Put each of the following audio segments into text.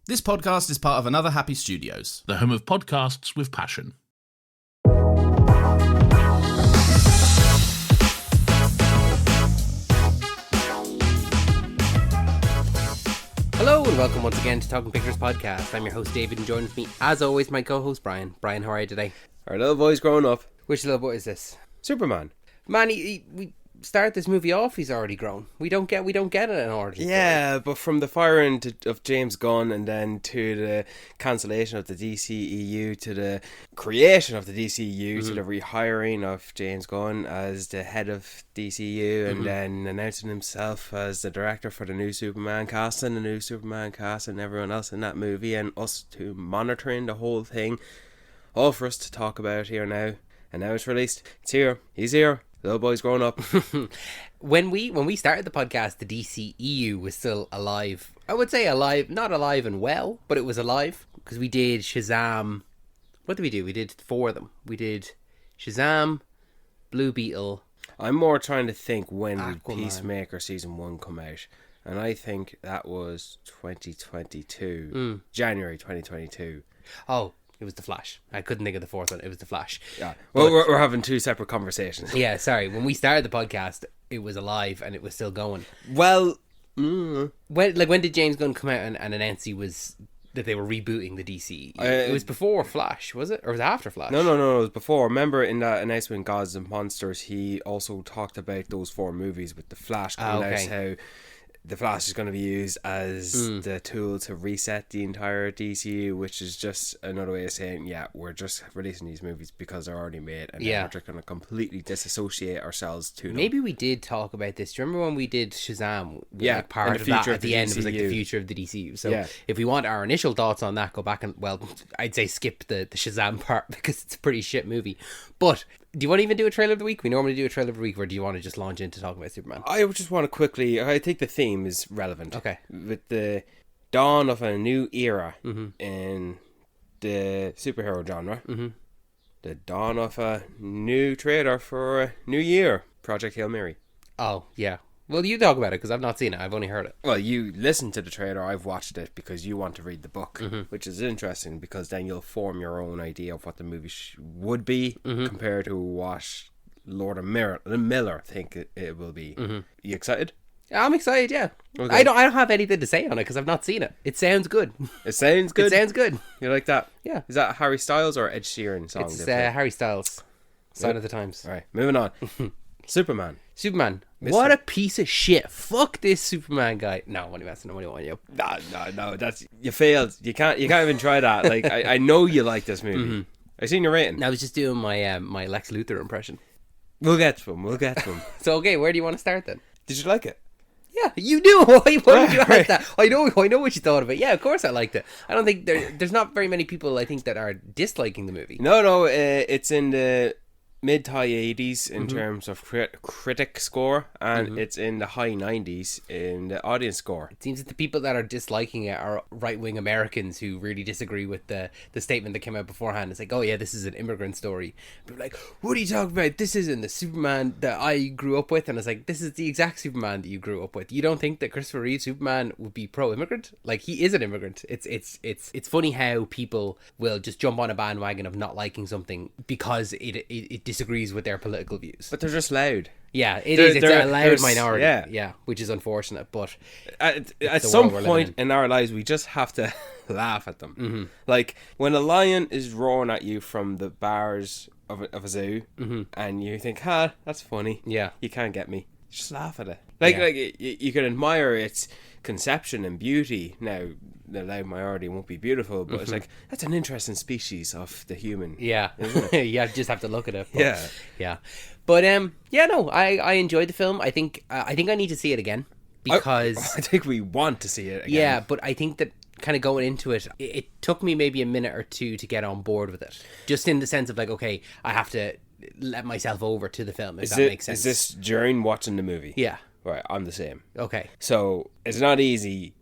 This podcast is part of Another Happy Studios, the home of podcasts with passion. Hello and welcome once again to Talking Pictures Podcast. I'm your host David and joined with me as always my co-host Brian. Brian, how are you today? Our little boy's growing up. Which little boy is this? Superman. Man, we start this movie off, he's already grown. We don't get it in order. Yeah, but from the firing of James Gunn and then to the cancellation of the DCEU to the creation of the DCEU to the rehiring of James Gunn as the head of DCU and then announcing himself as the director for the new Superman cast and everyone else in that movie and us to monitoring the whole thing. All for us to talk about here now. And now it's released. It's here. He's here. Little boy's grown up. When we started the podcast, the DCEU was still alive. I would say alive, not alive and well, but it was alive because we did Shazam. What did we do? We did 4 of them. We did Shazam, Blue Beetle. I'm more trying to think when did Aquaman. Peacemaker Season 1 come out. And I think that was 2022. January 2022. Oh, it was The Flash. I couldn't think of the 4th one. It was The Flash. Yeah. Well, we're having 2 separate conversations. Yeah, sorry. When we started the podcast, it was alive and it was still going. Well, When did James Gunn come out and announce that they were rebooting the DC? It was before Flash, was it? Or was it after Flash? No, it was before. Remember in that announcement, Gods and Monsters, he also talked about those 4 movies with the Flash coming out, how the Flash is going to be used as the tool to reset the entire DCU, which is just another way of saying, yeah, we're just releasing these movies because they're already made, and then we're just going to completely disassociate ourselves to them. Maybe we did talk about this. Do you remember when we did Shazam? Yeah, part and of the that future at of the the end was like the DCU. future of the DCU. So if we want our initial thoughts on that, go back and, well, I'd say skip the Shazam part because it's a pretty shit movie. But do you want to even do a trailer of the week? We normally do a trailer of the week, or do you want to just launch into talking about Superman? I just want to quickly, I think the theme is relevant. Okay. With the dawn of a new era in the superhero genre, the dawn of a new trailer for a new year, Project Hail Mary. Oh, yeah. Well, you talk about it because I've not seen it. I've only heard it. Well, you listened to the trailer, I've watched it because you want to read the book, which is interesting because then you'll form your own idea of what the movie would be compared to what Lord of Miller think it will be. You excited? I'm excited, yeah. Okay. I don't have anything to say on it because I've not seen it. It sounds good. It sounds good? It sounds good. You like that? Yeah. Is that Harry Styles or Ed Sheeran song? It's Harry Styles. Sign of the Times. Alright, moving on. Superman. What a piece of shit. Fuck this Superman guy. No, I'm only messing. I don't want you. No, that's, you failed. You can't even try that. Like, I know you like this movie. I seen your rating. I was just doing my my Lex Luthor impression. We'll get to him. So, okay, where do you want to start then? Did you like it? Yeah, you do. Why would you ask that? I know what you thought of it. Yeah, of course I liked it. I don't think there's not very many people I think that are disliking the movie. No, it's in the mid to high 80s in terms of critic score, and it's in the high 90s in the audience score. It seems that the people that are disliking it are right-wing Americans who really disagree with the statement that came out beforehand. It's like, oh yeah, this is an immigrant story. People are like, what are you talking about? This isn't the Superman that I grew up with. And it's like, this is the exact Superman that you grew up with. You don't think that Christopher Reeve Superman would be pro-immigrant? Like, he is an immigrant. It's funny how people will just jump on a bandwagon of not liking something because it disagrees with their political views. But they're just loud. Yeah, it's a loud minority. Yeah, which is unfortunate. But at some point in our lives, we just have to laugh at them. Like when a lion is roaring at you from the bars of a zoo, and you think, that's funny. Yeah, you can't get me. Just laugh at it. Like you can admire its conception and beauty. Now, the loud minority won't be beautiful, but it's like, that's an interesting species of the human. Yeah, isn't it? You just have to look at it. But, yeah. But I enjoyed the film. I think I need to see it again because I think we want to see it again. Yeah, but I think that kind of going into it, it took me maybe a minute or two to get on board with it. Just in the sense of like, okay, I have to let myself over to the film, if that makes sense. Is this during watching the movie? Yeah. Right, I'm the same. Okay. So it's not easy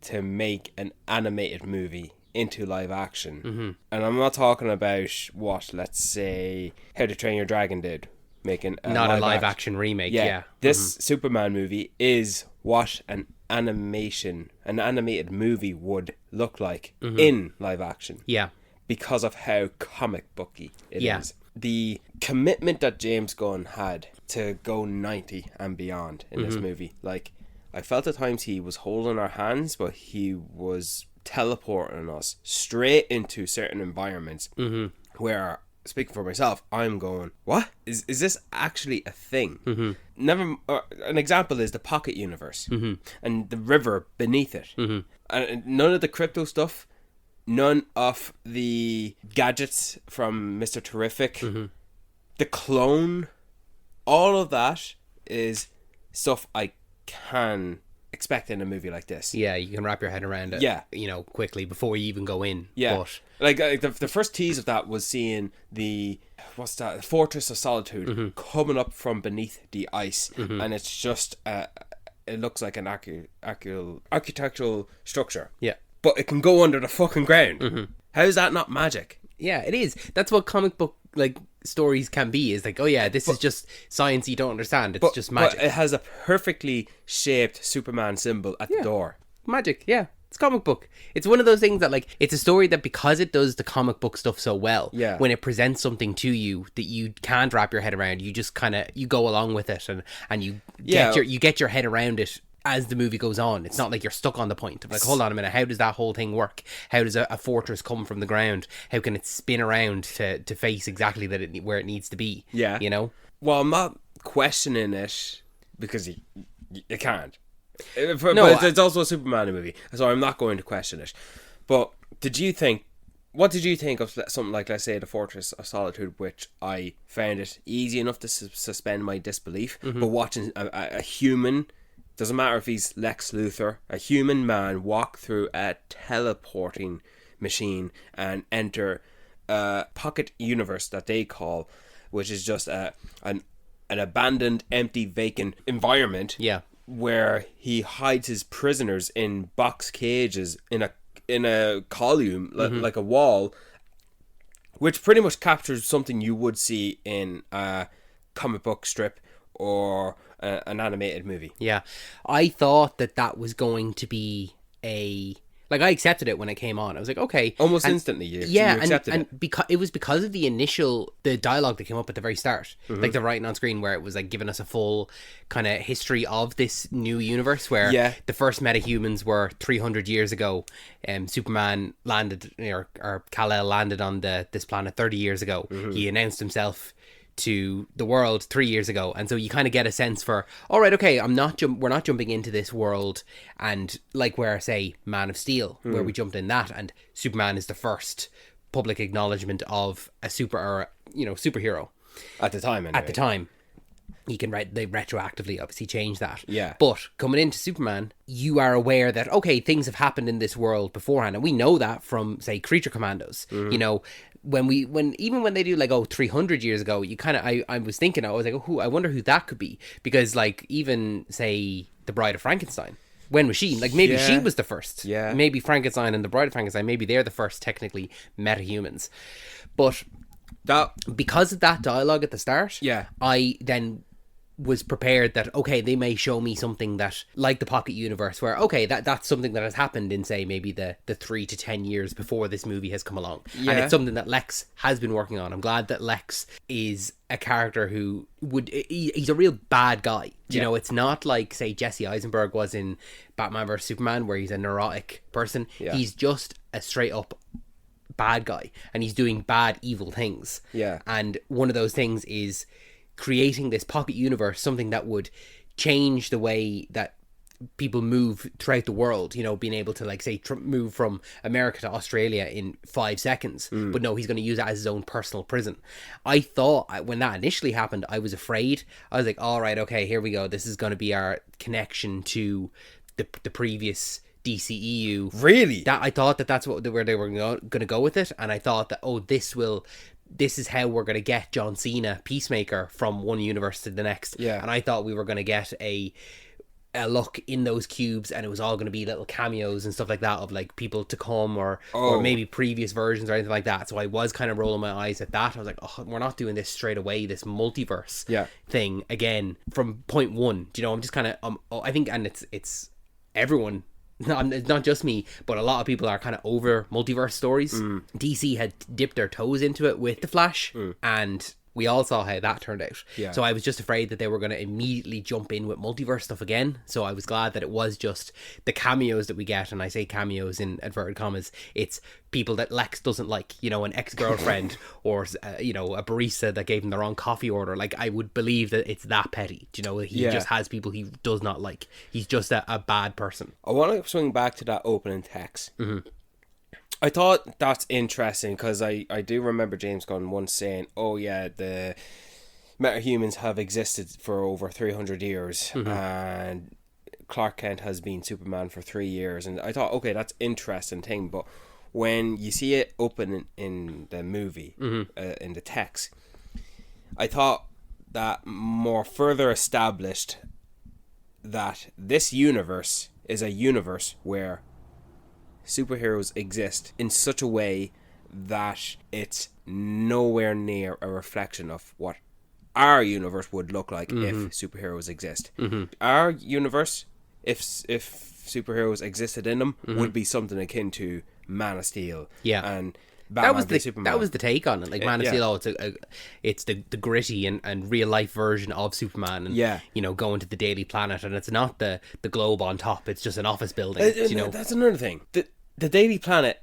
to make an animated movie into live action. And I'm not talking about what, let's say, How to Train Your Dragon did. Making not a live action remake. Yeah. This Superman movie is what an an animated movie would look like in live action. Yeah. Because of how comic booky it Yeah. is. The commitment that James Gunn had to go 90 and beyond in this movie. Like, I felt at times he was holding our hands, but he was teleporting us straight into certain environments where, speaking for myself, I'm going, what? Is this actually a thing? An example is the Pocket Universe and the river beneath it. And none of the crypto stuff, none of the gadgets from Mr. Terrific, the clone, all of that is stuff I can expect in a movie like this. Yeah, you can wrap your head around it, Yeah. quickly before you even go in. Yeah. But Like the first tease of that was seeing the Fortress of Solitude coming up from beneath the ice, and it's just it looks like an architectural structure. yeah. But it can go under the fucking ground. How is that not magic? Yeah, it is. That's what comic book stories can be. Is like, oh yeah, this is just science you don't understand. It's just magic. But it has a perfectly shaped Superman symbol at the door. Magic, yeah. It's comic book. It's one of those things that it's a story that, because it does the comic book stuff so well, when it presents something to you that you can't wrap your head around, you just kind of you go along with it and you get your head around it as the movie goes on. It's not like you're stuck on the point of hold on a minute, how does that whole thing work? How does a fortress come from the ground? How can it spin around to face exactly where it needs to be? Yeah. Well, I'm not questioning it because you can't. But it's also a Superman movie, so I'm not going to question it. But what did you think of something like, let's say, the Fortress of Solitude, which I found it easy enough to suspend my disbelief, but watching a human, doesn't matter if he's Lex Luthor, a human man walk through a teleporting machine and enter a pocket universe that they call, which is just an abandoned, empty, vacant environment. Yeah. Where he hides his prisoners in box cages in a column, like a wall, which pretty much captures something you would see in a comic book strip or an animated movie. Yeah. I thought that was going to be I accepted it when it came on. I was like, okay. Almost instantly, you accepted it. Because it was because of the dialogue that came up at the very start, like the writing on screen, where it was like giving us a full kind of history of this new universe, where the first metahumans were 300 years ago. Superman landed, or Kal-El landed on this planet 30 years ago. He announced himself to the world 3 years ago, and so you kind of get a sense for, all right, okay, we're not jumping into this world, and like where, say, Man of Steel, where we jumped in that, and Superman is the first public acknowledgement of a superhero At the time, anyway. At the time. They retroactively obviously change that. Yeah. But coming into Superman, you are aware that, okay, things have happened in this world beforehand, and we know that from, say, Creature Commandos. When they do 300 years ago, you kind of, I was thinking, I was like, oh, I wonder who that could be, because even, say, The Bride of Frankenstein, when was she? Maybe she was the first. Yeah. Maybe Frankenstein and The Bride of Frankenstein, maybe they're the first technically metahumans. But because of that dialogue at the start, I then was prepared that, okay, they may show me something that, like the Pocket Universe, where, okay, that's something that has happened in, say, maybe the 3 to 10 years before this movie has come along. And it's something that Lex has been working on. I'm glad that Lex is a character who he's a real bad guy. It's not like, say, Jesse Eisenberg was in Batman vs Superman, where he's a neurotic person. He's just a straight up bad guy, and he's doing bad, evil things. And one of those things is creating this pocket universe, something that would change the way that people move throughout the world, being able to move from America to Australia in 5 seconds. But no, he's going to use that as his own personal prison. I thought when that initially happened, I was afraid. I was like, all right, okay, here we go. This is going to be our connection to the previous DCEU. Really? That I thought that's where they were going to go with it, and I thought that, this is how we're going to get John Cena, Peacemaker, from one universe to the next. And I thought we were going to get a look in those cubes, and it was all going to be little cameos and stuff like that of people to come, or maybe previous versions or anything like that. So I was kind of rolling my eyes at that. I was like, oh, we're not doing this straight away, this multiverse thing again from point one. I'm just kind of I think, and it's everyone, not just me, but a lot of people are kind of over multiverse stories. DC had dipped their toes into it with The Flash, and we all saw how that turned out. Yeah. So I was just afraid that they were going to immediately jump in with multiverse stuff again. So I was glad that it was just the cameos that we get, and I say cameos in inverted commas. It's people that Lex doesn't like, you know, an ex-girlfriend or, you know, a barista that gave him the wrong coffee order. Like, I would believe that it's that petty. Do you know, he just has people he does not like. He's just a bad person. I want to swing back to that opening text. I thought that's interesting because I do remember James Gunn once saying, oh yeah, the metahumans have existed for over 300 years and Clark Kent has been Superman for 3 years. And I thought, okay, that's interesting thing. But when you see it open in the movie, in the text, I thought that more further established that this universe is a universe where superheroes exist in such a way that it's nowhere near a reflection of what our universe would look like if superheroes exist. Our universe, if superheroes existed in them, would be something akin to Man of Steel. And Batman v Superman. That was the take on it. Like Man of Steel, it's the gritty and real life version of Superman. And, you know, going to the Daily Planet, and it's not the globe on top. It's just an office building. You know, that's another thing. The Daily Planet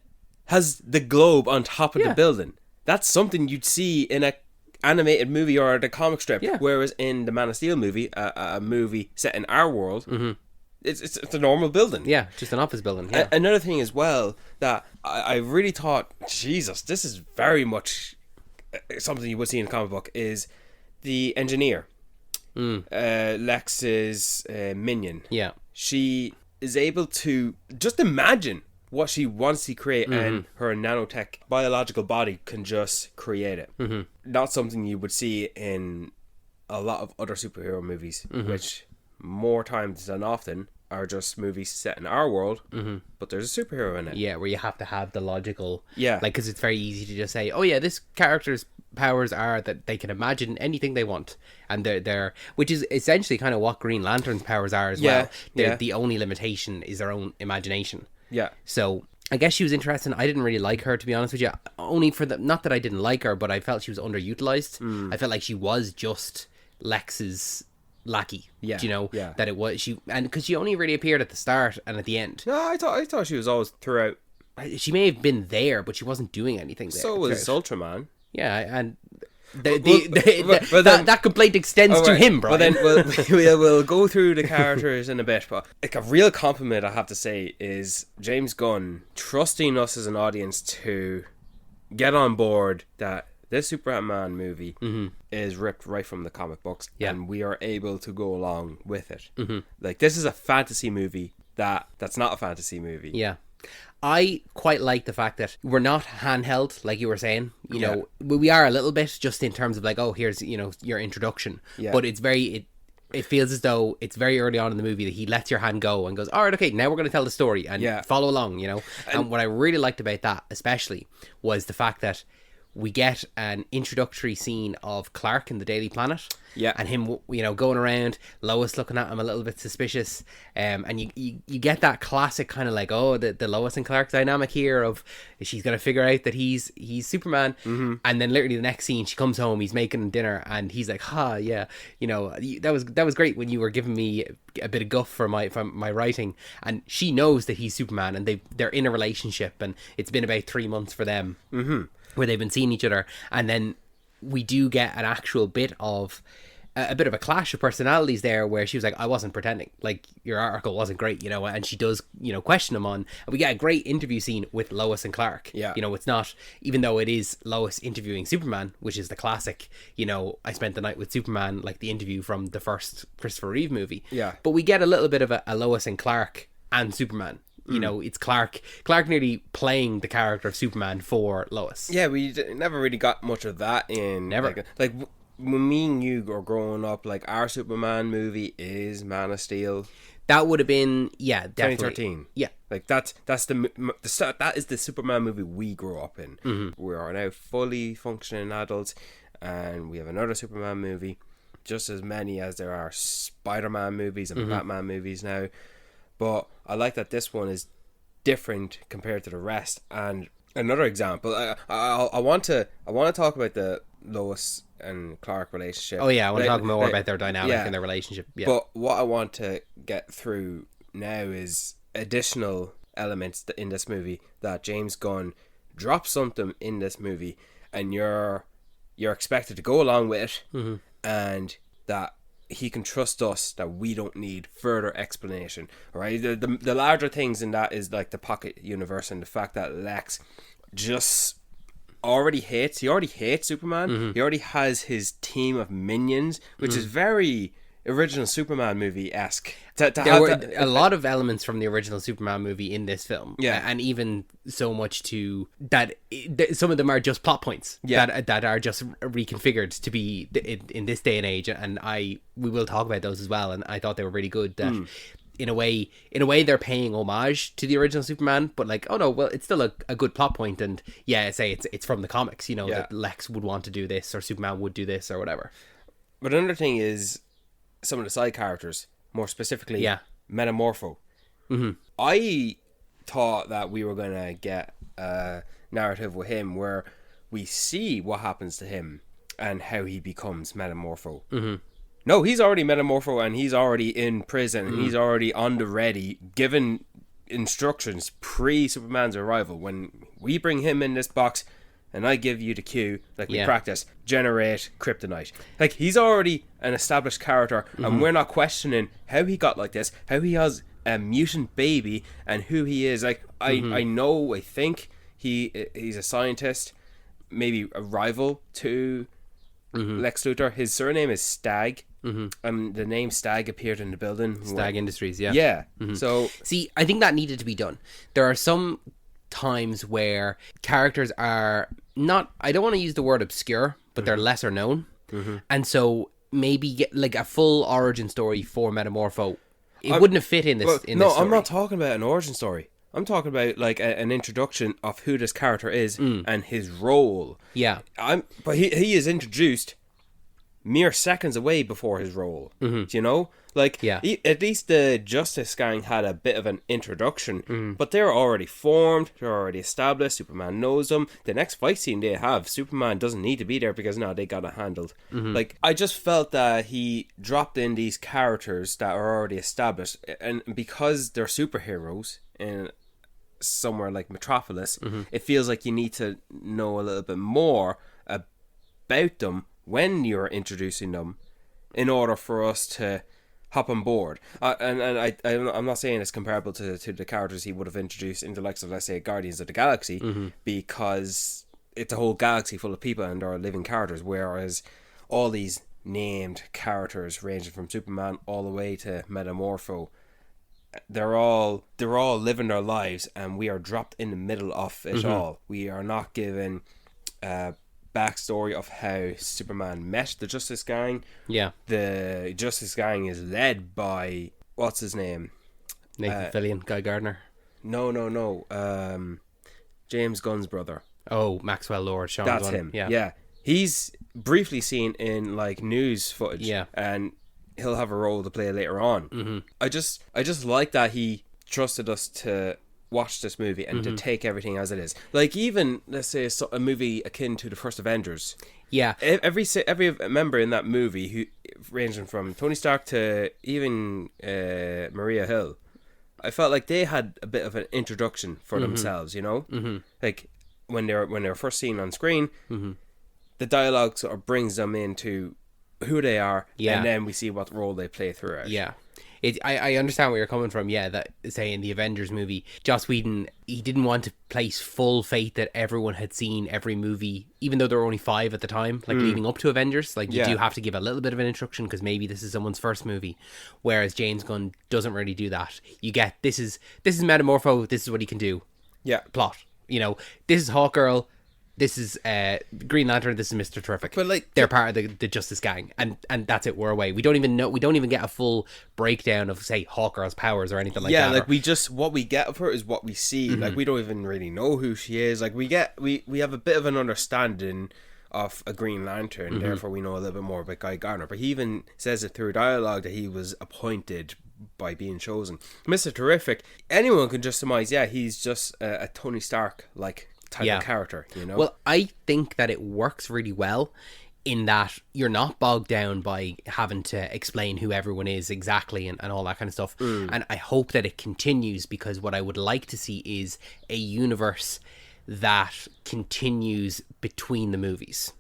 has the globe on top of the building. That's something you'd see in a animated movie or the comic strip. Whereas in the Man of Steel movie, a movie set in our world, it's a normal building. Yeah, just an office building. Another thing as well that I really thought, Jesus, this is very much something you would see in a comic book, is the engineer. Lex's minion. Yeah. She is able to just imagine what she wants to create, and her nanotech biological body can just create it. Not something you would see in a lot of other superhero movies, which more times than often are just movies set in our world, but there's a superhero in it. Yeah, where you have to have the logical... Yeah. Like, because it's very easy to just say, oh yeah, this character's powers are that they can imagine anything they want. And they're which is essentially kind of what Green Lantern's powers are as well. The only limitation is their own imagination. Yeah. So I guess she was interesting. I didn't really like her, to be honest with you. Only for the... Not that I didn't like her, but I felt she was underutilized. I felt like she was just Lex's lackey. Yeah. Do you know? Yeah. That it was... she, and because she only really appeared at the start and at the end. No, I thought she was always throughout. She may have been there, but she wasn't doing anything there. So was Ultraman. Yeah, and... that complaint extends to him, Brian. Well, then we'll go through the characters in a bit, but like a real compliment I have to say is James Gunn trusting us as an audience to get on board that this Superman movie is ripped right from the comic books, and we are able to go along with it. Like, this is a fantasy movie that's not a fantasy movie. Yeah. I quite like the fact that we're not handheld, like you were saying. You know, we are a little bit, just in terms of like, oh, here's, you know, your introduction. But it's very... It feels as though it's very early on in the movie that he lets your hand go and goes, all right, okay, now we're going to tell the story and follow along, you know. And what I really liked about that, especially, was the fact that we get an introductory scene of Clark in the Daily Planet. And him, you know, going around, Lois looking at him a little bit suspicious. And you get that classic kind of like, oh, the Lois and Clark dynamic here of she's going to figure out that he's Superman. And then literally the next scene, she comes home, he's making dinner, and he's like, yeah, you know, that was great when you were giving me a bit of guff for my writing. And she knows that he's Superman, and they're in a relationship, and it's been about 3 months for them. Where they've been seeing each other, and then we do get an actual bit of a bit of a clash of personalities there, where she was like, I wasn't pretending, like, your article wasn't great, you know, and she does, you know, question him on, and we get a great interview scene with Lois and Clark. You know, it's not, even though it is Lois interviewing Superman, which is the classic, you know, I spent the night with Superman, like the interview from the first Christopher Reeve movie. But we get a little bit of a Lois and Clark and Superman. You know, it's Clark nearly playing the character of Superman for Lois. Yeah, we never really got much of that in... Never. Like when me and you are growing up, like, our Superman movie is Man of Steel. That would have been, yeah, definitely. 2013. Yeah. Like, that is the Superman movie we grew up in. We are now fully functioning adults, and we have another Superman movie, just as many as there are Spider-Man movies and Batman movies now. but I like that this one is different compared to the rest. And another example, I want to talk about the Lois and Clark relationship. Oh yeah, I want to talk more about their dynamic and their relationship. Yeah. But what I want to get through now is additional elements in this movie that James Gunn drops something in this movie, and you're expected to go along with it, and that he can trust us that we don't need further explanation. Right? The larger things in that is like the pocket universe and the fact that Lex just already hates Superman. He already has his team of minions, which is very original Superman movie-esque. There were a lot of elements from the original Superman movie in this film. Yeah. And even so much to that some of them are just plot points that are just reconfigured to be in this day and age. And we will talk about those as well. And I thought they were really good. That in a way they're paying homage to the original Superman, but like, oh no, well, it's still a good plot point. And yeah, say it's from the comics, you know, that Lex would want to do this or Superman would do this or whatever. But another thing is some of the side characters, more specifically Metamorpho. I thought that we were going to get a narrative with him where we see what happens to him and how he becomes Metamorpho. No, he's already Metamorpho, and he's already in prison, and he's already on the ready, given instructions pre-Superman's arrival. When we bring him in this box, and I give you the cue, like we practice, generate kryptonite. Like, he's already an established character, and we're not questioning how he got like this, how he has a mutant baby, and who he is. Like, I think he's a scientist, maybe a rival to Lex Luthor. His surname is Stagg. The name Stagg appeared in the building. Stagg Industries, yeah. Yeah. So, see, I think that needed to be done. There are some times where characters are not, I don't want to use the word obscure, but they're lesser known. And so maybe get like a full origin story for Metamorpho. It wouldn't have fit in this. This story. I'm not talking about an origin story. I'm talking about like an introduction of who this character is and his role. Yeah. But he is introduced mere seconds away before his role. You know? Like, at least the Justice Gang had a bit of an introduction, but they're already formed, they're already established, Superman knows them. The next fight scene they have, Superman doesn't need to be there because now they got it handled. Like, I just felt that he dropped in these characters that are already established, and because they're superheroes in somewhere like Metropolis, it feels like you need to know a little bit more about them when you're introducing them in order for us to hop on board. I'm not saying it's comparable to the characters he would have introduced in the likes of, let's say, Guardians of the Galaxy, because it's a whole galaxy full of people and they're living characters, whereas all these named characters ranging from Superman all the way to Metamorpho, they're all living their lives, and we are dropped in the middle of it all. We are not given backstory of how Superman met the Justice Gang. Yeah. The Justice Gang is led by, what's his name? Nathan Fillion, Guy Gardner. No. James Gunn's brother. Oh, Maxwell Lord. Sean That's Gunn. him. Yeah. He's briefly seen in like news footage. Yeah. And he'll have a role to play later on. I just like that he trusted us to watch this movie and to take everything as it is. Like, even, let's say, a movie akin to the first Avengers. Yeah. Every member in that movie, who ranging from Tony Stark to even Maria Hill, I felt like they had a bit of an introduction for themselves, you know? Like, when they're first seen on screen, the dialogue sort of brings them into who they are, and then we see what role they play throughout. Yeah. I understand where you're coming from, that, say, in the Avengers movie, Joss Whedon, he didn't want to place full faith that everyone had seen every movie, even though there were only 5 at the time, like, leading up to Avengers. Like, you do have to give a little bit of an introduction, because maybe this is someone's first movie, whereas James Gunn doesn't really do that. You get, this is Metamorpho, this is what he can do. Yeah. Plot. You know, this is Hawkgirl, this is Green Lantern, this is Mr. Terrific. But like, they're part of the Justice Gang, and that's it, we're away. We don't even get a full breakdown of, say, Hawkgirl's powers or anything like that. Yeah, like, what we get of her is what we see. Like, we don't even really know who she is. Like, we have a bit of an understanding of a Green Lantern, therefore we know a little bit more about Guy Gardner. But he even says it through dialogue that he was appointed by being chosen. Mr. Terrific, anyone can just surmise, he's just a Tony Stark like type of character, you know? Well, I think that it works really well in that you're not bogged down by having to explain who everyone is exactly and all that kind of stuff. And I hope that it continues, because what I would like to see is a universe that continues between the movies.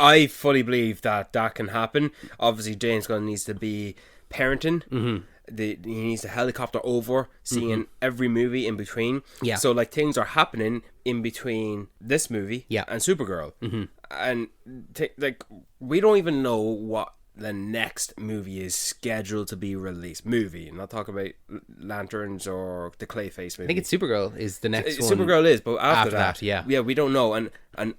I fully believe that can happen. Obviously, James Gunn needs to be parenting. He needs to helicopter over, seeing every movie in between. Yeah. So, like, things are happening in between this movie and Supergirl. And, we don't even know what the next movie is scheduled to be released. I'm not talking about Lanterns or the Clayface movie. I think it's Supergirl is the next one. Supergirl is, but after that, yeah, we don't know. And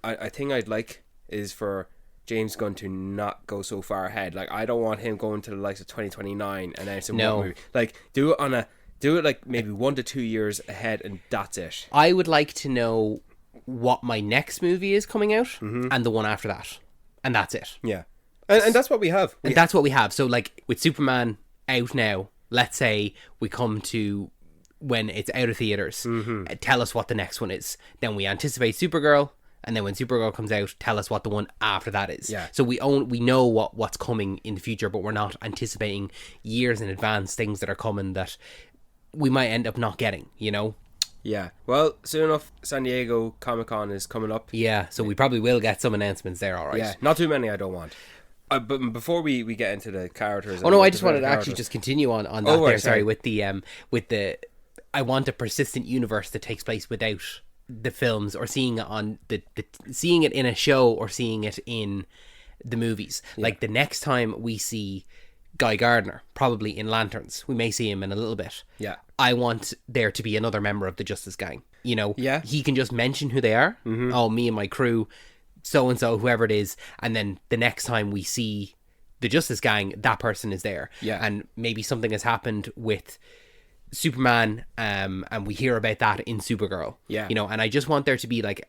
I think I'd like is for James Gunn to not go so far ahead. Like, I don't want him going to the likes of 2029 and then some more movie. Like, do it like maybe 1 to 2 years ahead, and that's it. I would like to know what my next movie is coming out and the one after that, and that's it. Yeah, and that's what we have. That's what we have. So, like, with Superman out now, let's say we come to when it's out of theaters. Tell us what the next one is. Then we anticipate Supergirl. And then when Supergirl comes out, tell us what the one after that is. Yeah. So we know what's coming in the future, but we're not anticipating years in advance things that are coming that we might end up not getting, you know? Yeah. Well, soon enough, San Diego Comic-Con is coming up. Yeah, so we probably will get some announcements there, all right? Yeah, not too many I don't want. But before we get into the characters... Oh, no, I just wanted to actually just continue on that there, sorry. with the... I want a persistent universe that takes place without the films, or seeing it on seeing it in a show, or seeing it in the movies. Like, the next time we see Guy Gardner, probably in Lanterns, we may see him in a little bit. Yeah. I want there to be another member of the Justice Gang. You know, he can just mention who they are. Oh, me and my crew, so and so, whoever it is, and then the next time we see the Justice Gang, that person is there. Yeah. And maybe something has happened with Superman, and we hear about that in Supergirl. Yeah. You know, and I just want there to be, like,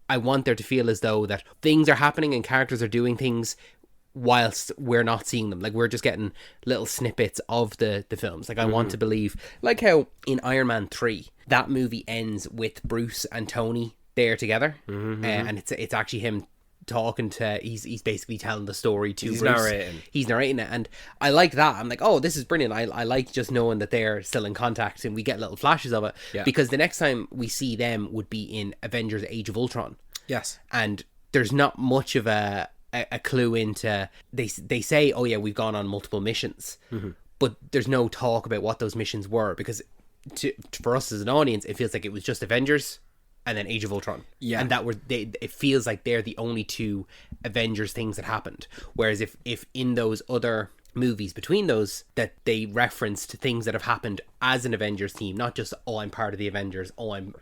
I want there to feel as though that things are happening and characters are doing things whilst we're not seeing them. Like, we're just getting little snippets of the films. Like, I want to believe, like how in Iron Man 3, that movie ends with Bruce and Tony there together. And it's actually him talking to, he's basically telling the story to Bruce. He's narrating it, and I like that. I'm like, oh, this is brilliant. I like just knowing that they're still in contact, and we get little flashes of it. Because the next time we see them would be in Avengers Age of Ultron. Yes. And there's not much of a clue into, they say, oh yeah, we've gone on multiple missions, but there's no talk about what those missions were, because for us as an audience, it feels like it was just Avengers and then Age of Ultron. Yeah. And it feels like they're the only two Avengers things that happened. Whereas if in those other movies between those, that they referenced things that have happened as an Avengers team, not just, oh, I'm part of the Avengers, oh, I'm,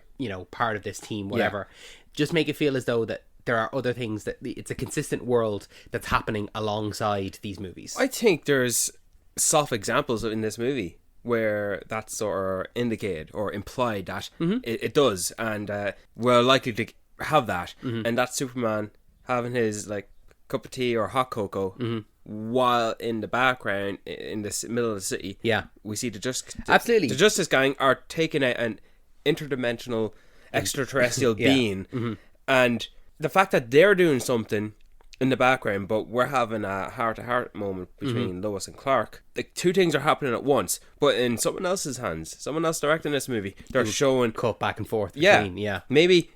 part of this team, whatever. Just make it feel as though that there are other things, that it's a consistent world that's happening alongside these movies. I think there's soft examples in this movie where that's sort of indicated or implied that it does, and we're likely to have that, and that's Superman having his, like, cup of tea or hot cocoa, while in the background, in the middle of the city, we see the Justice Gang are taking out an interdimensional extraterrestrial being, and the fact that they're doing something in the background, but we're having a heart-to-heart moment between Lois and Clark. Like, two things are happening at once, but in someone else's hands. Someone else directing this movie. They're showing cut back and forth between, maybe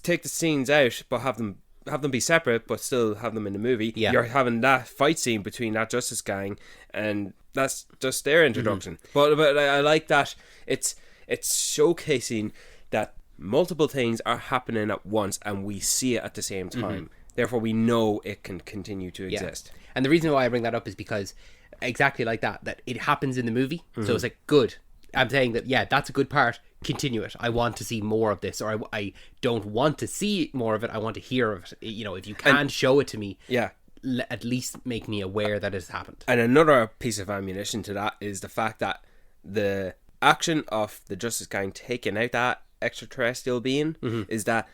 take the scenes out, but have them be separate, but still have them in the movie. You're having that fight scene between that Justice Gang, and that's just their introduction. But I like that it's showcasing that multiple things are happening at once, and we see it at the same time. Therefore, we know it can continue to exist. And the reason why I bring that up is because exactly like that it happens in the movie. So it's like, good. I'm saying that, that's a good part. Continue it. I want to see more of this, or I don't want to see more of it. I want to hear of it. If you can show it to me, at least make me aware that it's happened. And another piece of ammunition to that is the fact that the action of the Justice Gang taking out that extraterrestrial being, is that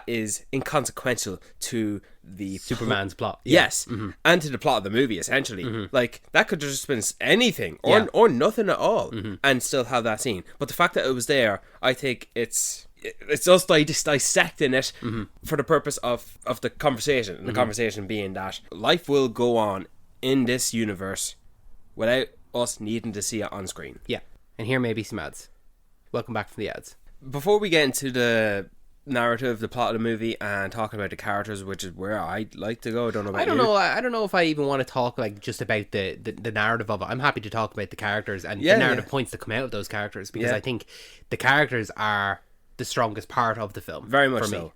is inconsequential to the Superman's plot. Yes, and to the plot of the movie, essentially. Like, that could have just been anything, or nothing at all, and still have that scene. But the fact that it was there, I think it's us dissecting it for the purpose of the conversation, and the conversation being that life will go on in this universe without us needing to see it on screen. Yeah. And here may be some ads. Welcome back from the ads. Before we get into the narrative, the plot of the movie, and talking about the characters, which is where I'd like to go. I don't know about you. I don't know if I even want to talk like just about the narrative of it. I'm happy to talk about the characters and the narrative points that come out of those characters, because I think the characters are the strongest part of the film. Very much for me. so.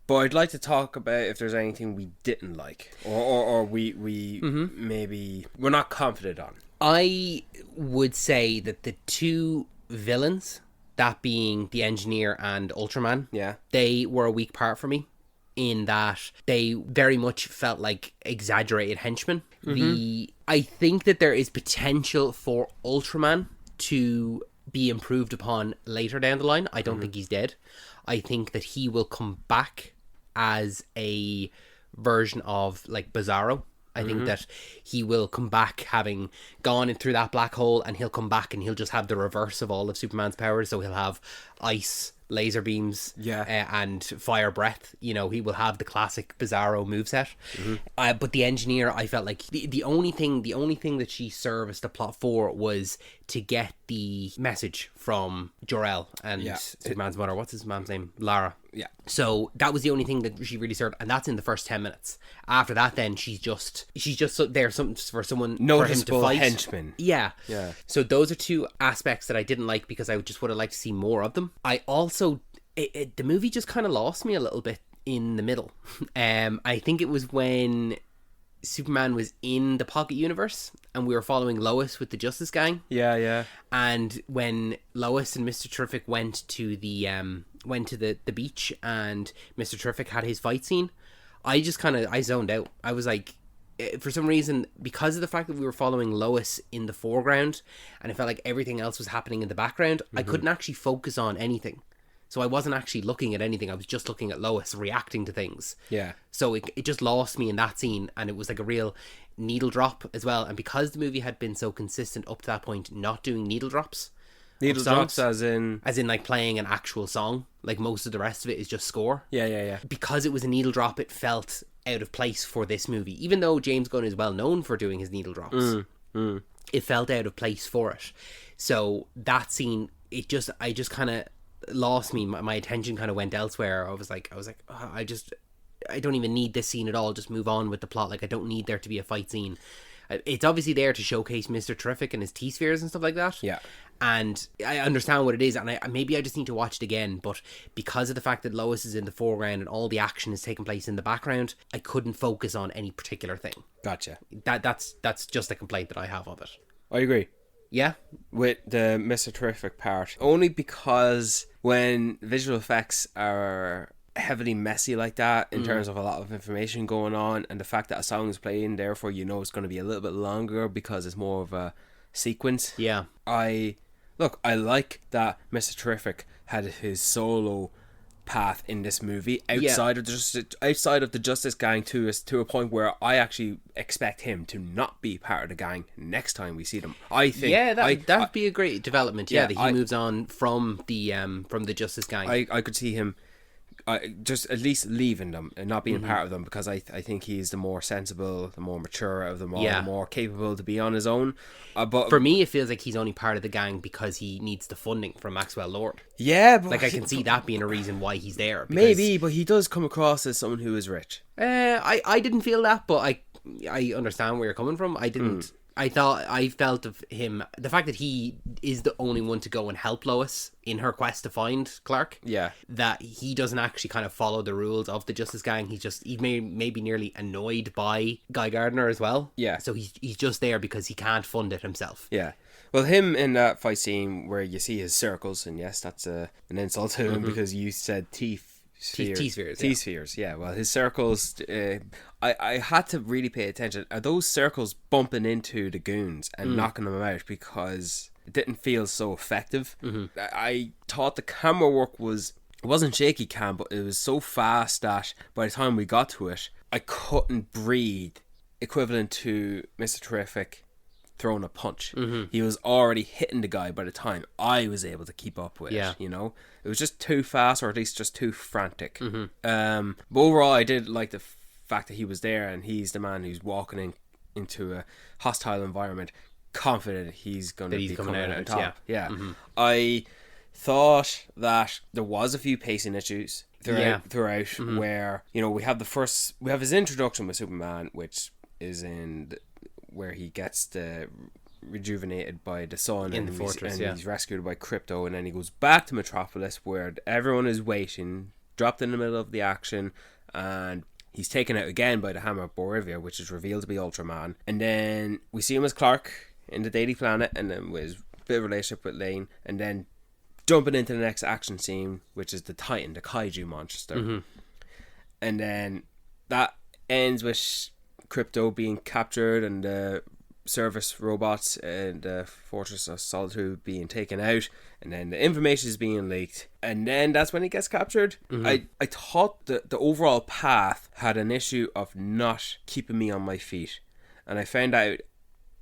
But I'd like to talk about if there's anything we didn't like, or we maybe we're not confident on. I would say that the two villains, that being the Engineer and Ultraman, they were a weak part for me, in that they very much felt like exaggerated henchmen. I think that there is potential for Ultraman to be improved upon later down the line. I don't think he's dead. I think that he will come back as a version of like Bizarro. I think that he will come back having gone in through that black hole, and he'll come back and he'll just have the reverse of all of Superman's powers. So he'll have ice, laser beams, and fire breath. You know, he will have the classic Bizarro moveset. But the Engineer, I felt like the only thing that she serviced the plot for was to get the message from Jor-El and Superman's mother. What's his mom's name? Lara. Yeah. So that was the only thing that she really served, and that's in the first 10 minutes. After that, then she's just there for someone, noticeable for him to fight. henchman. Yeah. So those are two aspects that I didn't like, because I just would have liked to see more of them. I also the movie just kind of lost me a little bit in the middle. I think it was when Superman was in the Pocket Universe and we were following Lois with the Justice Gang. Yeah. And when Lois and Mr. Terrific went to the beach and Mr. Terrific had his fight scene, I zoned out. I was like, for some reason, because of the fact that we were following Lois in the foreground and it felt like everything else was happening in the background, I couldn't actually focus on anything. So I wasn't actually looking at anything. I was just looking at Lois reacting to things. Yeah. So it just lost me in that scene, and it was like a real needle drop as well. And because the movie had been so consistent up to that point, not doing needle drops. Needle drops as in like playing an actual song. Like most of the rest of it is just score. Yeah. Because it was a needle drop, it felt out of place for this movie. Even though James Gunn is well known for doing his needle drops. It felt out of place for it. So that scene, I just kind of lost me. My attention kind of went elsewhere. I was like, oh, I don't even need this scene at all. Just move on with the plot. Like, I don't need there to be a fight scene. It's obviously there to showcase Mr. Terrific and his T-spheres and stuff like that. Yeah. And I understand what it is, and maybe I just need to watch it again. But because of the fact that Lois is in the foreground and all the action is taking place in the background, I couldn't focus on any particular thing. Gotcha. That's just a complaint that I have of it. I agree. Yeah? With the Mr. Terrific part. Only because when visual effects are heavily messy like that, in terms of a lot of information going on, and the fact that a song is playing, therefore you know it's going to be a little bit longer because it's more of a sequence. Yeah. I like that Mr. Terrific had his solo path in this movie outside of the Justice Gang to a point where I actually expect him to not be part of the gang next time we see them. I think that'd be a great development. That he moves on from the Justice Gang. I could see him just at least leaving them and not being part of them, because I think he's the more sensible, the more mature of them all, the more capable to be on his own. But for me, it feels like he's only part of the gang because he needs the funding from Maxwell Lord. Yeah, but like I can see that being a reason why he's there. Maybe, but he does come across as someone who is rich. I didn't feel that, but I understand where you're coming from. I didn't. I felt of him, the fact that he is the only one to go and help Lois in her quest to find Clark. Yeah. That he doesn't actually kind of follow the rules of the Justice Gang. He may be nearly annoyed by Guy Gardner as well. Yeah. So he's just there because he can't fund it himself. Yeah. Well, him in that fight scene where you see his circles, and yes, that's an insult to him because you said T-spheres, yeah. Well, his circles, I had to really pay attention. Are those circles bumping into the goons and knocking them out? Because it didn't feel so effective. I thought the camera work it wasn't shaky cam, but it was so fast that by the time we got to it, I couldn't breathe, equivalent to Mr. Terrific throwing a punch. He was already hitting the guy by the time I was able to keep up with it, you know? It was just too fast, or at least just too frantic. But overall, I did like the fact that he was there, and he's the man who's walking into a hostile environment, confident he's going to be coming out on top. Yeah. I thought that there was a few pacing issues throughout where, you know, we have his introduction with Superman, which is where he gets rejuvenated by the sun in the fortress, and he's rescued by Crypto, and then he goes back to Metropolis where everyone is waiting, dropped in the middle of the action, and he's taken out again by the Hammer of Borivia, which is revealed to be Ultraman. And then we see him as Clark in the Daily Planet, and then with his bit of relationship with Lane, and then jumping into the next action scene, which is the Titan, the Kaiju monster. And then that ends with Crypto being captured and the service robots and the Fortress of Solitude being taken out, and then the information is being leaked, and then that's when he gets captured. I thought that the overall path had an issue of not keeping me on my feet, and I found out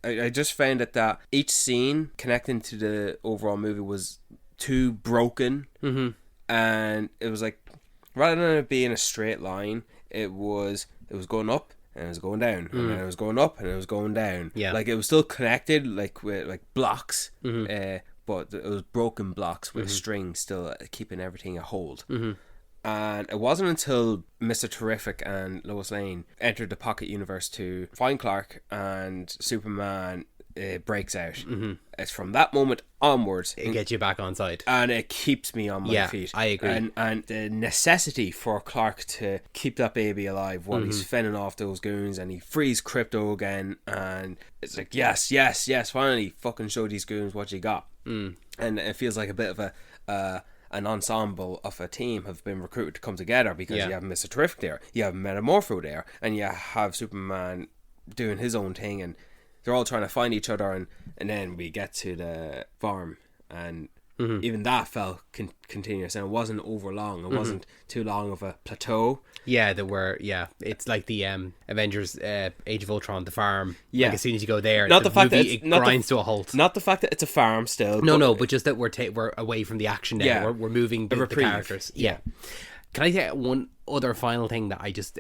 I just found that each scene connecting to the overall movie was too broken, and it was like, rather than it being a straight line, it was going up and it was going down, and then it was going up and it was going down. Yeah, like it was still connected, like with like blocks, but it was broken blocks with string still keeping everything a hold. And it wasn't until Mr. Terrific and Lois Lane entered the Pocket Universe to find Clark and Superman breaks out. It's from that moment onwards it gets you back on side, and it keeps me on my feet. I agree. And the necessity for Clark to keep that baby alive while he's fending off those goons, and he frees Crypto again, and it's like yes, finally fucking show these goons what you got. And it feels like a bit of an ensemble of a team have been recruited to come together, because you have Mr. Terrific there, you have Metamorpho there, and you have Superman doing his own thing, and they're all trying to find each other, and then we get to the farm, and even that felt continuous, and it wasn't over long. It wasn't too long of a plateau. It's like the Avengers Age of Ultron, the farm. Like as soon as you go there, not the fact that it grinds to a halt. Not the fact that it's a farm still. But just that we're away from the action now. Yeah, we're moving the characters. Yeah. Can I say one other final thing that I just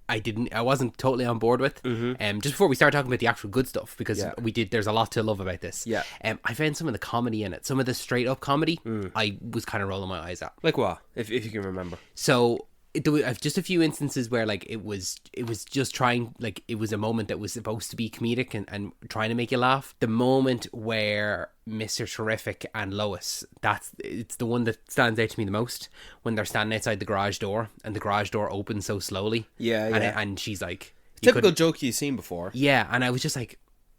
I wasn't totally on board with. Just before we start talking about the actual good stuff, because there's a lot to love about this. I found some of the comedy in it, some of the straight up comedy, I was kind of rolling my eyes at. Like what, if you can remember? So there was just a few instances where like it was just trying, like it was a moment that was supposed to be comedic and trying to make you laugh. The moment where Mr. Terrific and Lois, it's the one that stands out to me the most, when they're standing outside the garage door and the garage door opens so slowly. And she's like, typical joke you've seen before. And I was just like,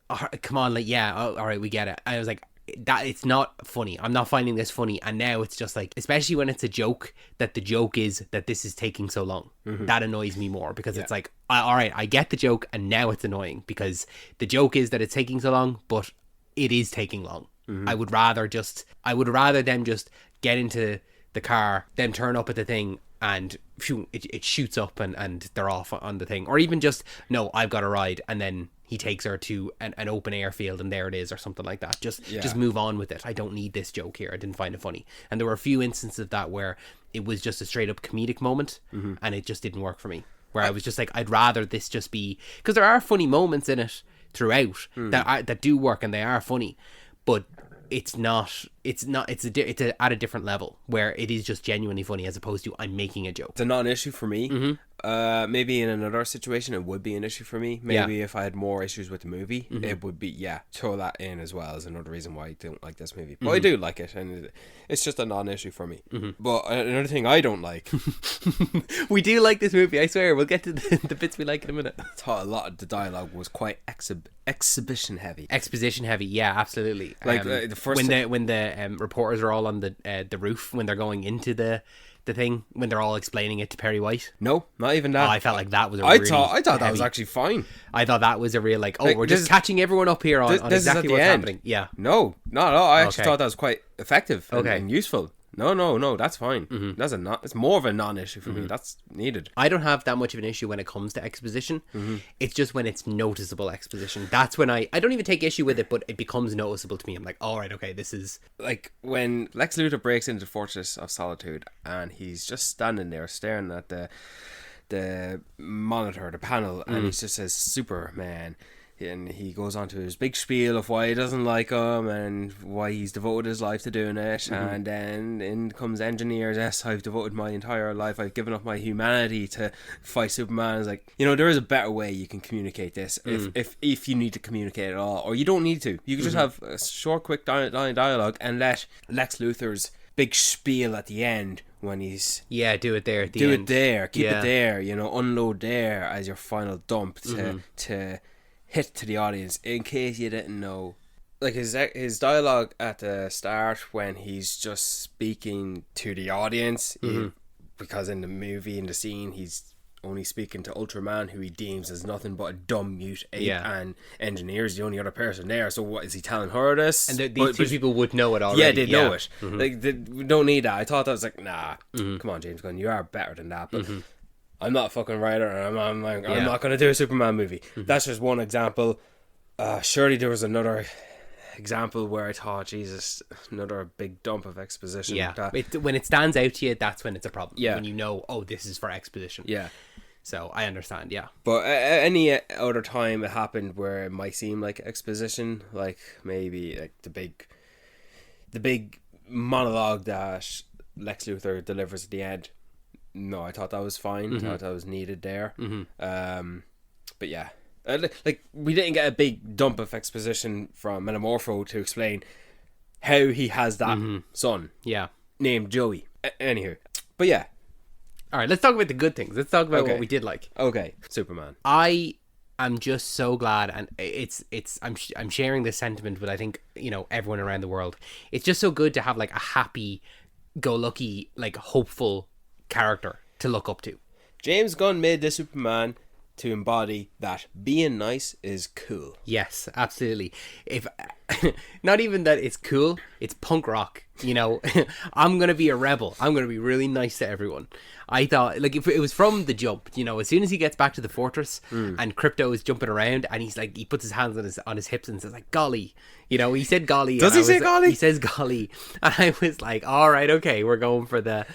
oh, come on, like all right, we get it. I was like, that it's not funny. I'm not finding this funny. And now it's just like, especially when it's a joke, that the joke is that this is taking so long. That annoys me more, because it's like, all right, I get the joke, and now it's annoying because the joke is that it's taking so long, but it is taking long. I would rather them just get into the car, them turn up at the thing, and phew, it shoots up and they're off on the thing. Or even just, no, I've got a ride, and then he takes her to an open airfield and there it is, or something like that. Just move on with it. I don't need this joke here. I didn't find it funny. And there were a few instances of that where it was just a straight up comedic moment, and it just didn't work for me. Where I was just like, I'd rather this just be, because there are funny moments in it throughout that do work, and they are funny, but it's at a different level where it is just genuinely funny, as opposed to I'm making a joke. It's a non-issue for me. Maybe in another situation it would be an issue for me. Maybe if I had more issues with the movie, it would be, throw that in as well as another reason why I don't like this movie. But I do like it, and it's just a non-issue for me. But another thing I don't like, we do like this movie, I swear. We'll get to the bits we like in a minute. I thought a lot of the dialogue was quite exposition heavy. Yeah, absolutely. Like the first when the reporters are all on the roof when they're going into the the thing when they're all explaining it to Perry White? No, not even that. I felt like that was a I really thought that was heavy- actually fine. I thought that was a real like, Like, we're this just is- catching everyone up here on this is exactly at the what's end. happening. Yeah. No, not at all. I actually Okay. thought that was quite effective Okay. and useful. No, that's fine. That's it's more of a non-issue for me. That's needed. I don't have that much of an issue when it comes to exposition. It's just when it's noticeable exposition. That's when I don't even take issue with it, but it becomes noticeable to me. I'm like, all right, okay, this is... Like when Lex Luthor breaks into the Fortress of Solitude and he's just standing there staring at the monitor, the panel, and he just says Superman. And he goes on to his big spiel of why he doesn't like him and why he's devoted his life to doing it. And then in comes engineers. Yes, I've devoted my entire life. I've given up my humanity to fight Superman. It's like, there is a better way you can communicate this if you need to communicate at all, or you don't need to. You can just have a short, quick dialogue and let Lex Luthor's big spiel at the end when he's do it there at the do end. it there, keep Yeah. it there. Unload there as your final dump to hit to the audience, in case you didn't know. Like his dialogue at the start when he's just speaking to the audience, because in the movie, in the scene, he's only speaking to Ultraman, who he deems as nothing but a dumb mute ape, and Engineer's the only other person there. So what is he telling her this? And these two people would know it already. Yeah, they know it. Like, we don't need that. I thought that was like, nah, come on, James Gunn, you are better than that. But I'm not a fucking writer, and I'm not going to do a Superman movie. That's just one example. Surely there was another example where I thought, Jesus, another big dump of exposition. Yeah, That- when it stands out to you, that's when it's a problem. Yeah. When you know, this is for exposition. yeah. So I understand, yeah. But any other time it happened where it might seem like exposition, like maybe like the big monologue that Lex Luthor delivers at the end. No, I thought that was fine. I thought that was needed there. But yeah, like we didn't get a big dump of exposition from Metamorpho to explain how he has that son Yeah. named Joey. Anywho, but yeah, All right, let's talk about the good things. Let's talk about Okay. what we did like. okay, Superman. I am just so glad, and I'm sharing this sentiment with, I think, everyone around the world. It's just so good to have like a happy go lucky, like hopeful character to look up to. James Gunn made this Superman to embody that being nice is cool. Yes, absolutely. If not even that it's cool, it's punk rock. I'm gonna be a rebel. I'm gonna be really nice to everyone. I thought, like, if it was from the jump, as soon as he gets back to the fortress and Crypto is jumping around and he's like, he puts his hands on his hips and says like, golly, he said golly. Does he say golly? He says golly, and I was like, all right, okay, we're going for the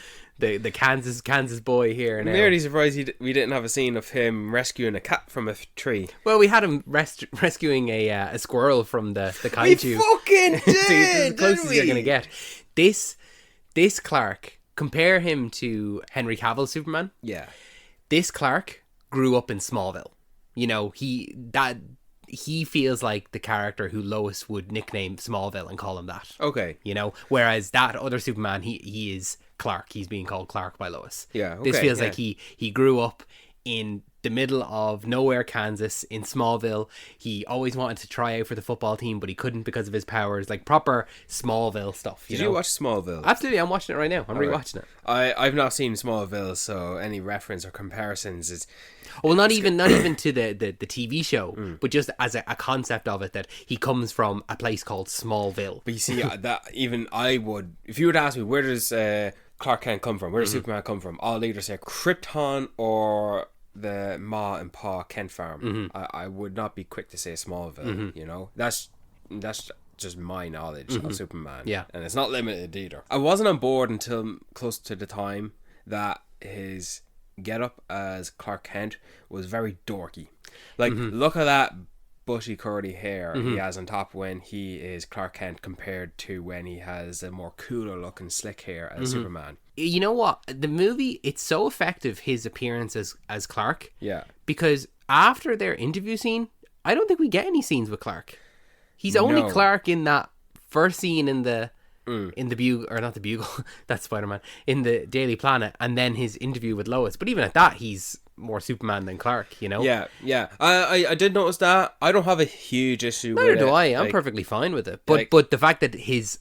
Kansas boy here I'm now. nearly surprised we didn't have a scene of him rescuing a cat from a tree. Well, we had him rescuing a squirrel from the kaiju. fucking So this is the closest you're gonna get. This Clark, compare him to Henry Cavill's Superman. Yeah. This Clark grew up in Smallville. He feels like the character who Lois would nickname Smallville and call him that. Okay. Whereas that other Superman, he is Clark. He's being called Clark by Lois. Yeah, This okay, feels yeah. like he grew up in the middle of nowhere, Kansas, in Smallville. He always wanted to try out for the football team, but he couldn't because of his powers. Like proper Smallville stuff. Did you watch Smallville? Absolutely, I'm watching it right now. I'm rewatching it. I've not seen Smallville, so any reference or comparisons is Well, not even to the TV show, but just as a concept of it, that he comes from a place called Smallville. But you see, that even I would, if you would ask me, where does Clark Kent come from? Where does Superman come from? I'll either say Krypton or the Ma and Pa Kent farm. I would not be quick to say Smallville. That's just my knowledge of Superman. Yeah. And it's not limited either. I wasn't on board until close to the time that his get up as Clark Kent was very dorky. Like, look at that bushy curly hair he has on top when he is Clark Kent compared to when he has a more cooler looking slick hair as Superman. You know what? The movie, it's so effective, his appearance as Clark. Yeah. Because after their interview scene, I don't think we get any scenes with Clark. He's only No. Clark in that first scene in the Bugle, or not the Bugle, that's Spider-Man, in the Daily Planet, and then his interview with Lois. But even at that, he's more Superman than Clark, Yeah. I did notice that. I don't have a huge issue Neither with it. do I. I'm Like, perfectly fine with it. But the fact that his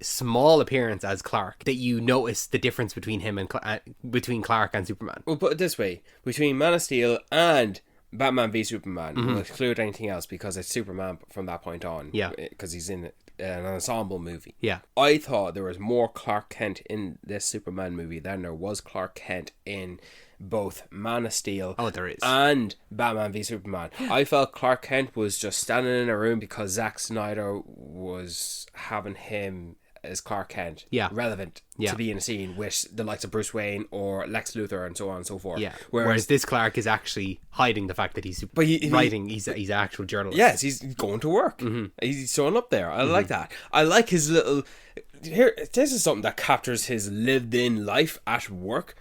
small appearance as Clark that you notice the difference between him and between Clark and Superman. We'll put it this way: between Man of Steel and Batman v Superman, we'll exclude anything else because it's Superman from that point on. Yeah, because he's in an ensemble movie. Yeah, I thought there was more Clark Kent in this Superman movie than there was Clark Kent in both Man of Steel there is. and Batman v Superman. I felt Clark Kent was just standing in a room because Zack Snyder was having him as Clark Kent relevant to be in a scene with the likes of Bruce Wayne or Lex Luthor and so on and so forth. Yeah. Whereas this Clark is actually hiding the fact that he's writing. He's an actual journalist. Yes, he's going to work. He's showing up there. I like that. I like his little... Here, this is something that captures his lived-in life at work.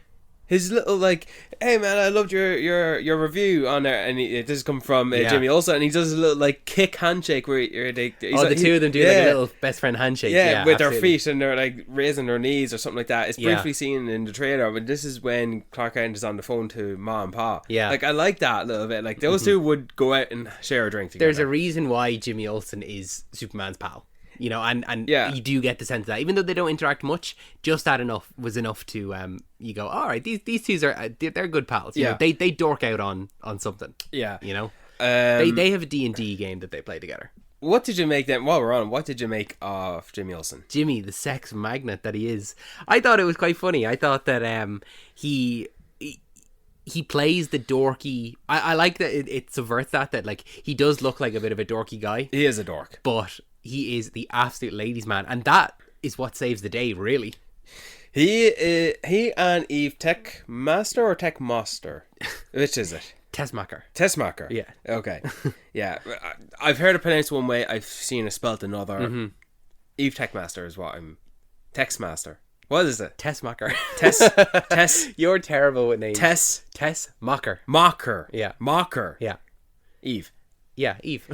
His little hey man, I loved your review on there, and this has come from Jimmy Olsen, and he does a little kick handshake where the two of them do a little best friend handshake. Yeah, with their feet, and they're raising their knees or something like that. It's briefly seen in the trailer, but this is when Clark Kent is on the phone to Ma and Pa. Yeah, I like that a little bit. Those two would go out and share a drink together. There's a reason why Jimmy Olsen is Superman's pal. And you do get the sense of that, even though they don't interact much, just that was enough to you go, all right, these two they're good pals. You know, they dork out on something. Yeah, they have a D&D game that they play together. What did you make then? While we're on, what did you make of Jimmy Olsen? Jimmy, the sex magnet that he is. I thought it was quite funny. I thought that he plays the dorky. I like that it subverts that he does look like a bit of a dorky guy. He is a dork, but he is the absolute ladies' man, and that is what saves the day, really. He and Eve Tech Master or Tech Master? Which is it? Tessmacher. Tessmacher. Yeah. Okay. Yeah. I've heard it pronounced one way. I've seen it spelt another. Eve Tech Master is what I'm. Tex Master. What is it? Tessmacher. Tess. You're terrible with names. Tessmacher. Yeah. Mocker. Yeah. Eve. Yeah, Eve.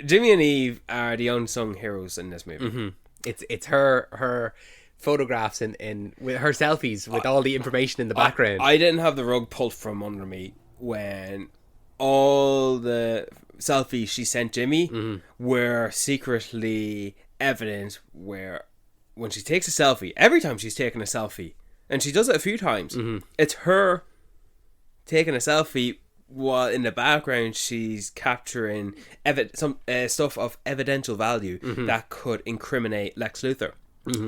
Jimmy and Eve are the unsung heroes in this movie. It's her photographs in with her selfies with all the information in the background. I didn't have the rug pulled from under me when all the selfies she sent Jimmy were secretly evident where when she takes a selfie, every time she's taken a selfie, and she does it a few times, it's her taking a selfie while in the background she's capturing some stuff of evidential value that could incriminate Lex Luthor.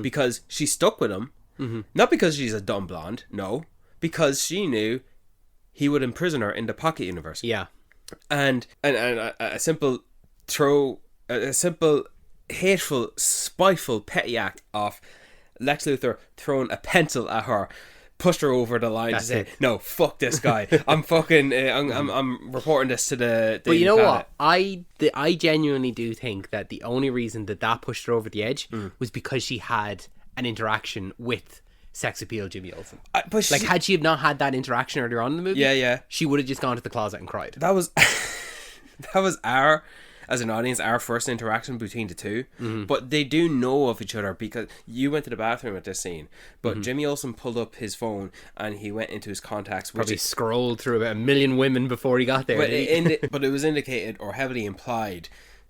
Because she's stuck with him, not because she's a dumb blonde, no, because she knew he would imprison her in the Pocket Universe. Yeah. And a simple hateful, spiteful, petty act of Lex Luthor throwing a pencil at her pushed her over the line to say, no, fuck this guy. I'm fucking, I'm reporting this to the But you know planet. what? I genuinely do think that the only reason that pushed her over the edge was because she had an interaction with sex appeal Jimmy Olsen. Had she not had that interaction earlier on in the movie, she would have just gone to the closet and cried. That was as an audience, our first interaction between the two. But they do know of each other because you went to the bathroom at this scene, but Jimmy Olsen pulled up his phone and he went into his contacts. Probably scrolled through about 1 million women before he got there. But it was indicated or heavily implied,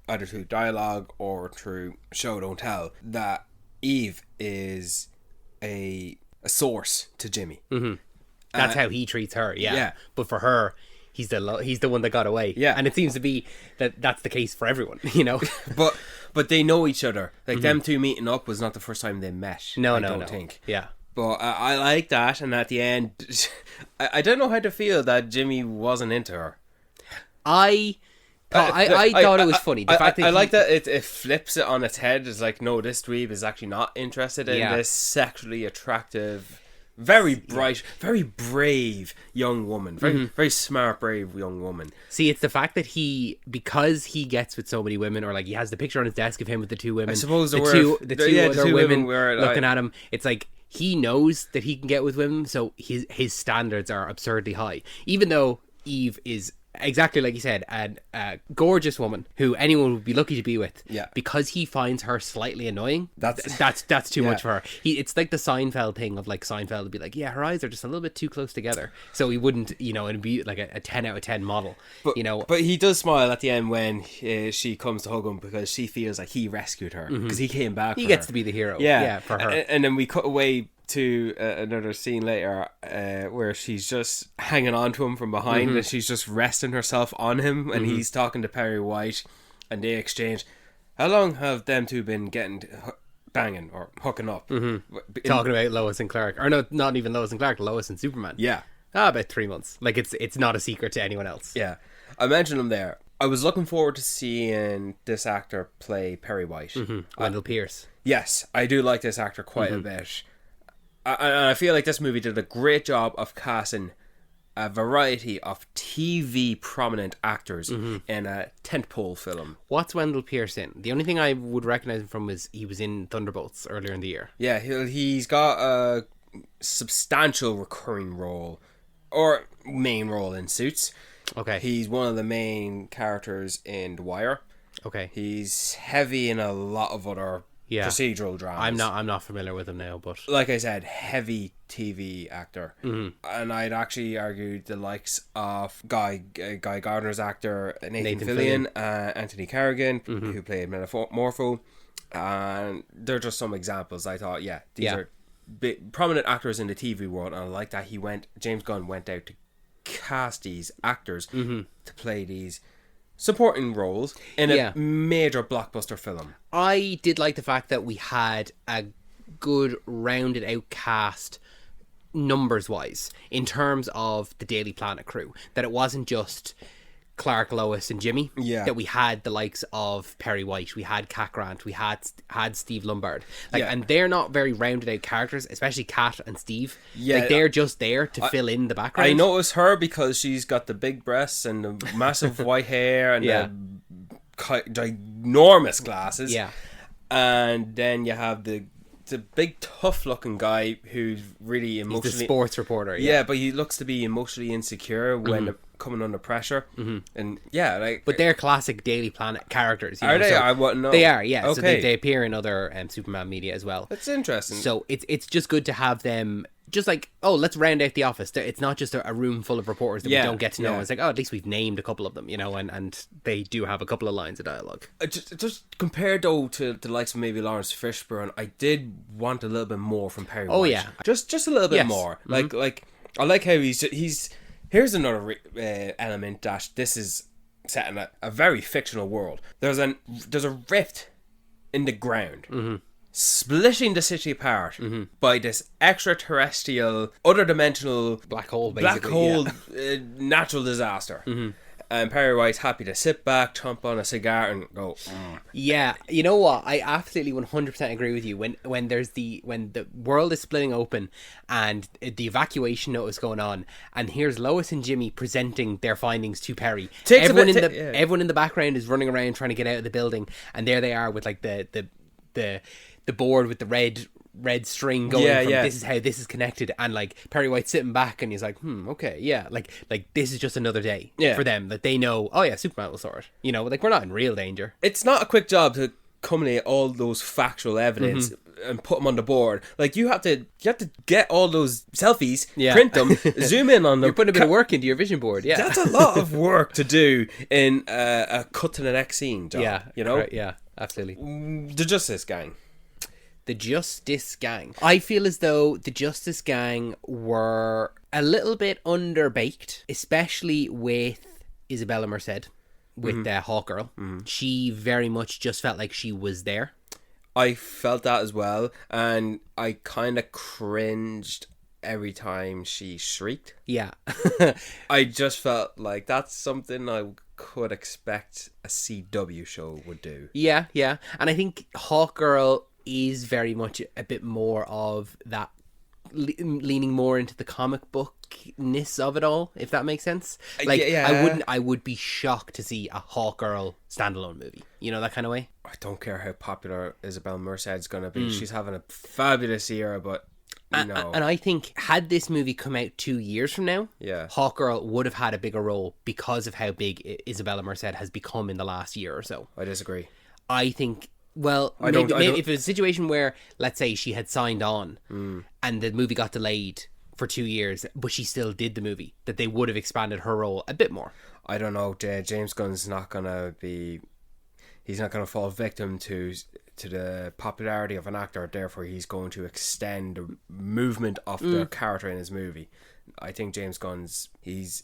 either through dialogue or through show don't tell, that Eve is a source to Jimmy. That's how he treats her. Yeah. But for her, he's the one that got away. Yeah. And it seems to be that's the case for everyone, But they know each other. Them two meeting up was not the first time they met. No, I don't think. Yeah. But I like that, and at the end, I don't know how to feel that Jimmy wasn't into her. I thought it was funny. The fact that I like that it flips it on its head. It's like, no, this dweeb is actually not interested in this sexually attractive, very bright, very brave young woman. Very smart, brave young woman. See, it's the fact that because he gets with so many women, or he has the picture on his desk of him with the two women. I suppose the two other women looking at him. It's like he knows that he can get with women, so his standards are absurdly high. Even though Eve is exactly like you said, a gorgeous woman who anyone would be lucky to be with. Yeah. Because he finds her slightly annoying. That's too much for her. It's like the Seinfeld thing of like Seinfeld would be like, yeah, her eyes are just a little bit too close together. So he wouldn't, it'd be like a 10 out of 10 model. But, but he does smile at the end when she comes to hug him because she feels like he rescued her because he came back. He gets to be the hero. Yeah, for her. And then we cut away to another scene later where she's just hanging on to him from behind and she's just resting herself on him and he's talking to Perry White and they exchange, how long have them two been banging or hooking up? Talking about Lois and Clark. Or no, not even Lois and Clark, Lois and Superman. Yeah. About 3 months. Like it's not a secret to anyone else. Yeah. I mentioned him there. I was looking forward to seeing this actor play Perry White. Wendell Pierce. Yes, I do like this actor quite a bit. I feel like this movie did a great job of casting a variety of TV prominent actors in a tentpole film. What's Wendell Pierce in? The only thing I would recognize him from was he was in Thunderbolts earlier in the year. Yeah, he's got a substantial recurring role or main role in Suits. Okay. He's one of the main characters in The Wire. Okay. He's heavy in a lot of other procedural dramas. I'm not familiar with him now, but like I said, heavy TV actor. And I'd actually argue the likes of Guy Gardner's actor Nathan Fillion, Anthony Carrigan, who played Metamorpho, and they're just some examples. I thought, these are big, prominent actors in the TV world, and I like that James Gunn went out to cast these actors to play these supporting roles in a major blockbuster film. I did like the fact that we had a good rounded out cast numbers wise in terms of the Daily Planet crew, that it wasn't just Clark, Lois and Jimmy, that we had the likes of Perry White, we had Cat Grant, we had Steve Lombard, and they're not very rounded out characters, especially Cat and Steve. They're just there to fill in the background. I notice her because she's got the big breasts and the massive white hair and the enormous glasses, and then you have the big tough looking guy who's really emotionally... He's the sports reporter. But he looks to be emotionally insecure when coming under pressure. And but they're classic Daily Planet characters. Are they? So I wouldn't know. They are, yeah. Okay. So they appear in other Superman media as well. That's interesting. So it's just good to have them... Just like, let's round out the office. It's not just a room full of reporters that we don't get to know. It's like, at least we've named a couple of them, and they do have a couple of lines of dialogue. Just compared though to the likes of maybe Lawrence Fishburne, I did want a little bit more from Perry White. Yeah, just a little bit more. Like I like how he's. Here's another element that this is set in a very fictional world. There's a rift in the ground. Splitting the city apart by this extraterrestrial, other dimensional black hole, natural disaster. And Perry White's happy to sit back, chomp on a cigar, and go. Yeah, you know what? I absolutely 100% agree with you. When the world is splitting open and the evacuation note is going on, and here's Lois and Jimmy presenting their findings to Perry. Everyone in the background is running around trying to get out of the building, and there they are with like the board with the red string going from this is how this is connected, and like Perry White sitting back and he's like, okay, like this is just another day for them, that they know, Superman will sort it, like we're not in real danger. It's not a quick job to culminate all those factual evidence and put them on the board. Like you have to get all those selfies, print them, zoom in on them. You're putting a bit of work into your vision board. That's a lot of work to do in a cut to the next scene job. Right, absolutely. The Justice Gang. The Justice Gang. I feel as though the Justice Gang were a little bit underbaked, especially with Isabella Merced, with Hawkgirl. She very much just felt like she was there. I felt that as well, and I kind of cringed every time she shrieked. Yeah. I just felt like that's something I could expect a CW show would do. Yeah. And I think Hawkgirl is very much a bit more of that, leaning more into the comic bookness of it all, if that makes sense. Like, I would be shocked to see a Hawkgirl standalone movie, that kind of way. I don't care how popular Isabel Merced's gonna be. She's having a fabulous year, but No. And I think had this movie come out 2 years from now, Yeah. Hawkgirl would have had a bigger role because of how big Isabella Merced has become in the last year or so. I disagree. I think, well, I maybe don't- if it was a situation where, let's say, she had signed on and the movie got delayed for 2 years, but she still did the movie, that they would have expanded her role a bit more. I don't know. James Gunn's not gonna be. He's not gonna fall victim to the popularity of an actor. Therefore, he's going to extend the movement of the character in his movie. I think James he's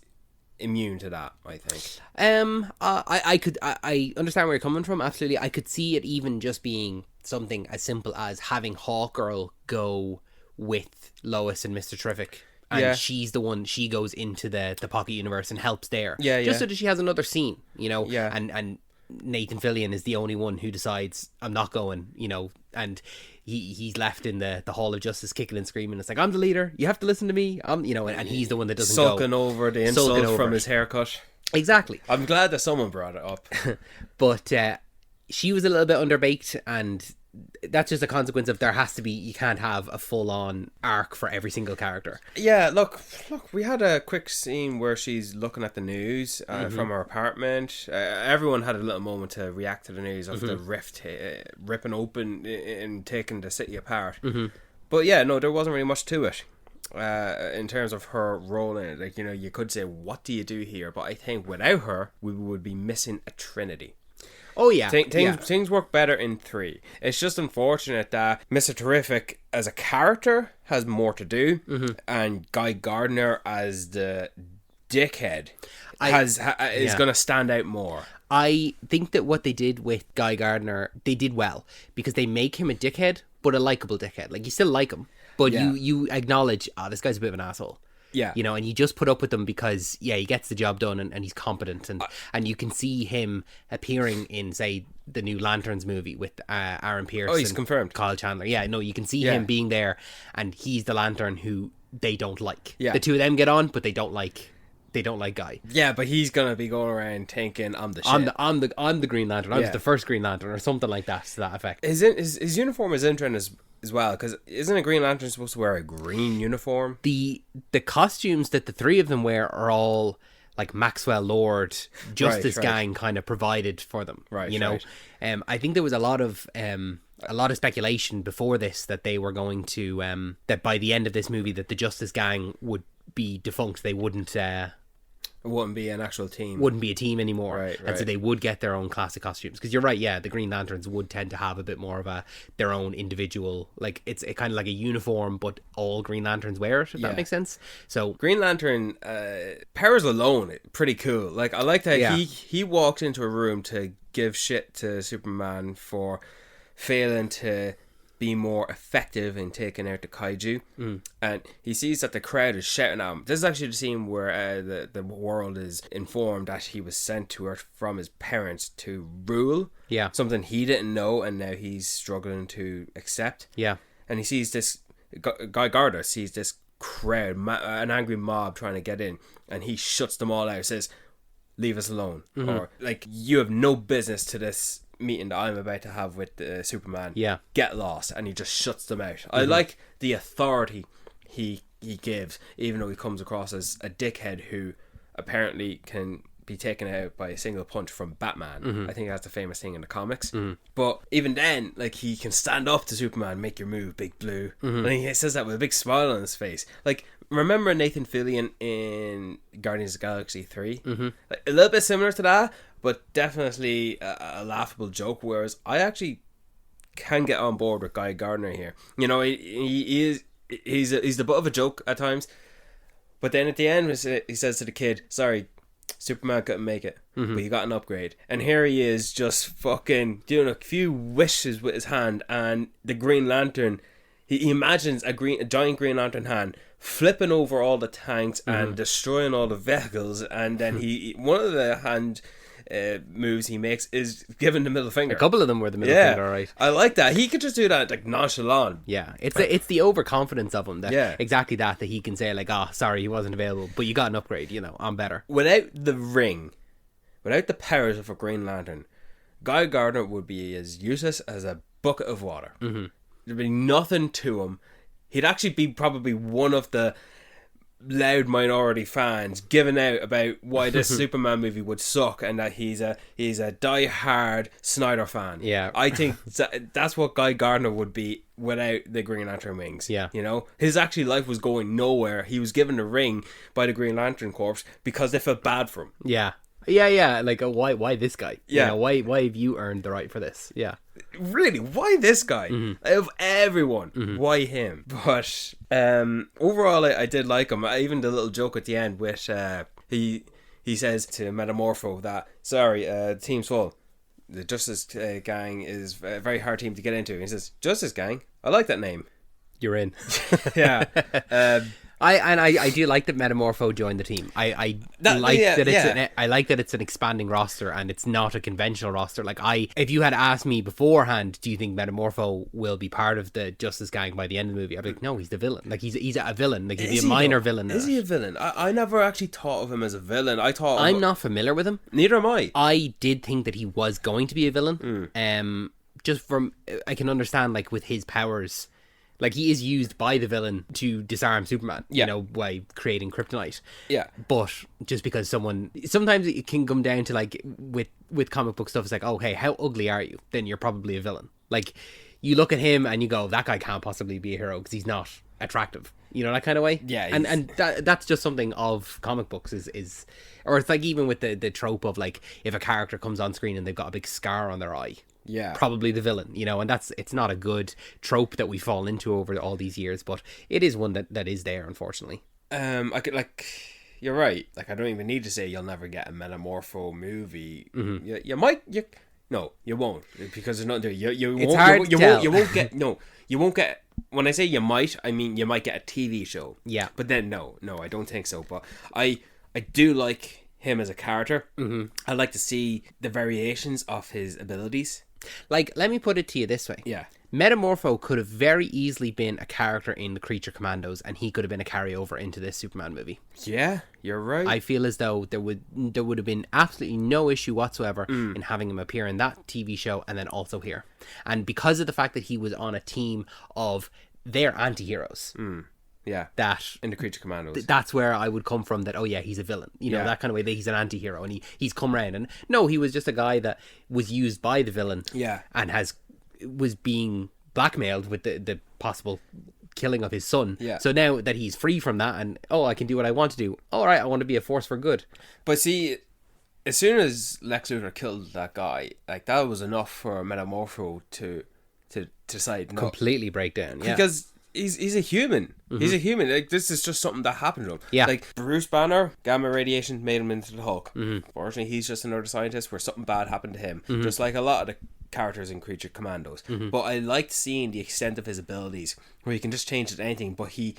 immune to that. I think. I understand where you're coming from. Absolutely, I could see it even just being something as simple as having Hawkgirl go with Lois and Mr. Terrific, and Yeah. she's the one. She goes into the Pocket Universe and helps there. Yeah, just yeah. so that she has another scene, Yeah. And Nathan Fillion is the only one who decides I'm not going, and he's left in the Hall of Justice kicking and screaming. It's like, I'm the leader, you have to listen to me. And he's the one that doesn't Sulking go. over the insult Sulking over from it. his haircut. Exactly. I'm glad that someone brought it up. But she was a little bit underbaked, and that's just a consequence of you can't have a full-on arc for every single character. Yeah, look, we had a quick scene where she's looking at the news from her apartment. Everyone had a little moment to react to the news of the rift ripping open and taking the city apart. But yeah, no, there wasn't really much to it in terms of her role in it. Like, you could say, what do you do here? But I think without her, we would be missing a trinity. Oh yeah, Things work better in 3. It's just unfortunate that Mr. Terrific as a character has more to do, and Guy Gardner as the dickhead is going to stand out more. I think that what they did with Guy Gardner, they did well, because they make him a dickhead, but a likable dickhead. Like, you still like him, but you acknowledge, this guy's a bit of an asshole. Yeah. And you just put up with him because, he gets the job done and he's competent. And you can see him appearing in, say, the new Lanterns movie with Aaron Pierce. Oh, he's and confirmed. Kyle Chandler. Yeah, no, you can see him being there, and he's the Lantern who they don't like. Yeah. The two of them get on, but they don't like Guy. Yeah, but he's going to be going around thinking, I'm the shit. I'm the Green Lantern. I was the first Green Lantern, or something like that, to that effect. His uniform is interesting as well, because isn't a Green Lantern supposed to wear a green uniform? The costumes that the three of them wear are all like Maxwell Lord Justice Right. Gang kind of provided for them. Right, Right. I think there was a lot of speculation before this that they were going to that by the end of this movie that the Justice Gang would be defunct. They wouldn't. It wouldn't be an actual team. Wouldn't be a team anymore. Right. And so they would get their own classic costumes. Because you're right, the Green Lanterns would tend to have a bit more of their own individual, like, it's kind of like a uniform, but all Green Lanterns wear it, if that makes sense. So Green Lantern powers alone, pretty cool. Like, I like that he walked into a room to give shit to Superman for failing to be more effective in taking out the kaiju, and he sees that the crowd is shouting at him. This is actually the scene where the world is informed that he was sent to Earth from his parents to rule. Yeah. Something he didn't know, and now he's struggling to accept. Yeah. And he sees this Guy Gardner sees this crowd, an angry mob trying to get in, and he shuts them all out. Says, "Leave us alone," or like, "You have no business to this meeting that I'm about to have with Superman. Yeah. Get lost." And he just shuts them out. I like the authority he gives, even though he comes across as a dickhead who apparently can be taken out by a single punch from Batman. I think that's the famous thing in the comics. But even then, like, he can stand up to Superman, "Make your move, Big Blue," and he says that with a big smile on his face. Like, remember Nathan Fillion in Guardians of the Galaxy 3? Like, a little bit similar to that, but definitely a laughable joke. Whereas I actually can get on board with Guy Gardner here. He's the butt of a joke at times, but then at the end he says to the kid, "Sorry, Superman couldn't make it, but you got an upgrade." And here he is, just fucking doing a few wishes with his hand, and the Green Lantern, he imagines a giant Green Lantern hand flipping over all the tanks and destroying all the vehicles, and then one of the hand moves he makes is giving the middle finger. A couple of them were the middle finger, right? I like that. He could just do that, like, nonchalant. Yeah, it's the overconfidence of him that Yeah. that he can say, like, sorry, he wasn't available, but you got an upgrade, I'm better. Without the ring, without the powers of a Green Lantern, Guy Gardner would be as useless as a bucket of water. There'd be nothing to him. he'd actually be probably one of the loud minority fans giving out about why this Superman movie would suck, and that he's a die-hard Snyder fan. Yeah. I think that's what Guy Gardner would be without the Green Lantern wings. Yeah. You know, his actually life was going nowhere. He was given the ring by the Green Lantern Corps because they felt bad for him. Yeah. Yeah. Like, why this guy? Yeah. You know, why have you earned the right for this? Yeah. Really, why this guy? Of everyone, why him? But overall, I did like him. Even the little joke at the end, which he says to Metamorpho that, sorry, team's full. The Justice Gang is a very hard team to get into. And he says, Justice Gang? I like that name. You're in. Yeah. I do like that Metamorpho joined the team. I like that it's an expanding roster and it's not a conventional roster. Like, if you had asked me beforehand, do you think Metamorpho will be part of the Justice Gang by the end of the movie? I'd be like, no, he's the villain. Like, he's a villain. Like, he'd be a minor villain. Is he a villain? I never actually thought of him as a villain. I'm not familiar with him. Neither am I. I did think that he was going to be a villain. Just from, I can understand, like, with his powers. Like, he is used by the villain to disarm Superman, you know, by creating kryptonite. Yeah. But just because sometimes it can come down to, like, with comic book stuff, it's like, okay, how ugly are you? Then you're probably a villain. Like, you look at him and you go, that guy can't possibly be a hero because he's not attractive. You know, that kind of way? Yeah. And that's just something of comic books is or it's like even with the trope of, like, if a character comes on screen and they've got a big scar on their eye. Yeah, probably the villain, you know, and it's not a good trope that we fall into over all these years, but it is one that is there, unfortunately. I could, like, you're right. Like, I don't even need to say you'll never get a Metamorpho movie. You might. No, you won't, because there's nothing to it. You won't get. When I say you might, I mean you might get a TV show. Yeah, but then no, I don't think so. But I do like him as a character. I like to see the variations of his abilities. Like, let me put it to you this way. Yeah. Metamorpho could have very easily been a character in the Creature Commandos, and he could have been a carryover into this Superman movie. Yeah, you're right. I feel as though there would have been absolutely no issue whatsoever in having him appear in that TV show and then also here. And because of the fact that he was on a team of their anti-heroes. Yeah, that in the Creature Commandos. That's where I would come from. That, oh yeah, he's a villain. You know, that kind of way. That he's an anti-hero, and he's come around. And no, he was just a guy that was used by the villain. Yeah, and was being blackmailed with the possible killing of his son. Yeah. So now that he's free from that, and I can do what I want to do. All right, I want to be a force for good. But see, as soon as Lex Luthor killed that guy, like, that was enough for Metamorpho to decide no. Completely break down. Yeah. Because he's a human. He's a human. Like, this is just something that happened to him. Yeah. Like, Bruce Banner, gamma radiation made him into the Hulk. Fortunately, he's just another scientist where something bad happened to him. Just like a lot of the characters in Creature Commandos. But I liked seeing the extent of his abilities, where he can just change to anything, but he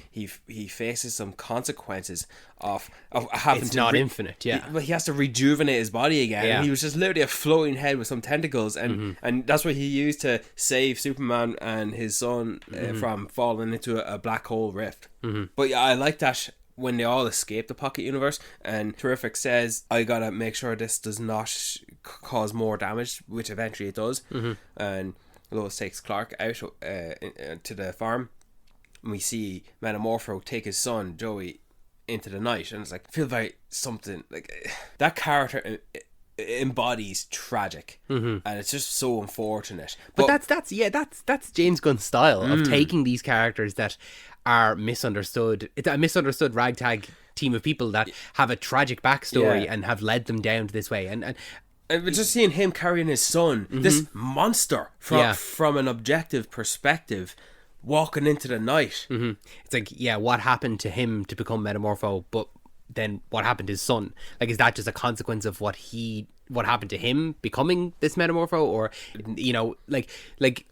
faces some consequences of having it's to not infinite. Yeah. But he has to rejuvenate his body again. Yeah. And he was just literally a floating head with some tentacles, and that's what he used to save Superman and his son from falling into a black hole rift. But yeah, I like that when they all escape the Pocket Universe, and Terrific says, I gotta make sure this does not cause more damage, which eventually it does. And Lois takes Clark out to the farm, and we see Metamorpho take his son Joey into the night, and it's like, I feel very something like that character embodies tragic, and it's just so unfortunate. But that's James Gunn's style of taking these characters that are misunderstood. It's a misunderstood ragtag team of people that have a tragic backstory and have led them down to this way, and just seeing him carrying his son, this monster from an objective perspective, walking into the night. It's like, yeah, what happened to him to become Metamorpho, but then what happened to his son? Like, is that just a consequence of what happened to him becoming this Metamorpho? Or, you know, like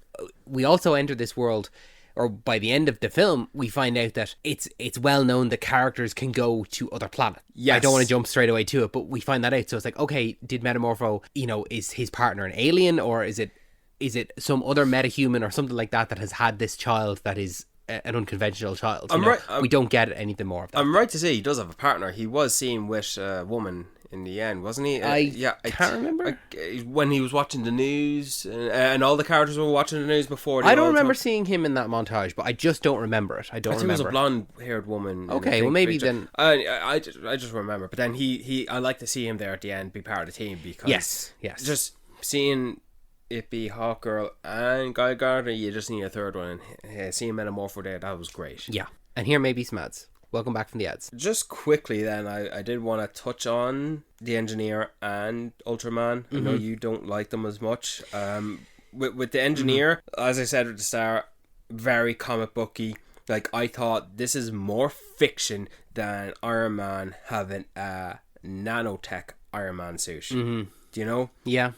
we also enter this world, or by the end of the film, we find out that it's well known that characters can go to other planets. Yes. I don't want to jump straight away to it, but we find that out. So it's like, okay, did Metamorpho, you know, is his partner an alien, or is it some other metahuman or something like that has had this child that is an unconventional child? We don't get anything more of that. I'm right to say he does have a partner. He was seen with a woman in the end, wasn't he? I can't remember. When he was watching the news, and all the characters were watching the news before. I don't remember seeing him in that montage, but I just don't remember it. I don't think remember. it was a blonde-haired woman. Okay, well maybe then. I just remember, but then I like to see him there at the end, be part of the team because yes, just seeing it be Hawkgirl and Guy Gardner, you just need a third one. And seeing Metamorpho there, that was great. Yeah, and here may be some ads. Welcome back from the ads. Just quickly then, I did want to touch on the Engineer and Ultraman. I know you don't like them as much. With the Engineer, as I said at the start, very comic booky. Like, I thought this is more fiction than Iron Man having a nanotech Iron Man suit. Do you know? Yeah.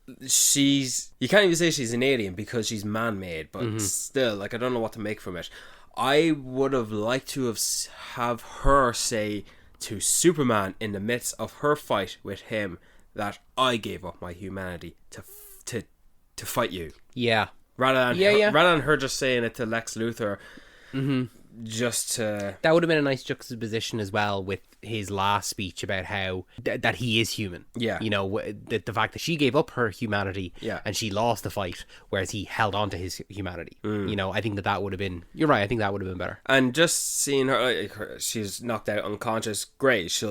You can't even say she's an alien because she's man-made, but still, like, I don't know what to make from it. I would have liked to have her say to Superman in the midst of her fight with him that I gave up my humanity to fight you. Yeah. Rather than her just saying it to Lex Luthor. Just to... That would have been a nice juxtaposition as well with his last speech about how that he is human. Yeah. You know, the fact that she gave up her humanity and she lost the fight, whereas he held on to his humanity. You know, I think that would have been... You're right, I think that would have been better. And just seeing her, she's knocked out unconscious, great.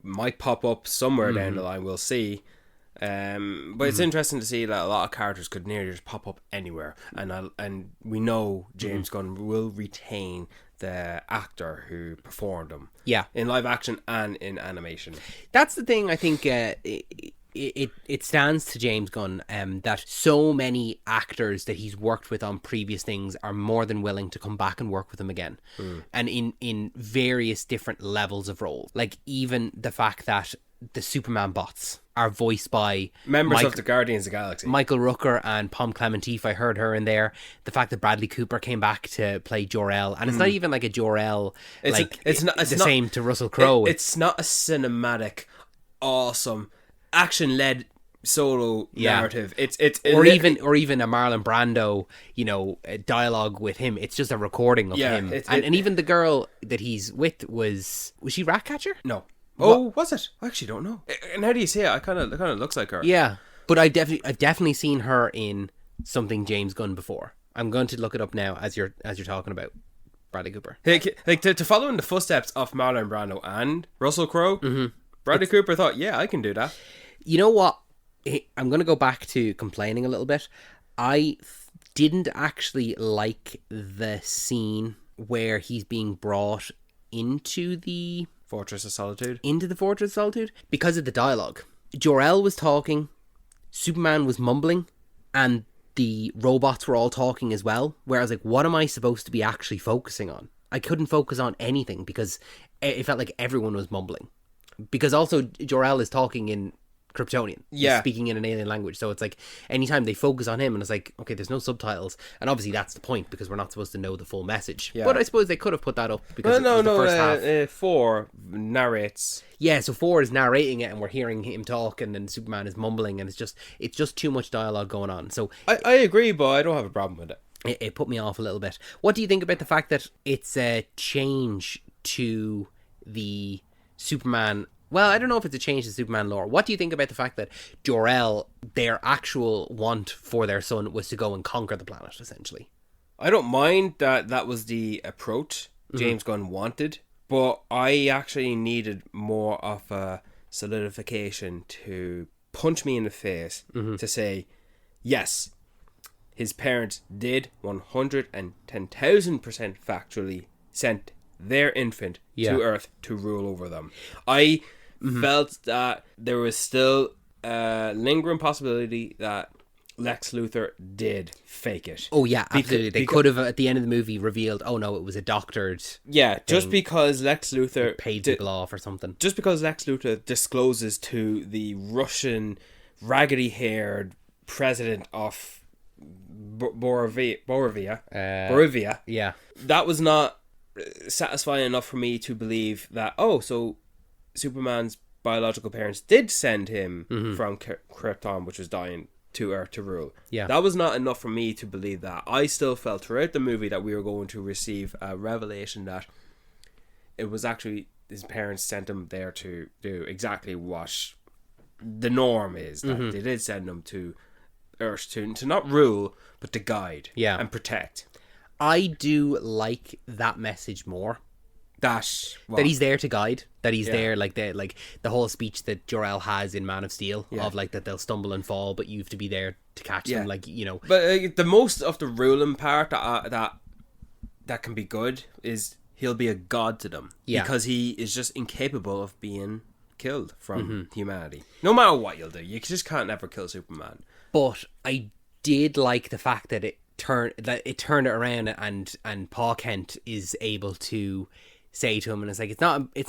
Might pop up somewhere down the line, we'll see. But it's interesting to see that a lot of characters could nearly just pop up anywhere, and we know James Gunn will retain the actor who performed them. Yeah, in live action and in animation. That's the thing. I think it stands to James Gunn that so many actors that he's worked with on previous things are more than willing to come back and work with him again, and in various different levels of role. Like even the fact that the Superman bots are voiced by members of the Guardians of the Galaxy. Michael Rooker and Pom Clementif, I heard her in there. The fact that Bradley Cooper came back to play Jor-El, and it's not even like a Jor-El, it's not same to Russell Crowe. It's not a cinematic, awesome, action-led solo narrative. Or even a Marlon Brando, you know, dialogue with him. It's just a recording of him. And even the girl that he's with was she Ratcatcher? No. Oh, was it? I actually don't know. And how do you say it? It kind of looks like her. Yeah, but I've definitely seen her in something James Gunn before. I'm going to look it up now as you're talking about Bradley Cooper. Like to follow in the footsteps of Marlon Brando and Russell Crowe. Bradley Cooper thought, yeah, I can do that. You know what? I'm going to go back to complaining a little bit. I didn't actually like the scene where he's being brought into the Fortress of Solitude. Because of the dialogue. Jor-El was talking, Superman was mumbling, and the robots were all talking as well. Where I was like, what am I supposed to be actually focusing on? I couldn't focus on anything because it felt like everyone was mumbling. Because also Jor-El is talking in Kryptonian. He's speaking in an alien language. So it's like anytime they focus on him and it's like, okay, there's no subtitles. And obviously that's the point because we're not supposed to know the full message. Yeah. But I suppose they could have put that up because the first half. 4 narrates. Yeah, so 4 is narrating it and we're hearing him talk and then Superman is mumbling and it's just too much dialogue going on. So I agree, but I don't have a problem with it. It put me off a little bit. What do you think about the fact that it's a change to the Superman... Well, I don't know if it's a change to Superman lore. What do you think about the fact that Jor-El, their actual want for their son was to go and conquer the planet, essentially? I don't mind that was the approach James Gunn wanted, but I actually needed more of a solidification to punch me in the face to say, yes, his parents did 110,000% factually sent their infant to Earth to rule over them. I felt that there was still a lingering possibility that Lex Luthor did fake it. Oh yeah, absolutely. They could have at the end of the movie revealed, oh no, it was a doctored just because Lex Luthor paid people off or something. Just because Lex Luthor discloses to the Russian raggedy-haired president of Borovia, that was not satisfying enough for me to believe that, so Superman's biological parents did send him from Krypton, which was dying, to Earth to rule. Yeah. That was not enough for me to believe that. I still felt throughout the movie that we were going to receive a revelation that it was actually his parents sent him there to do exactly what the norm is. That they did send him to Earth to not rule, but to guide and protect. I do like that message more. That He's there to guide. That he's there, like the whole speech that Jor-El has in Man of Steel of like that they'll stumble and fall, but you have to be there to catch them. Like, you know. But the most of the ruling part that can be good is he'll be a god to them because he is just incapable of being killed from humanity. No matter what you'll do, you just can't ever kill Superman. But I did like the fact that it turned it around, and Pa Kent is able to say to him, and it's like, it's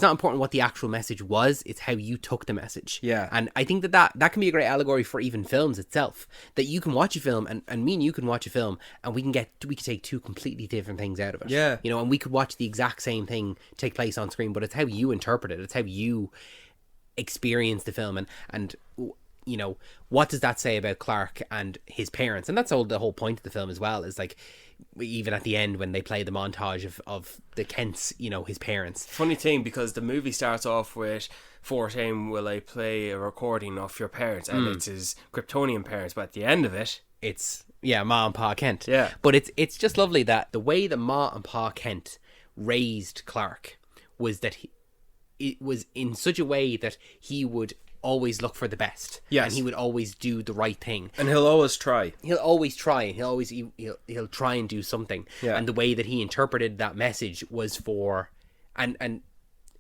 not important what the actual message was, it's how you took the message. And I think that can be a great allegory for even films itself, that you can watch a film, and me and you can watch a film, and we can take two completely different things out of it. You know, and we could watch the exact same thing take place on screen, but it's how you interpret it, it's how you experience the film, and you know, what does that say about Clark and his parents? And that's the whole point of the film as well, is like, even at the end when they play the montage of the Kents, you know, his parents. Funny thing, because the movie starts off with 14 will I play a recording of your parents, and it's his Kryptonian parents, but at the end of it, it's Ma and Pa Kent. But it's just lovely that the way that Ma and Pa Kent raised Clark was that it was in such a way that he would always look for the best, and he would always do the right thing, and he'll always try, and he'll try and do something. And the way that he interpreted that message was for, and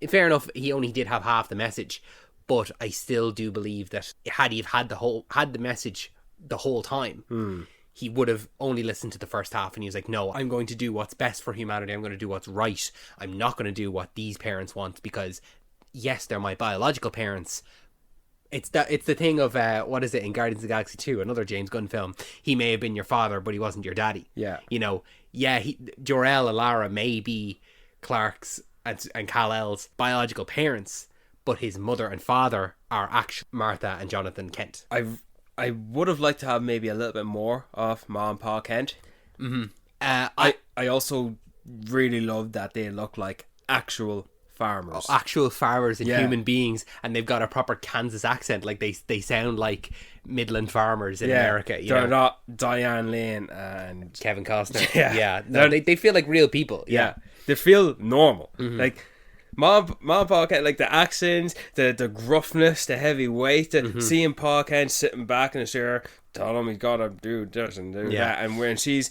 fair enough, he only did have half the message, but I still do believe that had he had the message the whole time, he would have only listened to the first half, and he was like, no, I'm going to do what's best for humanity, I'm going to do what's right, I'm not going to do what these parents want, because yes, they're my biological parents. It's the thing of what is it in Guardians of the Galaxy 2, another James Gunn film? He may have been your father, but he wasn't your daddy. You know, Jor-El and Lara may be Clark's and Kal-El's biological parents, but his mother and father are actually Martha and Jonathan Kent. I would have liked to have maybe a little bit more of Ma and Pa Kent. I also really love that they look like actual farmers. Actual farmers and human beings, and they've got a proper Kansas accent, like they sound like Midland farmers in America. They're not Diane Lane and Kevin Costner. No, they feel like real people. They feel normal. Like Ma and Pa Kent, like the accents, the gruffness, the heavy weight, seeing Pa Kent sitting back in the chair, tell him he's gotta do this and do that, and when she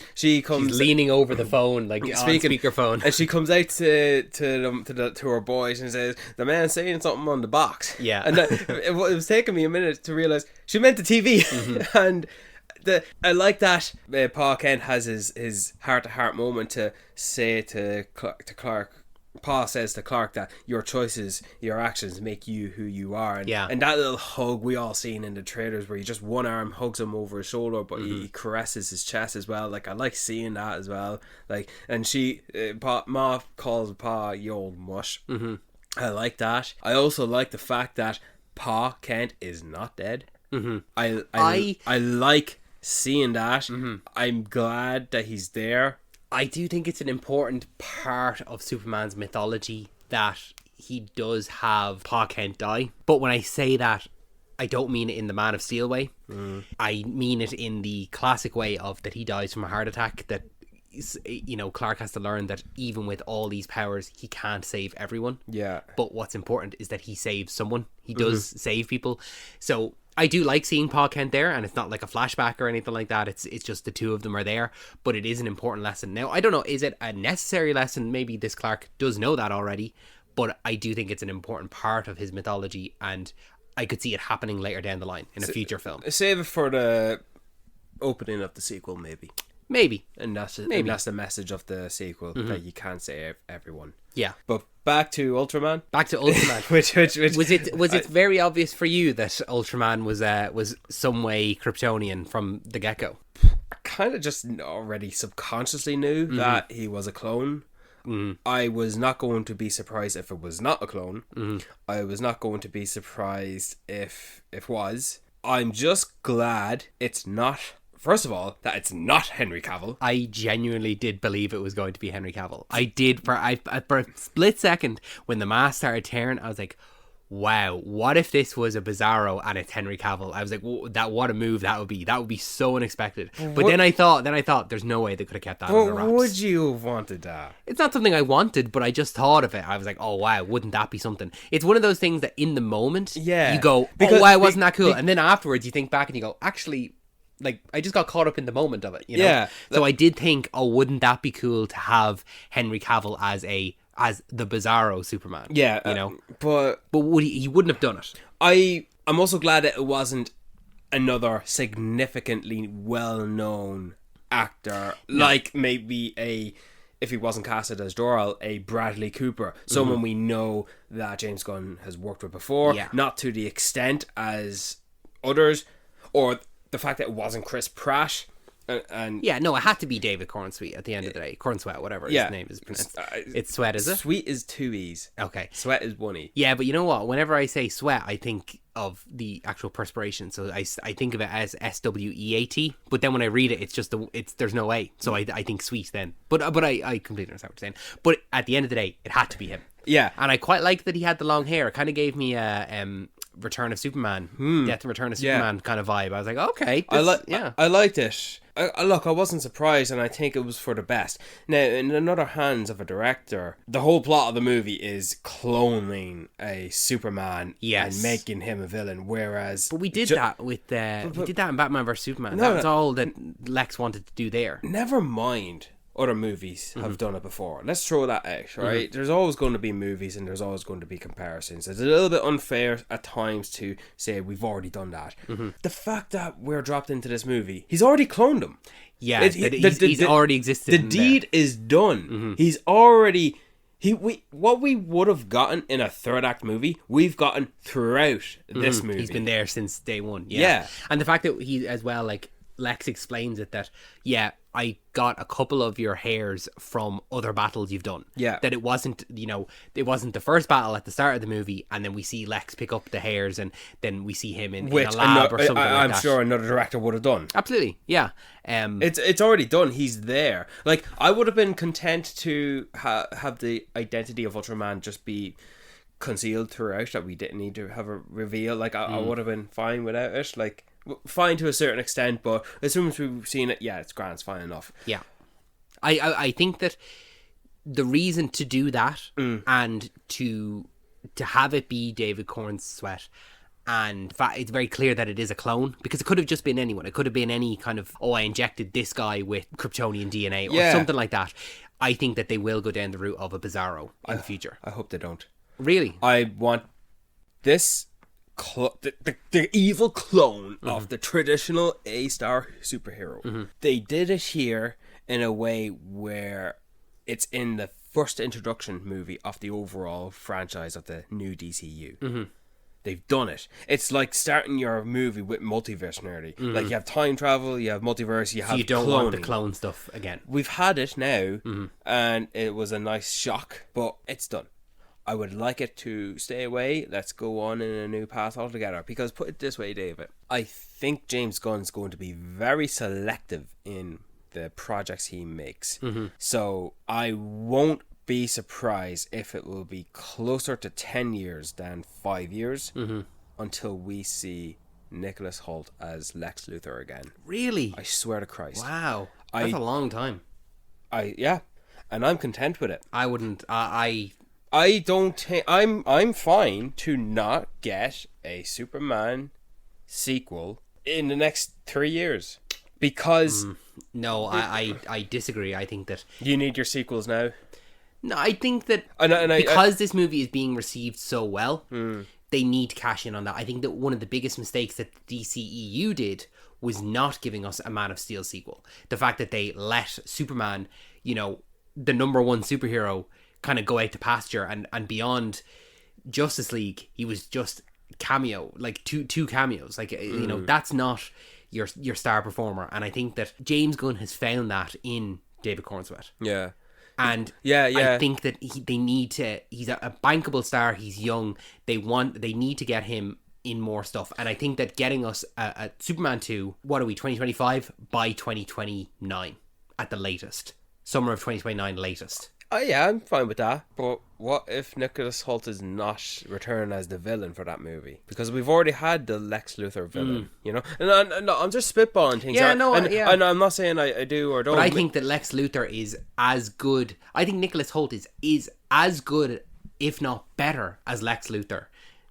comes, she's leaning over the phone, like speaking, on speakerphone, and she comes out to her boys and says, the man's saying something on the box. And it was taking me a minute to realize she meant the TV. And I like that Pa Kent has his heart-to-heart moment to say to Clark. Pa says to Clark that your choices, your actions make you who you are, and that little hug we all seen in the trailers, where he just one arm hugs him over his shoulder, but he caresses his chest as well. Like, I like seeing that as well. Like, and Ma calls Pa you old mush. I like that. I also like the fact that Pa Kent is not dead. I like seeing that. I'm glad that he's there. I do think it's an important part of Superman's mythology that he does have Pa Kent die. But when I say that, I don't mean it in the Man of Steel way. I mean it in the classic way of that he dies from a heart attack, that, you know, Clark has to learn that even with all these powers, he can't save everyone. But what's important is that he saves someone. He does save people. So I do like seeing Pa Kent there, and it's not like a flashback or anything like that. It's just the two of them are there, but it is an important lesson. Now, I don't know, is it a necessary lesson? Maybe this Clark does know that already, but I do think it's an important part of his mythology, and I could see it happening later down the line in a future film. Save it for the opening of the sequel, maybe. And that's the message of the sequel, that you can't save everyone. But back to Ultraman. which was it very obvious for you that Ultraman was some way Kryptonian from the get-go? I kind of just already subconsciously knew that he was a clone. I was not going to be surprised if it was not a clone. I was not going to be surprised if it was. I'm just glad it's not first of all, that it's not Henry Cavill. I genuinely did believe it was going to be Henry Cavill. I did for a split second when the mask started tearing. I was like, wow, what if this was a Bizarro and it's Henry Cavill? I was like, what a move that would be. That would be so unexpected. But then I thought, there's no way they could have kept that under wraps. Would you have wanted that? It's not something I wanted, but I just thought of it. I was like, oh wow, wouldn't that be something? It's one of those things that in the moment, you go, oh wow, wasn't that cool? And then afterwards you think back and you go, actually, like, I just got caught up in the moment of it, you know? Yeah. So I did think, oh, wouldn't that be cool to have Henry Cavill as the Bizarro Superman? Yeah, you know, but would he wouldn't have done it. I'm also glad that it wasn't another significantly well-known actor, like maybe if he wasn't casted as Jor-El, a Bradley Cooper, someone we know that James Gunn has worked with before, not to the extent as others, or the fact that it wasn't Chris Pratt. And yeah, no, it had to be David Cornsweet at the end of the day. Cornsweet, whatever his name is pronounced. It's Sweat, is it? Sweet is 2 E's. Okay. Sweat is 1 E. Yeah, but you know what? Whenever I say sweat, I think of the actual perspiration. So I think of it as SWEAT. But then when I read it, it's just there's no A. So I think sweet then. But I completely understand what you're saying. But at the end of the day, it had to be him. Yeah. And I quite liked that he had the long hair. It kind of gave me a Return of Superman, Death and Return of Superman kind of vibe. I was like, okay, I liked it. Look, I wasn't surprised, and I think it was for the best. Now, in another hands of a director, the whole plot of the movie is cloning a Superman and making him a villain. Whereas, but we did that with we did that in Batman vs Superman. That was all that Lex wanted to do there. Never mind. Other movies have done it before. Let's throw that out, right? There's always going to be movies and there's always going to be comparisons. It's a little bit unfair at times to say we've already done that. The fact that we're dropped into this movie, he's already cloned him. Yeah, he's already existed. The deed is done. He's already... what we would have gotten in a third act movie, we've gotten throughout this movie. He's been there since day one. Yeah. And the fact that he, as well, like, Lex explains it that, I got a couple of your hairs from other battles you've done. Yeah. That it wasn't, it wasn't the first battle at the start of the movie, and then we see Lex pick up the hairs, and then we see him in a lab or something like that. I'm sure another director would have done. Absolutely, yeah. It's already done. He's there. Like, I would have been content to have the identity of Ultraman just be concealed throughout, that we didn't need to have a reveal. Like, I would have been fine without it. Like, fine to a certain extent, but as soon as we've seen it, it's grand, it's fine enough. Yeah. I think that the reason to do that and to have it be David Cornsweet, and it's very clear that it is a clone, because it could have just been anyone. It could have been any kind of, I injected this guy with Kryptonian DNA or something like that. I think that they will go down the route of a Bizarro in the future. I hope they don't. Really? I want this... the evil clone of the traditional A-star superhero. They did it here in a way where it's in the first introduction movie of the overall franchise of the new DCU. They've done it. It's like starting your movie with multiverse nerdy. Like, you have time travel, you have multiverse, you have you don't cloning. Want the clone stuff again. We've had it now, and it was a nice shock, but it's done. I would like it to stay away. Let's go on in a new path altogether. Because, put it this way, David, I think James Gunn's going to be very selective in the projects he makes. So I won't be surprised if it will be closer to 10 years than 5 years until we see Nicholas Hoult as Lex Luthor again. Really? I swear to Christ. Wow. That's a long time. And I'm content with it. I wouldn't... I don't think... I'm fine to not get a Superman sequel in the next 3 years. Because... No, I disagree. I think that... You need your sequels now? No, I think that because this movie is being received so well, they need to cash in on that. I think that one of the biggest mistakes that the DCEU did was not giving us a Man of Steel sequel. The fact that they let Superman, the number one superhero, kind of go out to pasture, and beyond Justice League, he was just cameo, like two cameos. Like, that's not your star performer. And I think that James Gunn has found that in David Cornsweet. Yeah. And I think that they need to... He's a bankable star. He's young. They need to get him in more stuff. And I think that getting us a Superman 2, what are we, 2025? By 2029 at the latest. Summer of 2029 latest. Oh yeah, I'm fine with that. But what if Nicholas Hoult is not returning as the villain for that movie? Because we've already had the Lex Luthor villain, you know. And no, I'm just spitballing things. Yeah, and, no, and, yeah. and I'm not saying I do or don't. But I think that Lex Luthor is as good. I think Nicholas Hoult is as good, if not better, as Lex Luthor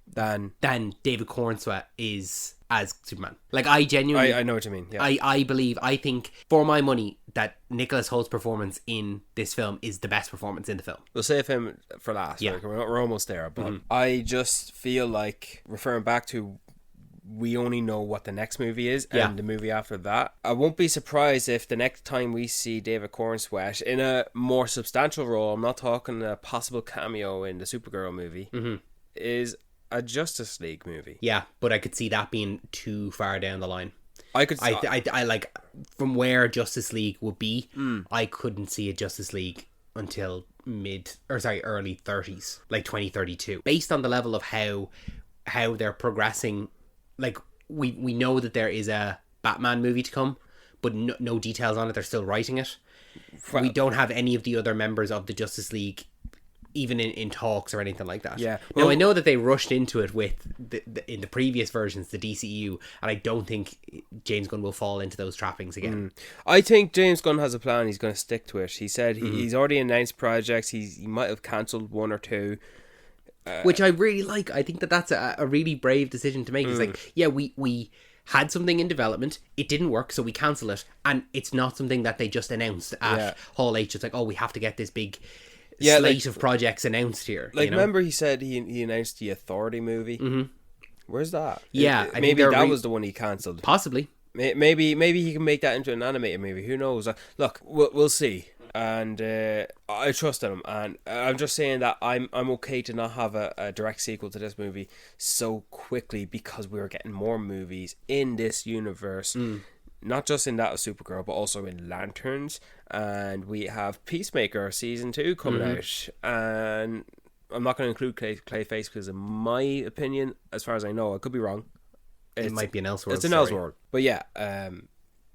than David Cornsweet is as Superman. Like, I genuinely... I know what you mean, yeah. I think, for my money, that Nicholas Holt's performance in this film is the best performance in the film. We'll save him for last. Yeah. Like, we're almost there. But I just feel like, referring back to, we only know what the next movie is and the movie after that. I won't be surprised if the next time we see David Cornsweet in a more substantial role, I'm not talking a possible cameo in the Supergirl movie, is a Justice League movie. Yeah, but I could see that being too far down the line. I like, from where Justice League would be, I couldn't see a Justice League until early 30s, like 2032. Based on the level of how they're progressing, like, we know that there is a Batman movie to come, but no details on it. They're still writing it. Well, we don't have any of the other members of the Justice League even in talks or anything like that. Yeah. Now, I know that they rushed into it with in the previous versions, the DCU, and I don't think James Gunn will fall into those trappings again. I think James Gunn has a plan. He's going to stick to it. He said he's already announced projects. He might have cancelled one or two. Which I really like. I think that's a really brave decision to make. It's like, yeah, we had something in development, it didn't work, so we cancel it, and it's not something that they just announced at Hall H. It's like, oh, we have to get this big slate of projects announced here. Like, you know? remember he said he announced the Authority movie? Where's that? Yeah, maybe that was the one he cancelled. Possibly. Maybe he can make that into an animated movie. Who knows? Look, we'll see. And I trust in him. And I'm just saying that I'm okay to not have a direct sequel to this movie so quickly, because we're getting more movies in this universe. Not just in that of Supergirl, but also in Lanterns. And we have Peacemaker Season 2 coming out. And I'm not going to include Clayface because, in my opinion, as far as I know, I could be wrong, It might be an Elseworld. It's an Elseworld. But yeah,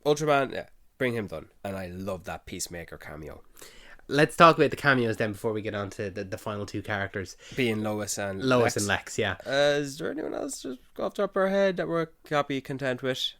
Ultraman, bring him done. And I love that Peacemaker cameo. Let's talk about the cameos then before we get on to the final two characters. Being Lois and Lex, yeah. Is there anyone else just off the top of our head that we're happy, content with?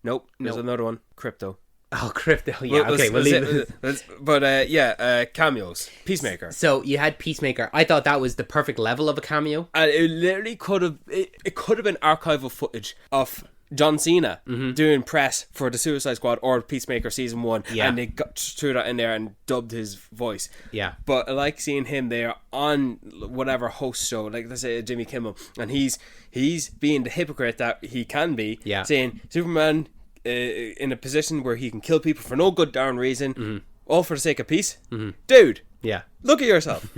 Nope. There's another one. Crypto. Oh, Crypto. Yeah, we'll leave it. But cameos. Peacemaker. So you had Peacemaker. I thought that was the perfect level of a cameo. And it literally could have been archival footage of John Cena doing press for the Suicide Squad or Peacemaker Season 1, and they threw that in there and dubbed his voice. Yeah. But I like seeing him there on whatever host show, like let's say Jimmy Kimmel, and he's being the hypocrite that he can be, saying Superman in a position where he can kill people for no good darn reason, all for the sake of peace. Dude, look at yourself.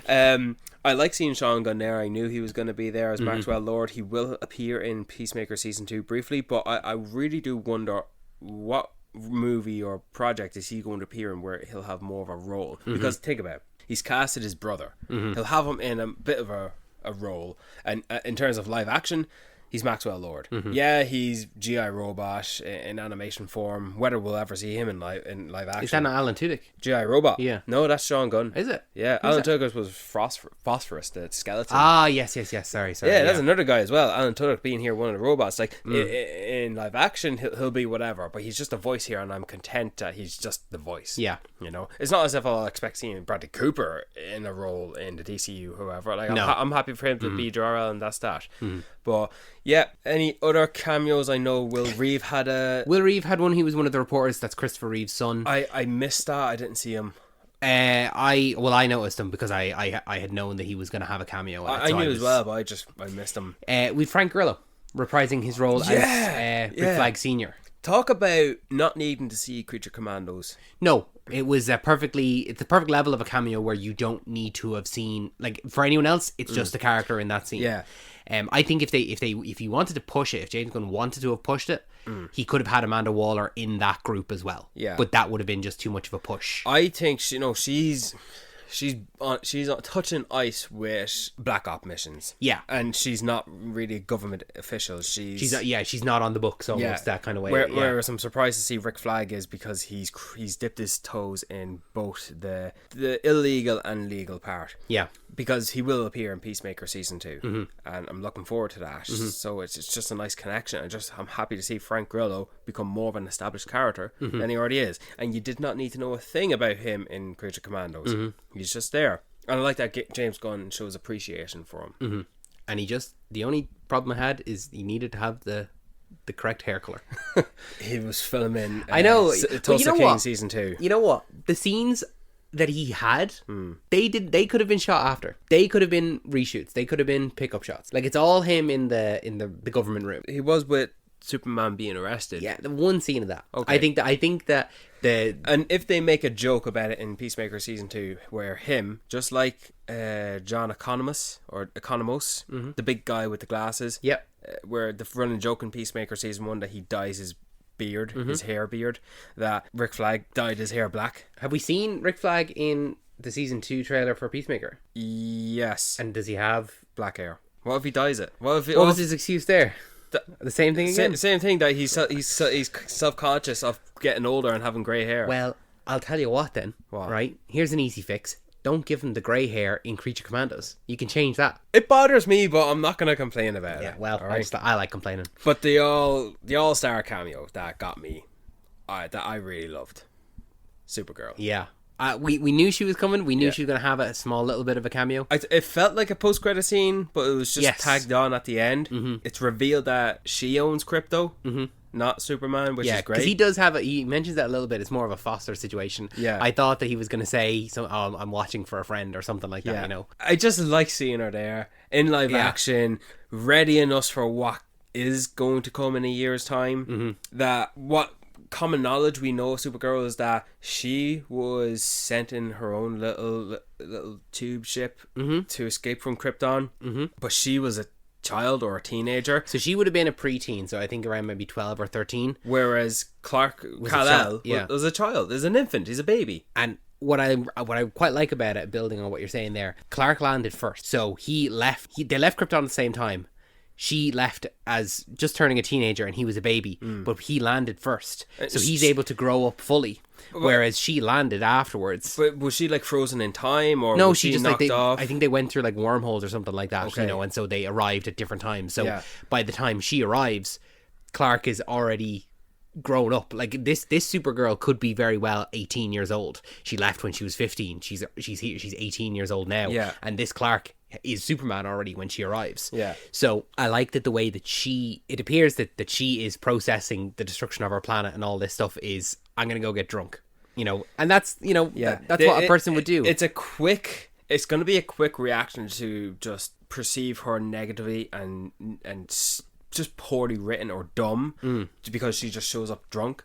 I like seeing Sean Gunn there. I knew he was going to be there as Maxwell Lord. He will appear in Peacemaker Season 2 briefly, but I really do wonder what movie or project is he going to appear in where he'll have more of a role. Because think about it. He's casted his brother. He'll have him in a bit of a role. And in terms of live action, he's Maxwell Lord. Yeah, he's G.I. Robot in animation form. Whether we'll ever see him in live action. Is that not Alan Tudyk? G.I. Robot? Yeah. No, that's Sean Gunn. Is it? Yeah, Alan Tudyk was Phosphorus, the skeleton. Ah, yes. Sorry. Yeah, that's another guy as well. Alan Tudyk being here, one of the robots. Like, in live action, he'll be whatever, but he's just a voice here, and I'm content that he's just the voice. Yeah. You know? It's not as if I'll expect seeing Bradley Cooper in a role in the DCU, whoever. Like, I'm happy for him to be Jor-El, and that's that. But yeah, any other cameos? I know Will Reeve had one. He was one of the reporters. That's Christopher Reeve's son. I missed that. I didn't see him. I noticed him because I had known that he was going to have a cameo. I knew as well, but I missed him. With Frank Grillo reprising his role as Rick Flag Senior. Talk about not needing to see Creature Commandos. No, it was it's the perfect level of a cameo where you don't need to have seen, like, for anyone else, it's just the character in that scene. Yeah. I think if he wanted to push it, if James Gunn wanted to have pushed it, he could have had Amanda Waller in that group as well. Yeah. But that would have been just too much of a push. I think she's she's touching ice with Black Op missions. Yeah. And she's not really a government official. She's not on the books almost, that kind of way. Whereas I'm surprised to see Rick Flag is, because he's dipped his toes in both the illegal and legal part. Yeah. Because he will appear in Peacemaker season 2, and I'm looking forward to that. So it's just a nice connection. I'm happy to see Frank Grillo become more of an established character than he already is. And you did not need to know a thing about him in Creature Commandos. He's just there, and I like that James Gunn shows appreciation for him. And the only problem I had is he needed to have the correct hair color. He was filming. I know. Tulsa King season 2. You know what? The scenes that he had, they could have been shot after. They could have been reshoots. They could have been pickup shots. Like, it's all him in the government room. He was with Superman being arrested. Yeah, the one scene of that. Okay. I think that and if they make a joke about it in Peacemaker season 2, where him, just like John Economos, the big guy with the glasses, yep, where the running joke in Peacemaker season 1 that he dyes his beard, his hair beard, that Rick Flag dyed his hair black. Have we seen Rick Flag in the season 2 trailer for Peacemaker? Yes. And does he have black hair? What if he dyes it? What was his excuse there? The same thing again? Same thing, that he's self-conscious of getting older and having grey hair. Well, I'll tell you what then. What? Right? Here's an easy fix. Don't give him the grey hair in Creature Commandos. You can change that. It bothers me, but I'm not going to complain about it. Yeah, well, right? I like complaining. But the all-star cameo that got me, that I really loved. Supergirl. Yeah. We knew she was coming. We knew she was going to have a small little bit of a cameo. It felt like a post-credit scene, but it was just tagged on at the end. It's revealed that she owns crypto, not Superman, which is great. Because he does have he mentions that a little bit. It's more of a foster situation. Yeah. I thought that he was going to say, I'm watching for a friend or something like that, you know. I just like seeing her there in live action, readying us for what is going to come in a year's time. That what common knowledge we know of Supergirl is that she was sent in her own little tube ship to escape from Krypton, but she was a child or a teenager, so she would have been a preteen, so I think around maybe 12 or 13, whereas Clark Kal-El was a child, is an infant, he's a baby. And what I quite like about it, building on what you're saying there, Clark landed first, so they left Krypton at the same time. She left as just turning a teenager and he was a baby, but he landed first. So he's able to grow up fully, whereas she landed afterwards. But was she like frozen in time, or no, was she just knocked off? I think they went through like wormholes or something like that, you know, and so they arrived at different times. So by the time she arrives, Clark is already grown up. Like this Supergirl could be very well 18 years old. She left when she was 15. She's 18 years old now. Yeah. And this Clark is Superman already when she arrives. Yeah. So I like that the way that it appears that she is processing the destruction of our planet and all this stuff is, I'm going to go get drunk. You know, and that's, you know, that's what a person would do. It's going to be a quick reaction to just perceive her negatively and just poorly written or dumb because she just shows up drunk.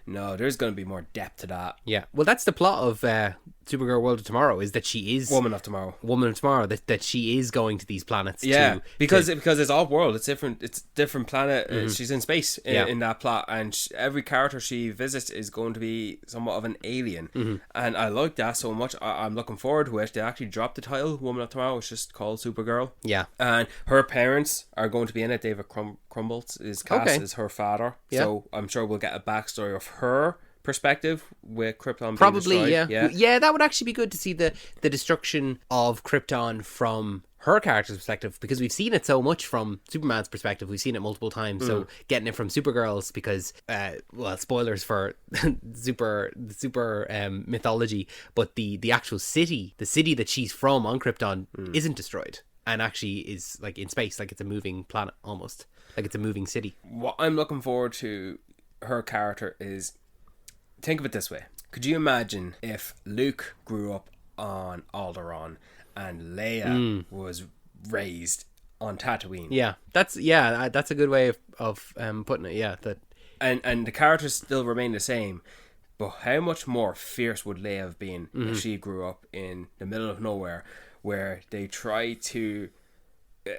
No, there's going to be more depth to that. Yeah. Well, that's the plot of Supergirl World of Tomorrow, is that she is Woman of Tomorrow, that she is going to these planets. Because it's off world. It's different planet. She's in space in that plot, and every character she visits is going to be somewhat of an alien. And I like that so much. I'm looking forward to it. They actually dropped the title Woman of Tomorrow. It's just called Supergirl. Yeah. And her parents are going to be in it. David Crumbles is cast as her father. So I'm sure we'll get a backstory of her perspective with Krypton being destroyed. Yeah, that would actually be good to see the destruction of Krypton from her character's perspective, because we've seen it so much from Superman's perspective. We've seen it multiple times. So getting it from Supergirl's, because spoilers for super mythology, but the actual city, the city that she's from on Krypton isn't destroyed, and actually is like in space, like it's a moving planet almost, like it's a moving city. What I'm looking forward to her character is, think of it this way. Could you imagine if Luke grew up on Alderaan and Leia was raised on Tatooine? Yeah, that's a good way of putting it. Yeah, that and the characters still remain the same, but how much more fierce would Leia have been if she grew up in the middle of nowhere, where they try to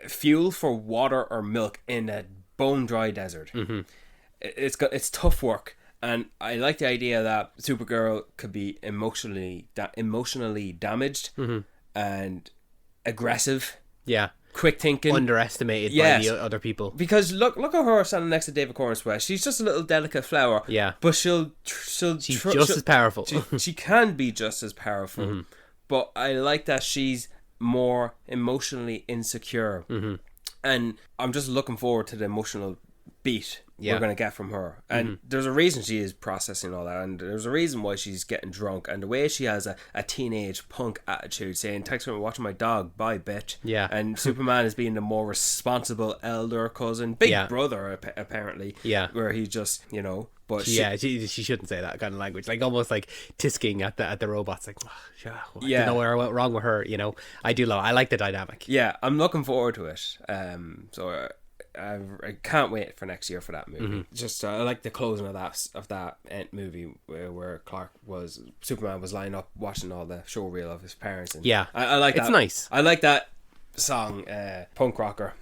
fuel for water or milk in a bone dry desert? It's tough work. And I like the idea that Supergirl could be emotionally damaged and aggressive, quick thinking, underestimated by the other people. Because look at her standing next to David Cornswell. She's just a little delicate flower. Yeah, but she's just as powerful. she can be just as powerful. But I like that she's more emotionally insecure, and I'm just looking forward to the emotional beat we're going to get from her. And there's a reason she is processing all that, and there's a reason why she's getting drunk, and the way she has a teenage punk attitude, saying thanks for watching my dog, bye bitch. And Superman is being the more responsible elder cousin, big brother apparently, where he just, you know, but she shouldn't say that kind of language, like almost like tisking at the robots, like I don't know where I went wrong with her, you know. I like the dynamic. I'm looking forward to it. So I can't wait for next year for that movie. Just I like the closing of that movie where Superman was lying up watching all the showreel of his parents. And I like that. It's nice. I like that song, Punk Rocker,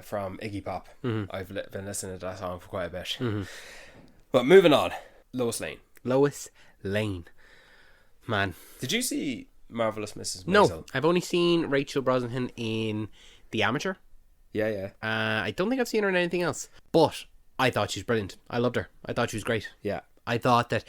from Iggy Pop. I've been listening to that song for quite a bit. But moving on, Lois Lane. Man, did you see Marvelous Mrs. Maisel? No, I've only seen Rachel Brosnahan in The Amateur. I don't think I've seen her in anything else, but I thought she was brilliant. I loved her. I thought she was great. I thought that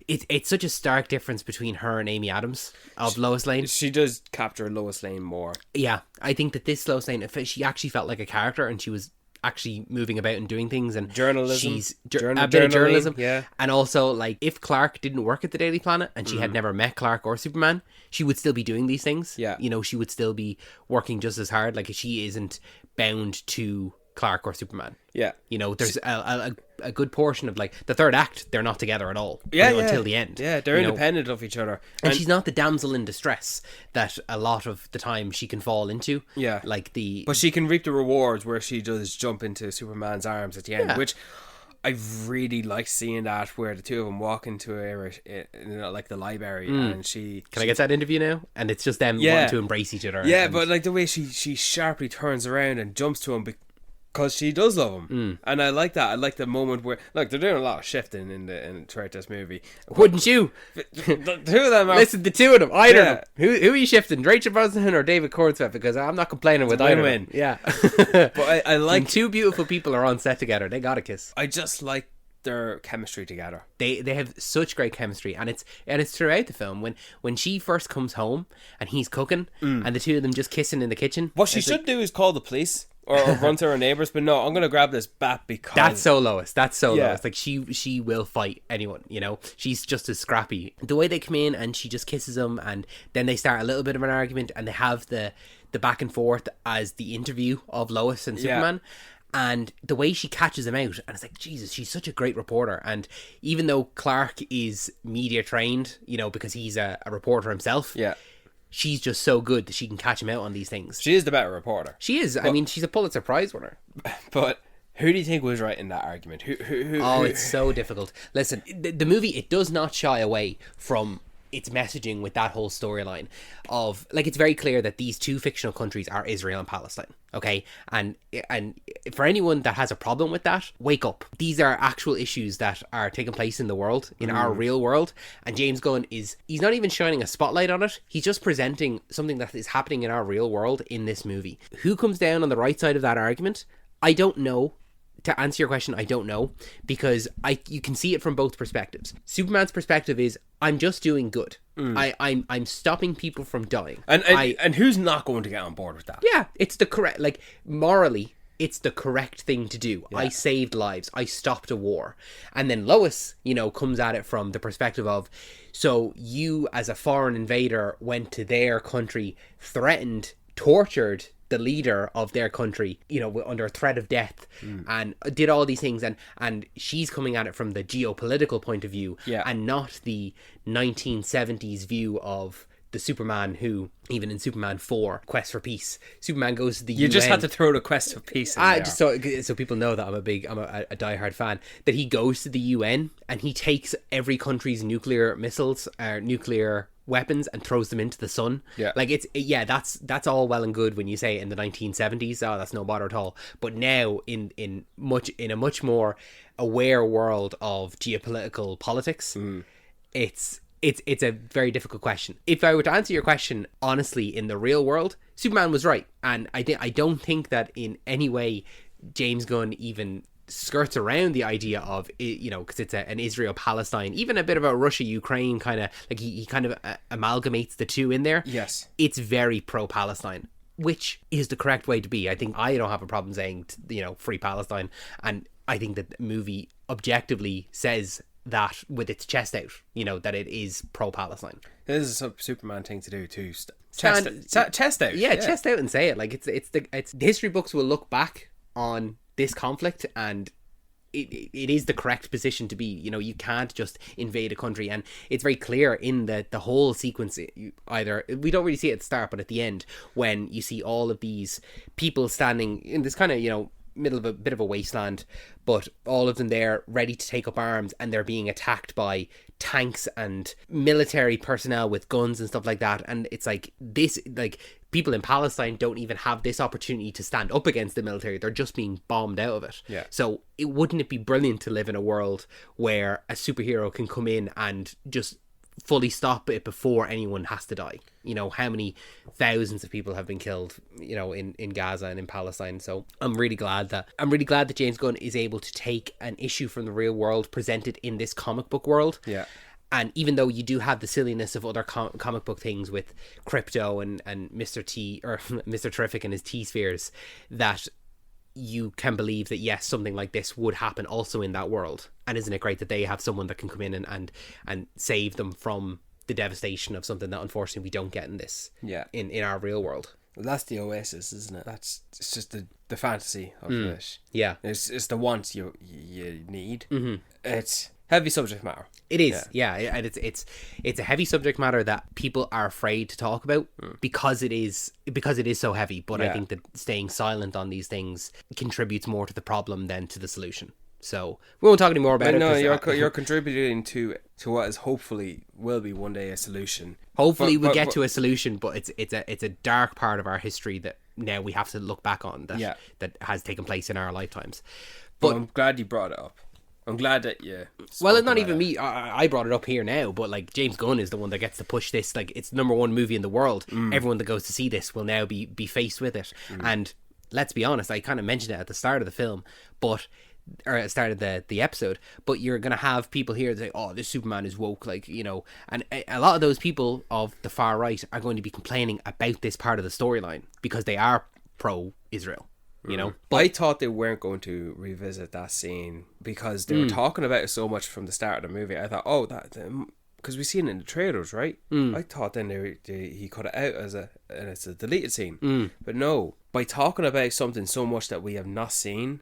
it's such a stark difference between her and Amy Adams of Lois Lane. She does capture Lois Lane more. I think that this Lois Lane, she actually felt like a character, and she was actually moving about and doing things, and journalism. She's a bit of journalism, yeah. And also, like, if Clark didn't work at the Daily Planet and she had never met Clark or Superman, she would still be doing these things. Yeah, you know, she would still be working just as hard. Like, she isn't bound to Clark or Superman. Yeah, you know, there's a good portion of, like, the third act, they're not together at all. Until the end. Yeah, they're independent of each other. And she's not the damsel in distress that a lot of the time she can fall into. Yeah. But she can reap the rewards where she does jump into Superman's arms at the end, which I really like seeing that, where the two of them walk into like the library, and Can I get that interview now? And it's just them wanting to embrace each other. Yeah, but like the way she sharply turns around and jumps to him because she does love him, and I like that. I like the moment where, look, they're doing a lot of shifting throughout this movie. Wouldn't you? The two of them are... Listen, the two of them, either of them. Who are you shifting, Rachel Brosnahan or David Cornswell? Because I'm not complaining with either. Win-win. Yeah, but I like when two beautiful people are on set together, they gotta kiss. I just like their chemistry together. They have such great chemistry, and it's throughout the film. When she first comes home and he's cooking, and the two of them just kissing in the kitchen. What she should do is call the police. Or run to her neighbours, but no, I'm gonna grab this bat because that's so Lois. Lois. Like, she will fight anyone, you know. She's just as scrappy. The way they come in and she just kisses him, and then they start a little bit of an argument, and they have the back and forth as the interview of Lois and Superman. And the way she catches him out, and it's like, Jesus, she's such a great reporter. And even though Clark is media trained, you know, because he's a reporter himself, she's just so good that she can catch him out on these things. She is the better reporter. She is. I mean, she's a Pulitzer Prize winner. But who do you think was right in that argument? Who it's so difficult. Listen, the movie, it does not shy away from its messaging with that whole storyline of, like, it's very clear that these two fictional countries are Israel and Palestine, okay? And for anyone that has a problem with that, wake up. These are actual issues that are taking place in the world, in our real world, and James Gunn he's not even shining a spotlight on it. He's just presenting something that is happening in our real world in this movie. Who comes down on the right side of that argument? I don't know. To answer your question, I don't know, because you can see it from both perspectives. Superman's perspective is, I'm just doing good. I'm stopping people from dying. And who's not going to get on board with that? Yeah, it's the correct, like, morally, it's the correct thing to do. Yeah. I saved lives. I stopped a war. And then Lois, you know, comes at it from the perspective of, so you as a foreign invader went to their country, threatened, tortured the leader of their country, you know, under threat of death, and did all these things, and she's coming at it from the geopolitical point of view, and not the 1970s view of the Superman who, even in Superman 4, Quest for Peace, Superman goes to the UN. You just had to throw the Quest for Peace in there. Just so people know that I'm a diehard fan, that he goes to the UN and he takes every country's nuclear missiles, nuclear weapons and throws them into the sun. Yeah. Like that's all well and good when you say in the 1970s, oh, that's no bother at all. But now in a much more aware world of geopolitical politics, it's a very difficult question. If I were to answer your question honestly, in the real world, Superman was right, and I don't think that in any way James Gunn even skirts around the idea of, you know, because it's an Israel-Palestine, even a bit of a Russia-Ukraine kind of, like he kind of amalgamates the two in there. Yes. It's very pro-Palestine, which is the correct way to be. I think I don't have a problem saying, you know, free Palestine, and I think that the movie objectively says that with its chest out, you know, that it is pro-Palestine. This is a Superman thing to do too. Chest out. Yeah, chest out and say it. Like it's the history books will look back on this conflict, and it is the correct position to be. You know, you can't just invade a country, and it's very clear in the whole sequence. Either we don't really see it at the start, but at the end, when you see all of these people standing in this kind of, you know, middle of a bit of a wasteland, but all of them there ready to take up arms, and they're being attacked by tanks and military personnel with guns and stuff like that. And it's like this, like, people in Palestine don't even have this opportunity to stand up against the military. They're just being bombed out of it. Yeah. So wouldn't it be brilliant to live in a world where a superhero can come in and just fully stop it before anyone has to die? You know, how many thousands of people have been killed, you know, in Gaza and in Palestine. So I'm really glad that James Gunn is able to take an issue from the real world, present it in this comic book world. Yeah. And even though you do have the silliness of other comic book things with Crypto and Mr. T, or Mr. Terrific and his T-spheres, that you can believe that yes, something like this would happen also in that world. And isn't it great that they have someone that can come in and save them from the devastation of something that unfortunately we don't get in this, in our real world. Well, that's the oasis, isn't it? It's just the fantasy of it. Yeah, it's the want you need. Mm-hmm. It's heavy subject matter. It is, yeah, and it's a heavy subject matter that people are afraid to talk about because it is so heavy. But I think that staying silent on these things contributes more to the problem than to the solution. So we won't talk any more about it. No, you're contributing to what is hopefully will be one day a solution. Hopefully we'll get to a solution, but it's a dark part of our history that now we have to look back on that has taken place in our lifetimes. But I'm glad you brought it up. I'm glad that well, it's not even me. I brought it up here now, but like James Gunn is the one that gets to push this. Like, it's the #1 movie in the world. Everyone that goes to see this will now be faced with it. And let's be honest, I kind of mentioned it at the start of the film, or at the start of the episode. But you're gonna have people here that say, "Oh, this Superman is woke," like, you know, and a lot of those people of the far right are going to be complaining about this part of the storyline because they are pro-Israel. You know, but I thought they weren't going to revisit that scene because they were talking about it so much from the start of the movie. I thought, oh, that because we seen it in the trailers, right? I thought then he cut it out and it's a deleted scene. But no, by talking about something so much that we have not seen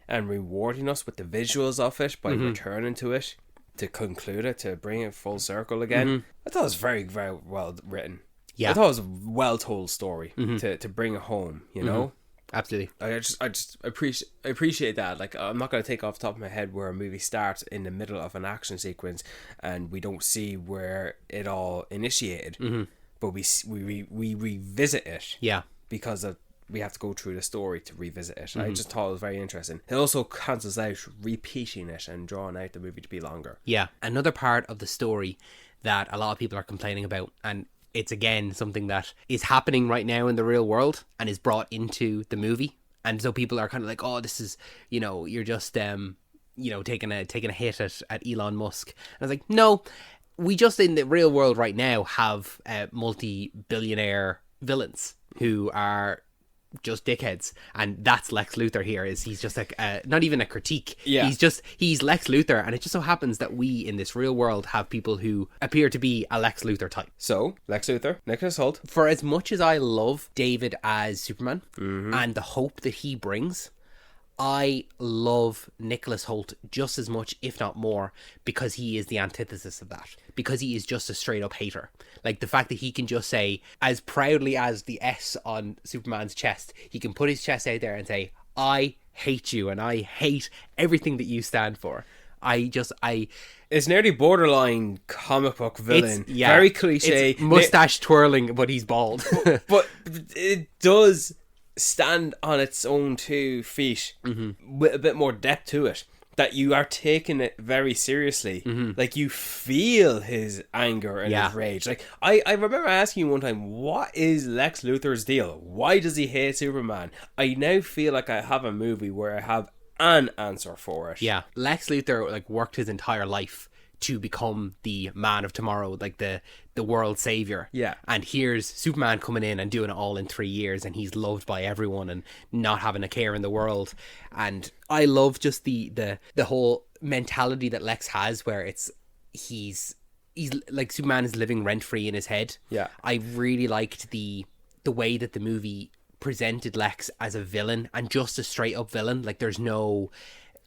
and rewarding us with the visuals of it by returning to it to conclude it, to bring it full circle again, I thought it was very, very well written. Yeah, I thought it was a well told story to bring it home. You know. Absolutely. I just appreciate that. Like, I'm not going to take off the top of my head where a movie starts in the middle of an action sequence and we don't see where it all initiated, but we revisit it. Yeah, because we have to go through the story to revisit it. I just thought it was very interesting. It also cancels out repeating it and drawing out the movie to be longer. Yeah, another part of the story that a lot of people are complaining about, and it's again something that is happening right now in the real world and is brought into the movie. And so people are kind of like, oh, this is, you know, you're just, you know, taking a hit at Elon Musk. And I was like, no, we just in the real world right now have multi-billionaire villains who are just dickheads, and that's Lex Luthor here. He's just like not even a critique. Yeah, he's Lex Luthor, and it just so happens that we in this real world have people who appear to be a Lex Luthor type. So Lex Luthor, Nicholas Hoult. For as much as I love David as Superman and the hope that he brings, I love Nicholas Hoult just as much, if not more, because he is the antithesis of that. Because he is just a straight up hater. Like, the fact that he can just say, as proudly as the S on Superman's chest, he can put his chest out there and say, I hate you and I hate everything that you stand for. It's nearly borderline comic book villain. Very cliche. It's mustache twirling, but he's bald. But it does stand on its own 2 feet with a bit more depth to it. That you are taking it very seriously. Like, you feel his anger and his rage. Like, I remember asking you one time, what is Lex Luthor's deal? Why does he hate Superman? I now feel like I have a movie where I have an answer for it. Yeah. Lex Luthor, like, worked his entire life to become the man of tomorrow, like the world savior. Yeah. And here's Superman coming in and doing it all in 3 years, and he's loved by everyone and not having a care in the world. And I love just the whole mentality that Lex has, where he's like, Superman is living rent free in his head. Yeah. I really liked the way that the movie presented Lex as a villain, and just a straight up villain. Like, there's no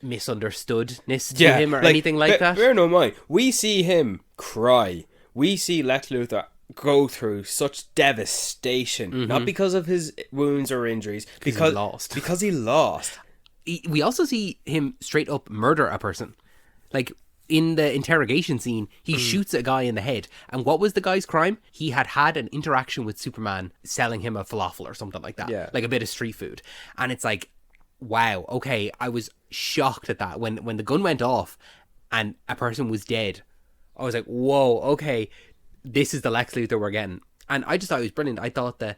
misunderstoodness to him or anything like that. Bear no mind, we see him cry. We see Lex Luthor go through such devastation, not because of his wounds or injuries, because he lost. We also see him straight up murder a person. Like, in the interrogation scene, he shoots a guy in the head. And what was the guy's crime? He had an interaction with Superman selling him a falafel or something like that. Yeah. Like a bit of street food. And it's like, wow, okay, I was shocked at that. When the gun went off and a person was dead, I was like, whoa, okay, this is the Lex Luthor we're getting. And I just thought it was brilliant. I thought the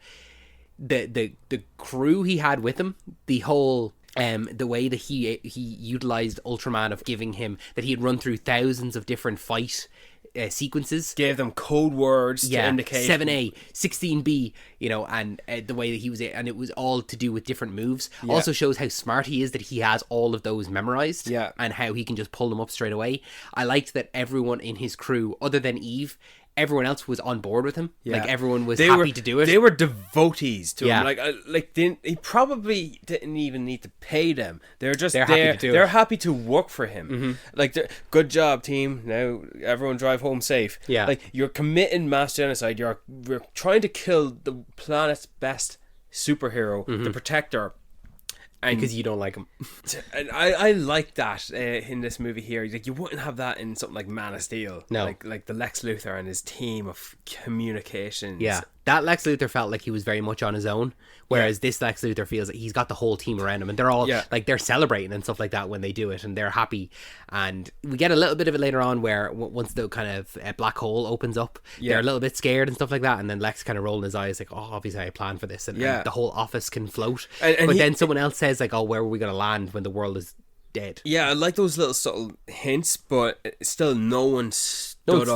crew he had with him, the whole the way that he utilized Ultraman, of giving him that he had run through thousands of different fight sequences, gave them code words to indicate 7A, 16B, and the way that he was, and it was all to do with different moves. Also shows how smart he is, that he has all of those memorized, and how he can just pull them up straight away. I liked that everyone in his crew, other than Eve, everyone else was on board with him. Like, everyone was happy to do it. They were devotees to him. He probably didn't even need to pay them. They're happy to do it. They're happy to work for him. Like, good job, team. Now everyone drive home safe. Yeah. Like, you're committing mass genocide. You're trying to kill the planet's best superhero, the Protector. And because you don't like him. And I like that in this movie here. Like, you wouldn't have that in something like Man of Steel. No. Like the Lex Luthor and his team of communications. Yeah. That Lex Luthor felt like he was very much on his own, whereas this Lex Luthor feels that he's got the whole team around him, and they're all like, they're celebrating and stuff like that when they do it, and they're happy. And we get a little bit of it later on, where once the kind of black hole opens up, they're a little bit scared and stuff like that, and then Lex kind of rolling his eyes like, oh, obviously I planned for this, and the whole office can float. But then someone else says like, oh, where are we going to land when the world is dead? Yeah, I like those little subtle hints, but still no one stood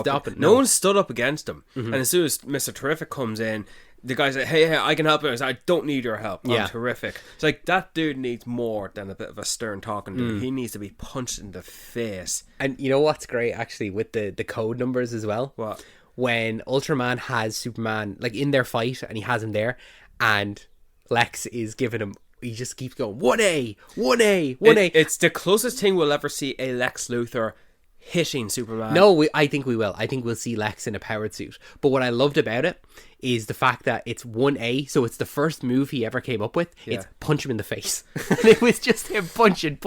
up against him. And as soon as Mr. Terrific comes in, the guy's like, hey, I can help you. I don't need your help. I'm terrific. It's like, that dude needs more than a bit of a stern talking to. He needs to be punched in the face. And you know what's great, actually, with the code numbers as well? What? When Ultraman has Superman, like, in their fight, and he has him there, and Lex is giving him, he just keeps going, 1A, 1A, 1A. It's the closest thing we'll ever see a Lex Luthor hitting Superman. No, I think we will. I think we'll see Lex in a powered suit. But what I loved about it is the fact that it's 1A, so it's the first move he ever came up with. It's punch him in the face. And it was just him punching.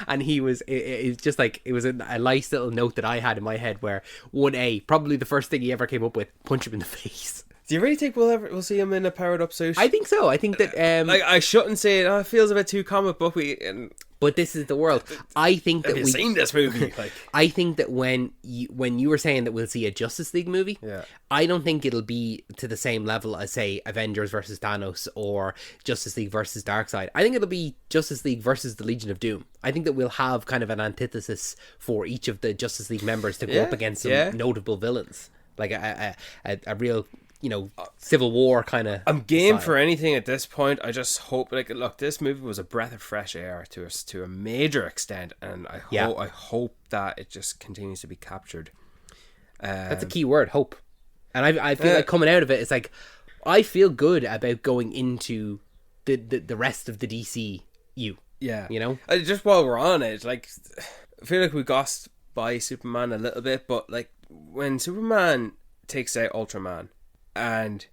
And he was, it was just like, it was a nice little note that I had in my head, where 1A, probably the first thing he ever came up with, punch him in the face. Do you really think we'll see him in a powered up suit? I think so. I think that I shouldn't say it. It feels a bit too comic booky. But this is the world. I think that we've seen this movie. Like, I think that when you were saying that we'll see a Justice League movie, I don't think it'll be to the same level as, say, Avengers versus Thanos or Justice League versus Darkseid. I think it'll be Justice League versus the Legion of Doom. I think that we'll have kind of an antithesis for each of the Justice League members to go up against some notable villains, like a real, Civil War kind of. I'm game for anything at this point. I just hope, look, this movie was a breath of fresh air to a major extent, and I hope that it just continues to be captured. That's a key word, hope. And I feel like coming out of it, it's like, I feel good about going into the rest of the DCU. Yeah, just while we're on it, like, I feel like we glossed by Superman a little bit, but like, when Superman takes out Ultraman, and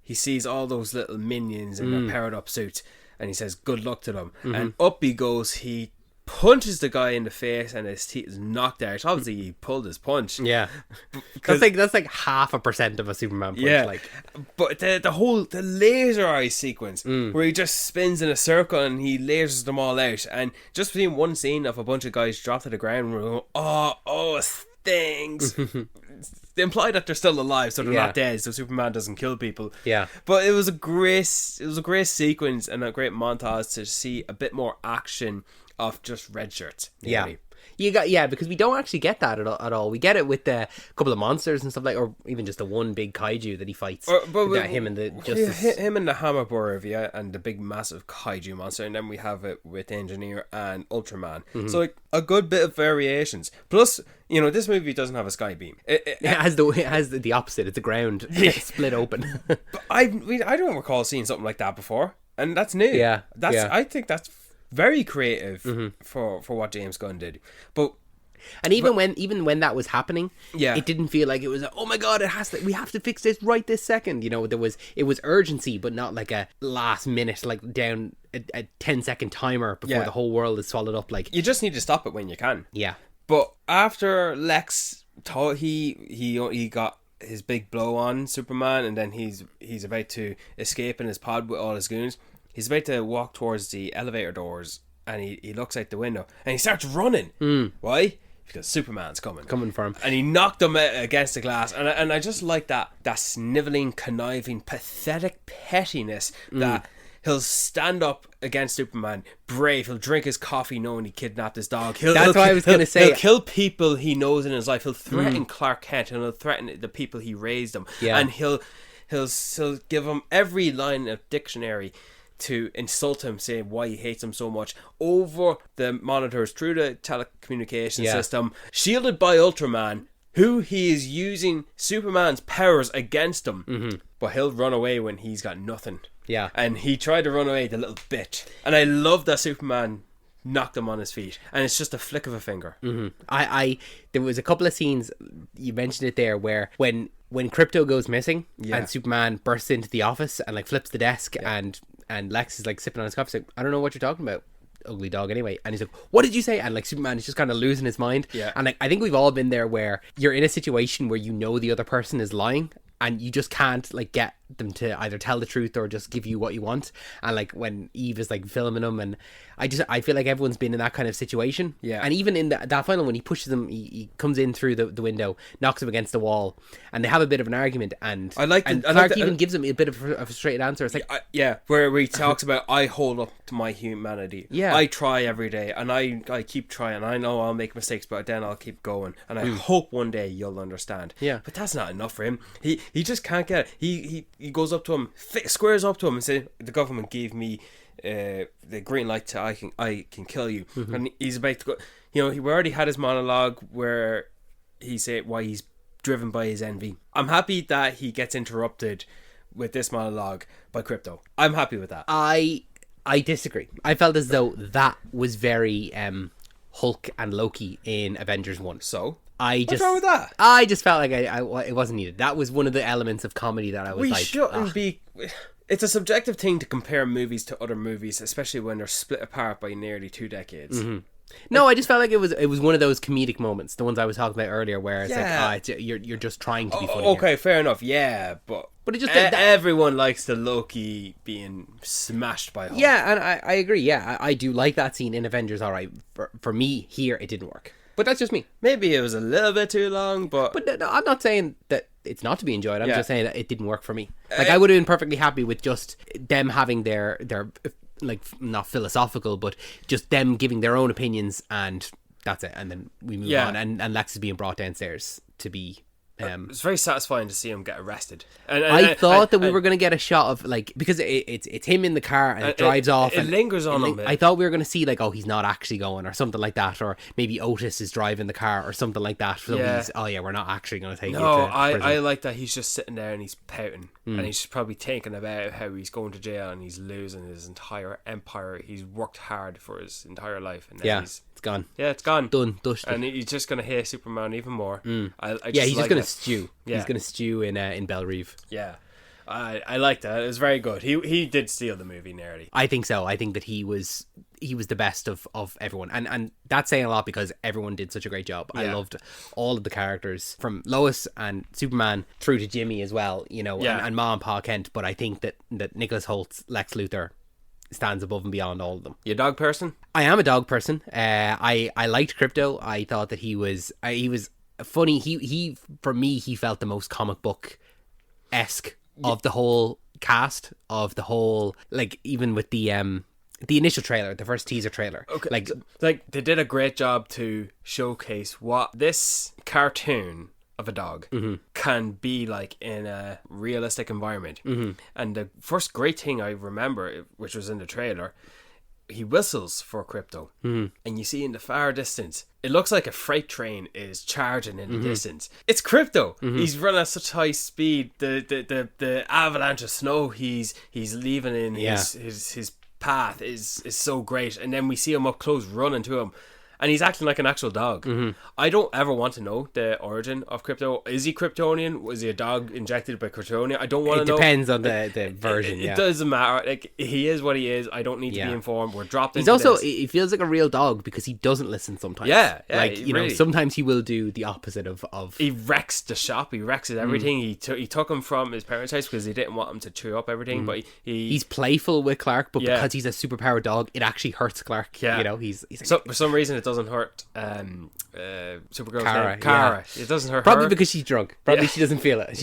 he sees all those little minions in their powered up suits, and he says good luck to them, and up he goes, he punches the guy in the face and his teeth is knocked out. Obviously, he pulled his punch. Yeah. That's like 0.5% of a Superman punch. Yeah, Like. but the laser eye sequence where he just spins in a circle and he lasers them all out, and just between one scene of a bunch of guys drop to the ground, we're going, oh, it stings. They imply that they're still alive, so they're not dead, so Superman doesn't kill people. Yeah. But it was a great sequence and a great montage to see a bit more action of just red shirts. Nearly. Because we don't actually get that at all. We get it with the couple of monsters and stuff like, or even just the one big kaiju that he fights. Him and the Justice. Him and the Hammer and the big massive kaiju monster, and then we have it with Engineer and Ultraman. So like a good bit of variations. Plus, this movie doesn't have a sky beam. It has the opposite. It's a ground split open. But I don't recall seeing something like that before, and that's new. Yeah, I think that's very creative for what James Gunn did. And even when that was happening, it didn't feel like it was oh my god, we have to fix this right this second. It was urgency, but not like a last minute, like down a 10-second timer before the whole world is swallowed up. Like, you just need to stop it when you can. Yeah. But after Lex thought he got his big blow on Superman, and then he's about to escape in his pod with all his goons. He's about to walk towards the elevator doors, and he looks out the window, and he starts running. Why? Because Superman's coming for him. And he knocked him against the glass. And I just like that snivelling, conniving, pathetic pettiness that he'll stand up against Superman, brave. He'll drink his coffee knowing he kidnapped his dog. That's what I was going to say. He'll kill people he knows in his life. He'll threaten Clark Kent, and he'll threaten the people he raised him. Yeah. And he'll give him every line of dictionary to insult him, saying why he hates him so much over the monitors through the telecommunication system, shielded by Ultraman, who he is using Superman's powers against him. But he'll run away when he's got nothing. Yeah. And he tried to run away the little bit. And I love that Superman knocked him on his feet, and it's just a flick of a finger. There was a couple of scenes, you mentioned it there, where when Krypto goes missing and Superman bursts into the office and like flips the desk, and Lex is like sipping on his coffee, like, I don't know what you're talking about, ugly dog, anyway. And he's like, what did you say? And like Superman is just kind of losing his mind. And like, I think we've all been there, where you're in a situation where the other person is lying, and you just can't like get them to either tell the truth or just give you what you want. And like when Eve is like filming him, and I feel like everyone's been in that kind of situation. And even in that final, when he pushes him, he comes in through the window, knocks him against the wall, and they have a bit of an argument, and Clark even gives him a bit of a straight answer. It's like where he talks about, I hold up to my humanity. I try every day, and I keep trying. I know I'll make mistakes, but then I'll keep going, and I hope one day you'll understand. But that's not enough for him. He just can't get it. He goes up to him, squares up to him, and says, the government gave me the green light to I can kill you. And he's about to go. He already had his monologue where he said why he's driven by his envy. I'm happy that he gets interrupted with this monologue by Krypto. I'm happy with that. I disagree. I felt as though that was very Hulk and Loki in Avengers 1. So what's wrong with that? I just felt like it wasn't needed. That was one of the elements of comedy that I was like, shouldn't be. It's a subjective thing to compare movies to other movies, especially when they're split apart by nearly 2 decades. No, I just felt like it was one of those comedic moments, the ones I was talking about earlier, where it's like, you're just trying to be funny. Okay, here. Fair enough. Yeah, but it just everyone likes the Loki being smashed by Hulk. Yeah, and I agree. Yeah, I do like that scene in Avengers. All right, for me here, it didn't work. But that's just me. Maybe it was a little bit too long, but no, I'm not saying that it's not to be enjoyed. I'm just saying that it didn't work for me. Like, I would have been perfectly happy with just them having their like, not philosophical, but just them giving their own opinions, and that's it. And then we move on, and Lex is being brought downstairs to be. It's very satisfying to see him get arrested. And I thought that we were going to get a shot of, like, because it's him in the car and it drives off. It lingers on him. I thought we were going to see, like, oh, he's not actually going, or something like that, or maybe Otis is driving the car or something like that. So we're not actually going to take it to prison. I like that he's just sitting there and he's pouting, and he's probably thinking about how he's going to jail and he's losing his entire empire. He's worked hard for his entire life, and now it's gone. Yeah, it's gone. Done, dusted. And he's just going to hate Superman even more. He's just going to stew. Yeah. He's going to stew in Belle Reve. Yeah. I like that. It was very good. He did steal the movie nearly. I think so. I think that he he was the best of everyone, and that's saying a lot because everyone did such a great job. I loved all of the characters from Lois and Superman through to Jimmy as well, you know, and Ma and Pa Kent. But I think that Nicholas Holt's Lex Luthor stands above and beyond all of them. You a dog person? I am a dog person. I liked Crypto. I thought that he was funny. He for me, he felt the most comic book esque of the whole cast, of the whole, like, even with the initial trailer, the first teaser trailer. Okay, like they did a great job to showcase what this cartoon of a dog can be like in a realistic environment. And the first great thing I remember, which was in the trailer, he whistles for Crypto, and you see in the far distance, it looks like a freight train is charging in the distance. It's Crypto. He's running at such high speed. The avalanche of snow he's leaving in his path is so great. And then we see him up close running to him, and he's acting like an actual dog. I don't ever want to know the origin of Crypto. Is he Kryptonian? Was he a dog injected by Kryptonia? I don't want to know. It depends on the version. It doesn't matter. Like, he is what he is. I don't need to be informed. We're dropped He's into also, this. he feels like a real dog because he doesn't listen sometimes. Like, you know, sometimes he will do the opposite of He wrecks the shop. He wrecks everything. He took him from his parents' house because he didn't want him to chew up everything. But he's playful with Clark, but because he's a superpowered dog, it actually hurts Clark. You know, he's like, so for some reason it doesn't hurt Supergirl's Kara, Kara. It doesn't hurt probably her. because she's drunk. Probably she doesn't feel it.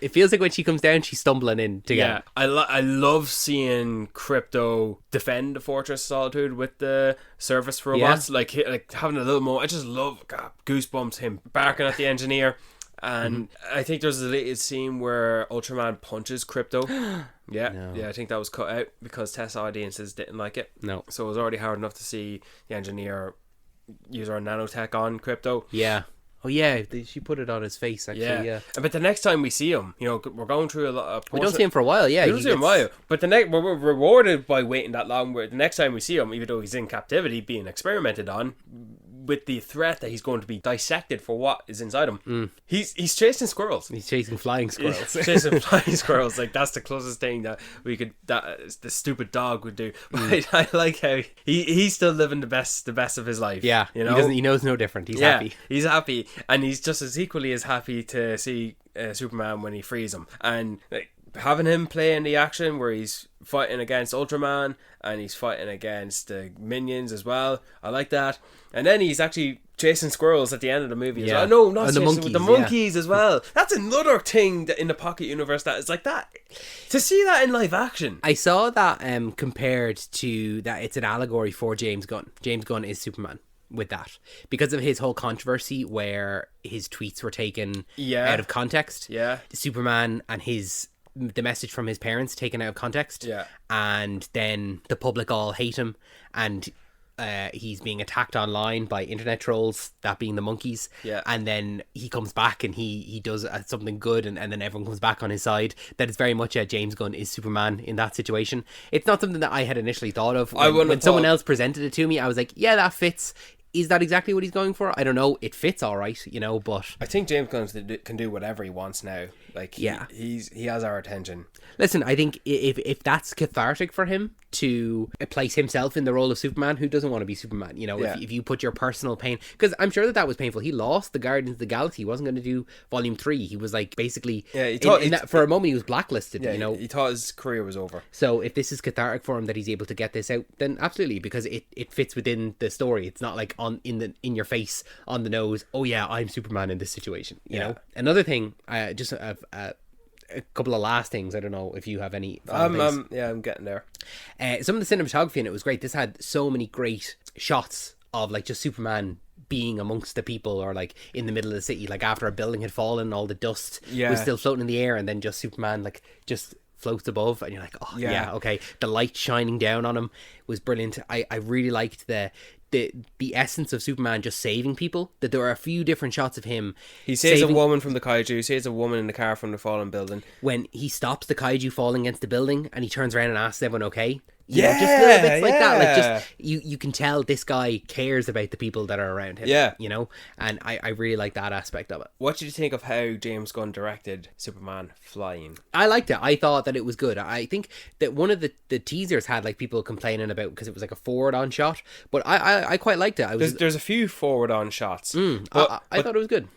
It feels like when she comes down, she's stumbling in together. I love seeing Crypto defend the Fortress of Solitude with the service robots, like having a little more. I just love goosebumps, him barking at the engineer. And I think there's a little scene where Ultraman punches Crypto. I think that was cut out because test audiences didn't like it. No, so it was already hard enough to see the engineer use our nanotech on Crypto. Oh yeah, she put it on his face actually. Yeah. But the next time we see him, you know, we're going through a lot of. We don't see him for a while. Yeah, we don't see him for a while. But we're rewarded by waiting that long. Where the next time we see him, even though he's in captivity, being experimented on, with the threat that he's going to be dissected for what is inside him, he's chasing squirrels. He's chasing flying squirrels. Chasing flying squirrels. Like, that's the closest thing that the stupid dog would do. But I like how he's still living the best of his life. Yeah, you know, he knows no different. He's happy. He's happy, and he's just as equally as happy to see Superman when he frees him, and like, having him play in the action where he's fighting against Ultraman and he's fighting against the minions as well. I like that. And then he's actually chasing squirrels at the end of the movie as well. No, not chasing, with the monkeys as well. That's another thing that in the Pocket universe that is like that. To see that in live action. I saw that compared to that it's an allegory for James Gunn. James Gunn is Superman with that because of his whole controversy where his tweets were taken out of context. Superman and the message from his parents taken out of context, and then the public all hate him, and he's being attacked online by internet trolls, that being the monkeys, and then he comes back and he does something good, and then everyone comes back on his side. That is very much James Gunn is Superman in that situation. It's not something that I had initially thought of. When someone else presented it to me, I was like, yeah, that fits. Is that exactly what he's going for? I don't know. It fits all right, you know, but... I think James Gunn can do whatever he wants now. Like, he has our attention. Listen, I think if that's cathartic for him to place himself in the role of Superman, who doesn't want to be Superman? You know, if you put your personal pain... Because I'm sure that was painful. He lost the Guardians of the Galaxy. He wasn't going to do Volume 3. He was, like, basically... for a moment, he was blacklisted, you know? He thought his career was over. So if this is cathartic for him that he's able to get this out, then absolutely, because it fits within the story. It's not like in your face, on the nose, oh yeah, I'm Superman in this situation, you know. Another thing, just a couple of last things. I don't know if you have any I'm getting there. Some of the cinematography in it was great. This had so many great shots of like just Superman being amongst the people, or like in the middle of the city, like after a building had fallen, all the dust was still floating in the air, and then just Superman like just floats above, and you're like, oh yeah, okay. The light shining down on him was brilliant. I really liked the essence of Superman just saving people. That there were a few different shots of him. He saves a woman from the kaiju, saves a woman in the car from the fallen building. When he stops the kaiju falling against the building and he turns around and asks everyone okay, You know, just little bits like that. Like, yeah. just you can tell this guy cares about the people that are around him. Yeah. You know, and I really like that aspect of it. What did you think of how James Gunn directed Superman flying? I liked it. I thought that it was good. I think that one of the teasers had like people complaining about because it was like a forward on shot, but I quite liked it. There's a few forward on shots. I thought it was good.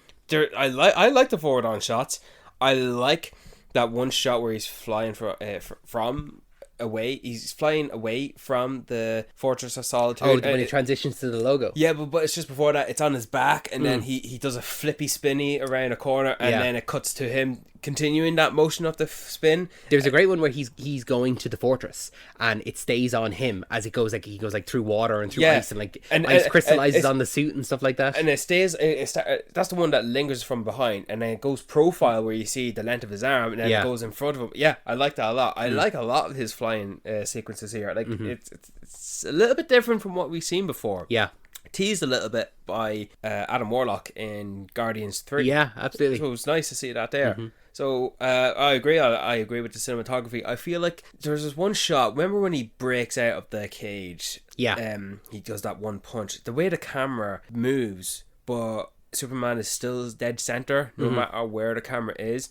I like the forward on shots. I like that one shot where he's flying from away. He's flying away from the Fortress of Solitude. Oh, when he transitions to the logo. Yeah, but it's just before that. It's on his back, and then he does a flippy spinny around a corner, and then it cuts to him continuing that motion of the spin. There's a great one where he's going to the fortress, and it stays on him as it goes. Like he goes like through water and through ice, and like ice crystallizes on the suit and stuff like that. And it stays. That's the one that lingers from behind, and then it goes profile where you see the length of his arm, and then it goes in front of him. Yeah, I like that a lot. I like a lot of his flying sequences here. Like it's a little bit different from what we've seen before. Yeah. Teased a little bit by Adam Warlock in Guardians 3. Yeah, absolutely. So it was nice to see that there. So I agree. I agree with the cinematography. I feel like there's this one shot. Remember when he breaks out of the cage? Yeah. He does that one punch. The way the camera moves, but Superman is still dead center, no matter where the camera is.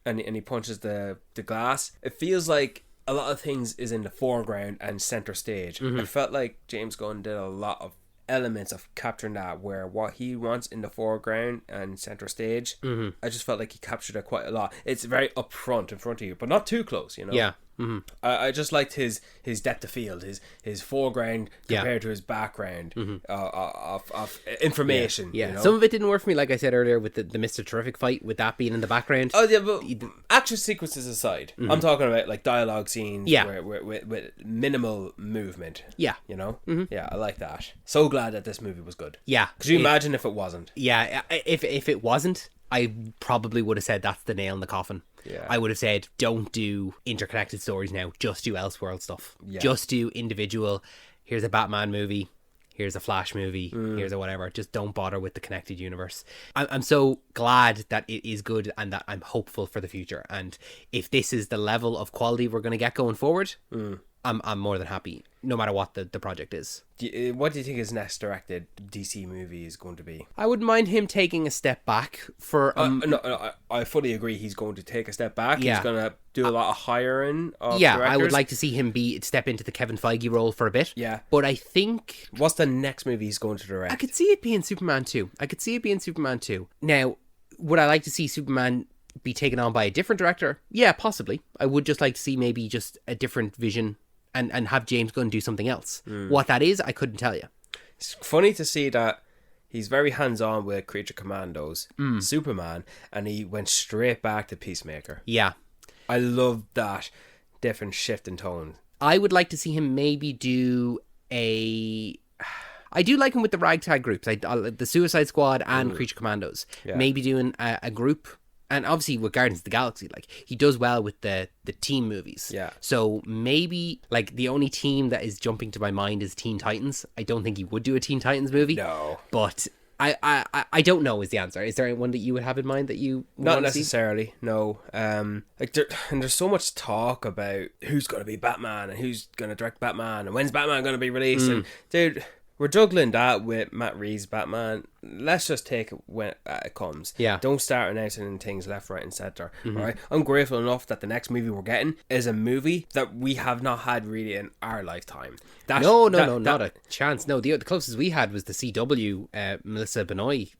And he punches the glass. It feels like a lot of things is in the foreground and center stage. I felt like James Gunn did a lot of elements of capturing that, where what he wants in the foreground and center stage, I just felt like he captured it quite a lot. It's very upfront in front of you, but not too close, you know. Yeah. I just liked his depth of field, his foreground compared to his background of information. Yeah. You know? Some of it didn't work for me, like I said earlier, with the Mr. Terrific fight, with that being in the background. Oh yeah, but action sequences aside, I'm talking about like dialogue scenes with minimal movement. Yeah. You know? Yeah, I like that. So glad that this movie was good. Yeah. Could you imagine if it wasn't? Yeah, if it wasn't, I probably would have said that's the nail in the coffin. Yeah. I would have said, don't do interconnected stories now. Just do Elseworld stuff. Yeah. Just do individual. Here's a Batman movie. Here's a Flash movie. Here's a whatever. Just don't bother with the connected universe. I'm so glad that it is good and that I'm hopeful for the future. And if this is the level of quality we're going to get going forward, I'm more than happy, no matter what the project is. What do you think his next directed DC movie is going to be? I wouldn't mind him taking a step back for... No, I fully agree he's going to take a step back. Yeah. He's going to do a lot of hiring of Yeah, directors. I would like to see him step into the Kevin Feige role for a bit. Yeah. But I think... What's the next movie he's going to direct? I could see it being Superman 2. Now, would I like to see Superman be taken on by a different director? Yeah, possibly. I would just like to see maybe just a different vision and have James Gunn do something else. What that is, I couldn't tell you. It's funny to see that he's very hands-on with Creature Commandos, Superman, and he went straight back to Peacemaker. Yeah. I love that different shift in tone. I would like to see him maybe do I do like him with the ragtag groups, the Suicide Squad and Creature Commandos. Yeah. Maybe doing a group. And obviously with Guardians of the Galaxy, like, he does well with the team movies. Yeah. So maybe, like, the only team that is jumping to my mind is Teen Titans. I don't think he would do a Teen Titans movie. No. But I don't know is the answer. Is there one that you would have in mind that you Not want to see? necessarily, no. There's so much talk about who's going to be Batman and who's going to direct Batman and when's Batman going to be released. And, dude, we're juggling that with Matt Reeves' Batman. Let's just take it when it comes. Yeah. Don't start announcing things left, right, and center. Right? I'm grateful enough that the next movie we're getting is a movie that we have not had really in our lifetime. No, not a chance. No, the closest we had was the CW Melissa Benoist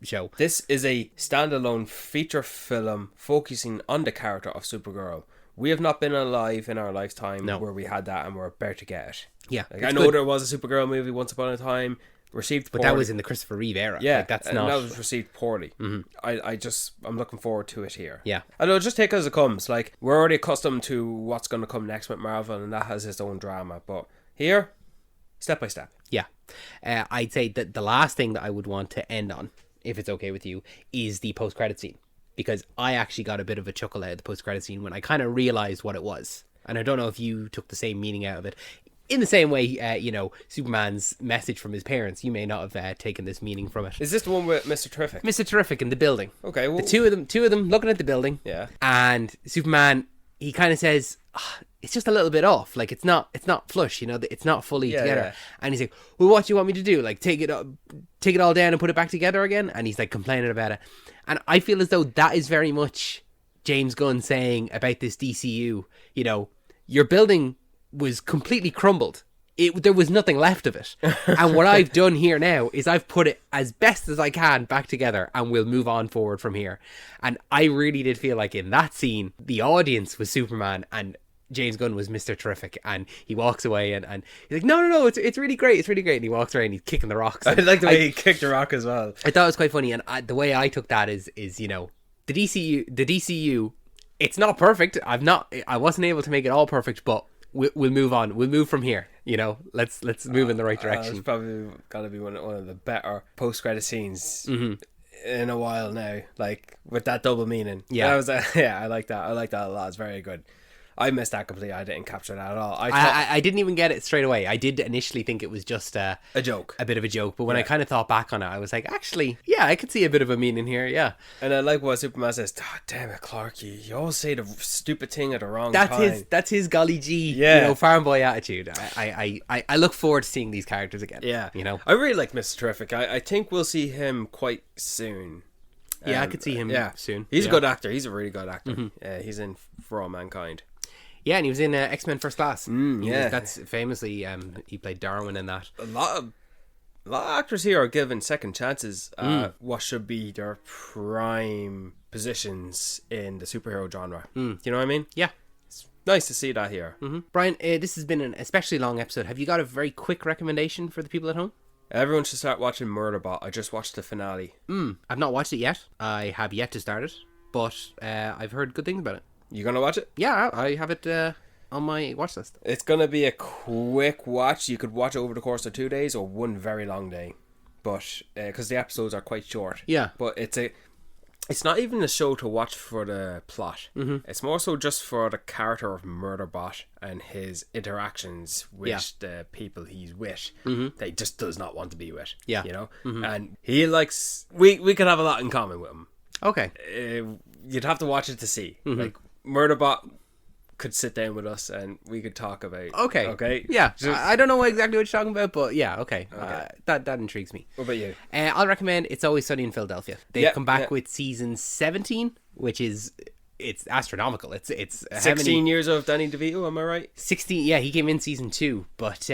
show. This is a standalone feature film focusing on the character of Supergirl. We have not been alive in our lifetime where we had that, and we're about to get it. Yeah, like, I know there was a Supergirl movie once upon a time, received poorly. But that was in the Christopher Reeve era. Yeah, like, that's and not... that was received poorly. I'm looking forward to it here. Yeah. And it'll just take as it comes. Like, we're already accustomed to what's going to come next with Marvel, and that has its own drama. But here, step by step. Yeah. I'd say that the last thing that I would want to end on, if it's okay with you, is the post-credit scene. Because I actually got a bit of a chuckle out of the post-credit scene when I kind of realised what it was. And I don't know if you took the same meaning out of it. In the same way, Superman's message from his parents, you may not have taken this meaning from it. Is this the one with Mr. Terrific? Mr. Terrific in the building. Okay, well... The two of them looking at the building. Yeah. And Superman he kind of says, it's just a little bit off. Like, it's not flush, you know, it's not fully together. Yeah. And he's like, well, what do you want me to do? Like, take it all down and put it back together again? And he's like complaining about it. And I feel as though that is very much James Gunn saying about this DCU, you know, your building was completely crumbled. There was nothing left of it. And what I've done here now is I've put it as best as I can back together, and we'll move on forward from here. And I really did feel like in that scene, the audience was Superman and James Gunn was Mr. Terrific. And he walks away and he's like, no, it's really great. It's really great. And he walks away and he's kicking the rocks. I like the way he kicked the rock as well. I thought it was quite funny. And the way I took that is, you know, the DCU, it's not perfect. I wasn't able to make it all perfect, but we'll move on. We'll move from here. You know, let's move in the right direction. It's probably got to be one of the better post-credit scenes in a while now. Like with that double meaning. Yeah, I like that. I like that a lot. It's very good. I missed that completely. I didn't capture that at all. I didn't even get it straight away. I did initially think it was just a joke, a bit of a joke. But when I kind of thought back on it, I was like, actually, yeah, I could see a bit of a meaning here. Yeah. And I like what Superman says. Oh, damn it, Clark! You always say the stupid thing at the wrong time. That's his golly gee, yeah, you know, farm boy attitude. I look forward to seeing these characters again. Yeah, you know, I really like Mr. Terrific. I think we'll see him quite soon. Yeah, I could see him soon. He's a good actor. He's a really good actor. He's in For All Mankind. Yeah, and he was in X-Men First Class. Yeah, that's famously he played Darwin in that. A lot of actors here are given second chances at what should be their prime positions in the superhero genre. Do you know what I mean? Yeah. It's nice to see that here. Brian, this has been an especially long episode. Have you got a very quick recommendation for the people at home? Everyone should start watching MurderBot. I just watched the finale. I've not watched it yet. I have yet to start it, but I've heard good things about it. You gonna watch it? Yeah, I have it on my watch list. It's gonna be a quick watch. You could watch it over the course of 2 days or one very long day, but because the episodes are quite short. Yeah, but it's not even a show to watch for the plot. It's more so just for the character of MurderBot and his interactions with the people he's with that he just does not want to be with. Yeah, you know, and he likes. We could have a lot in common with him. Okay, you'd have to watch it to see. Like MurderBot could sit down with us and we could talk about. Okay. Yeah, I don't know exactly what you're talking about, but yeah, okay. That intrigues me. What about you? I'll recommend It's Always Sunny in Philadelphia. They've come back with season 17, which is it's astronomical. It's 16 years of Danny DeVito, am I right? 16, yeah, he came in season 2, but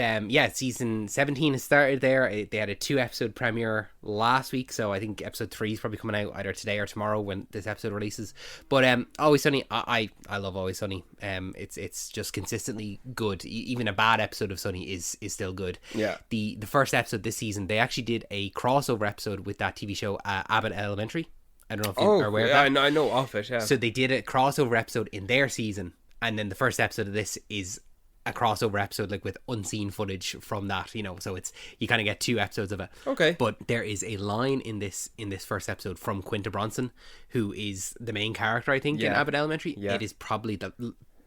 season 17 has started there. They had a 2-episode premiere last week, so I think episode 3 is probably coming out either today or tomorrow when this episode releases. But Always Sunny, I love Always Sunny. It's just consistently good. Even a bad episode of Sunny is still good. Yeah. The first episode this season, they actually did a crossover episode with that TV show Abbott Elementary. I don't know if you're aware of that. I know of it, yeah. So they did a crossover episode in their season, and then the first episode of this is a crossover episode, like with unseen footage from that, you know, so it's, you kind of get 2 episodes of it. Okay. But there is a line in this first episode from Bronson, who is the main character, I think, in Abbott Elementary. Yeah. It is probably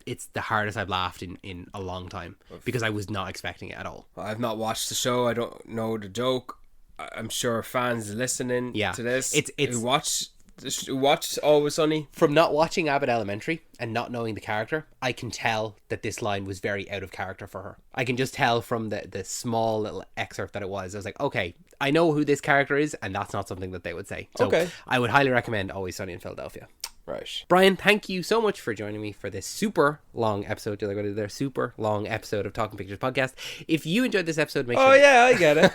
it's the hardest I've laughed in a long time, because I was not expecting it at all. I've not watched the show. I don't know the joke. I'm sure fans listening to this who watch Always Sunny. From not watching Abbott Elementary and not knowing the character, I can tell that this line was very out of character for her. I can just tell from the small little excerpt that it was. I was like, okay, I know who this character is, and that's not something that they would say. So I would highly recommend Always Sunny in Philadelphia. Right. Brian, thank you so much for joining me for this super long episode. You're going to their super long episode of Talking Pictures podcast. If you enjoyed this episode, make sure... Oh, yeah, I get it.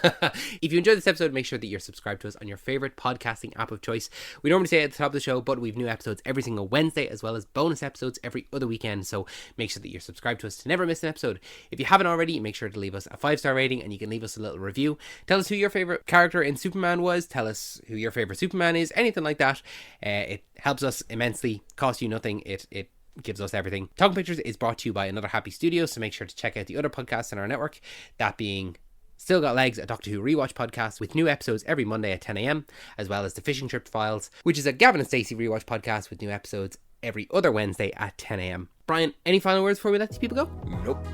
If you enjoyed this episode, make sure that you're subscribed to us on your favorite podcasting app of choice. We normally say it at the top of the show, but we have new episodes every single Wednesday, as well as bonus episodes every other weekend. So make sure that you're subscribed to us to never miss an episode. If you haven't already, make sure to leave us a 5-star rating, and you can leave us a little review. Tell us who your favorite character in Superman was. Tell us who your favorite Superman is. Anything like that. It helps us immensely. Costs you nothing. It gives us everything. Talking Pictures is brought to you by Another Happy Studio, so make sure to check out the other podcasts in our network, that being Still Got Legs, a Doctor Who rewatch podcast with new episodes every Monday at 10 a.m, as well as the Fishing Trip Files, which is a Gavin and Stacey rewatch podcast with new episodes every other Wednesday at 10 a.m. Brian, any final words before we let these people go? Nope.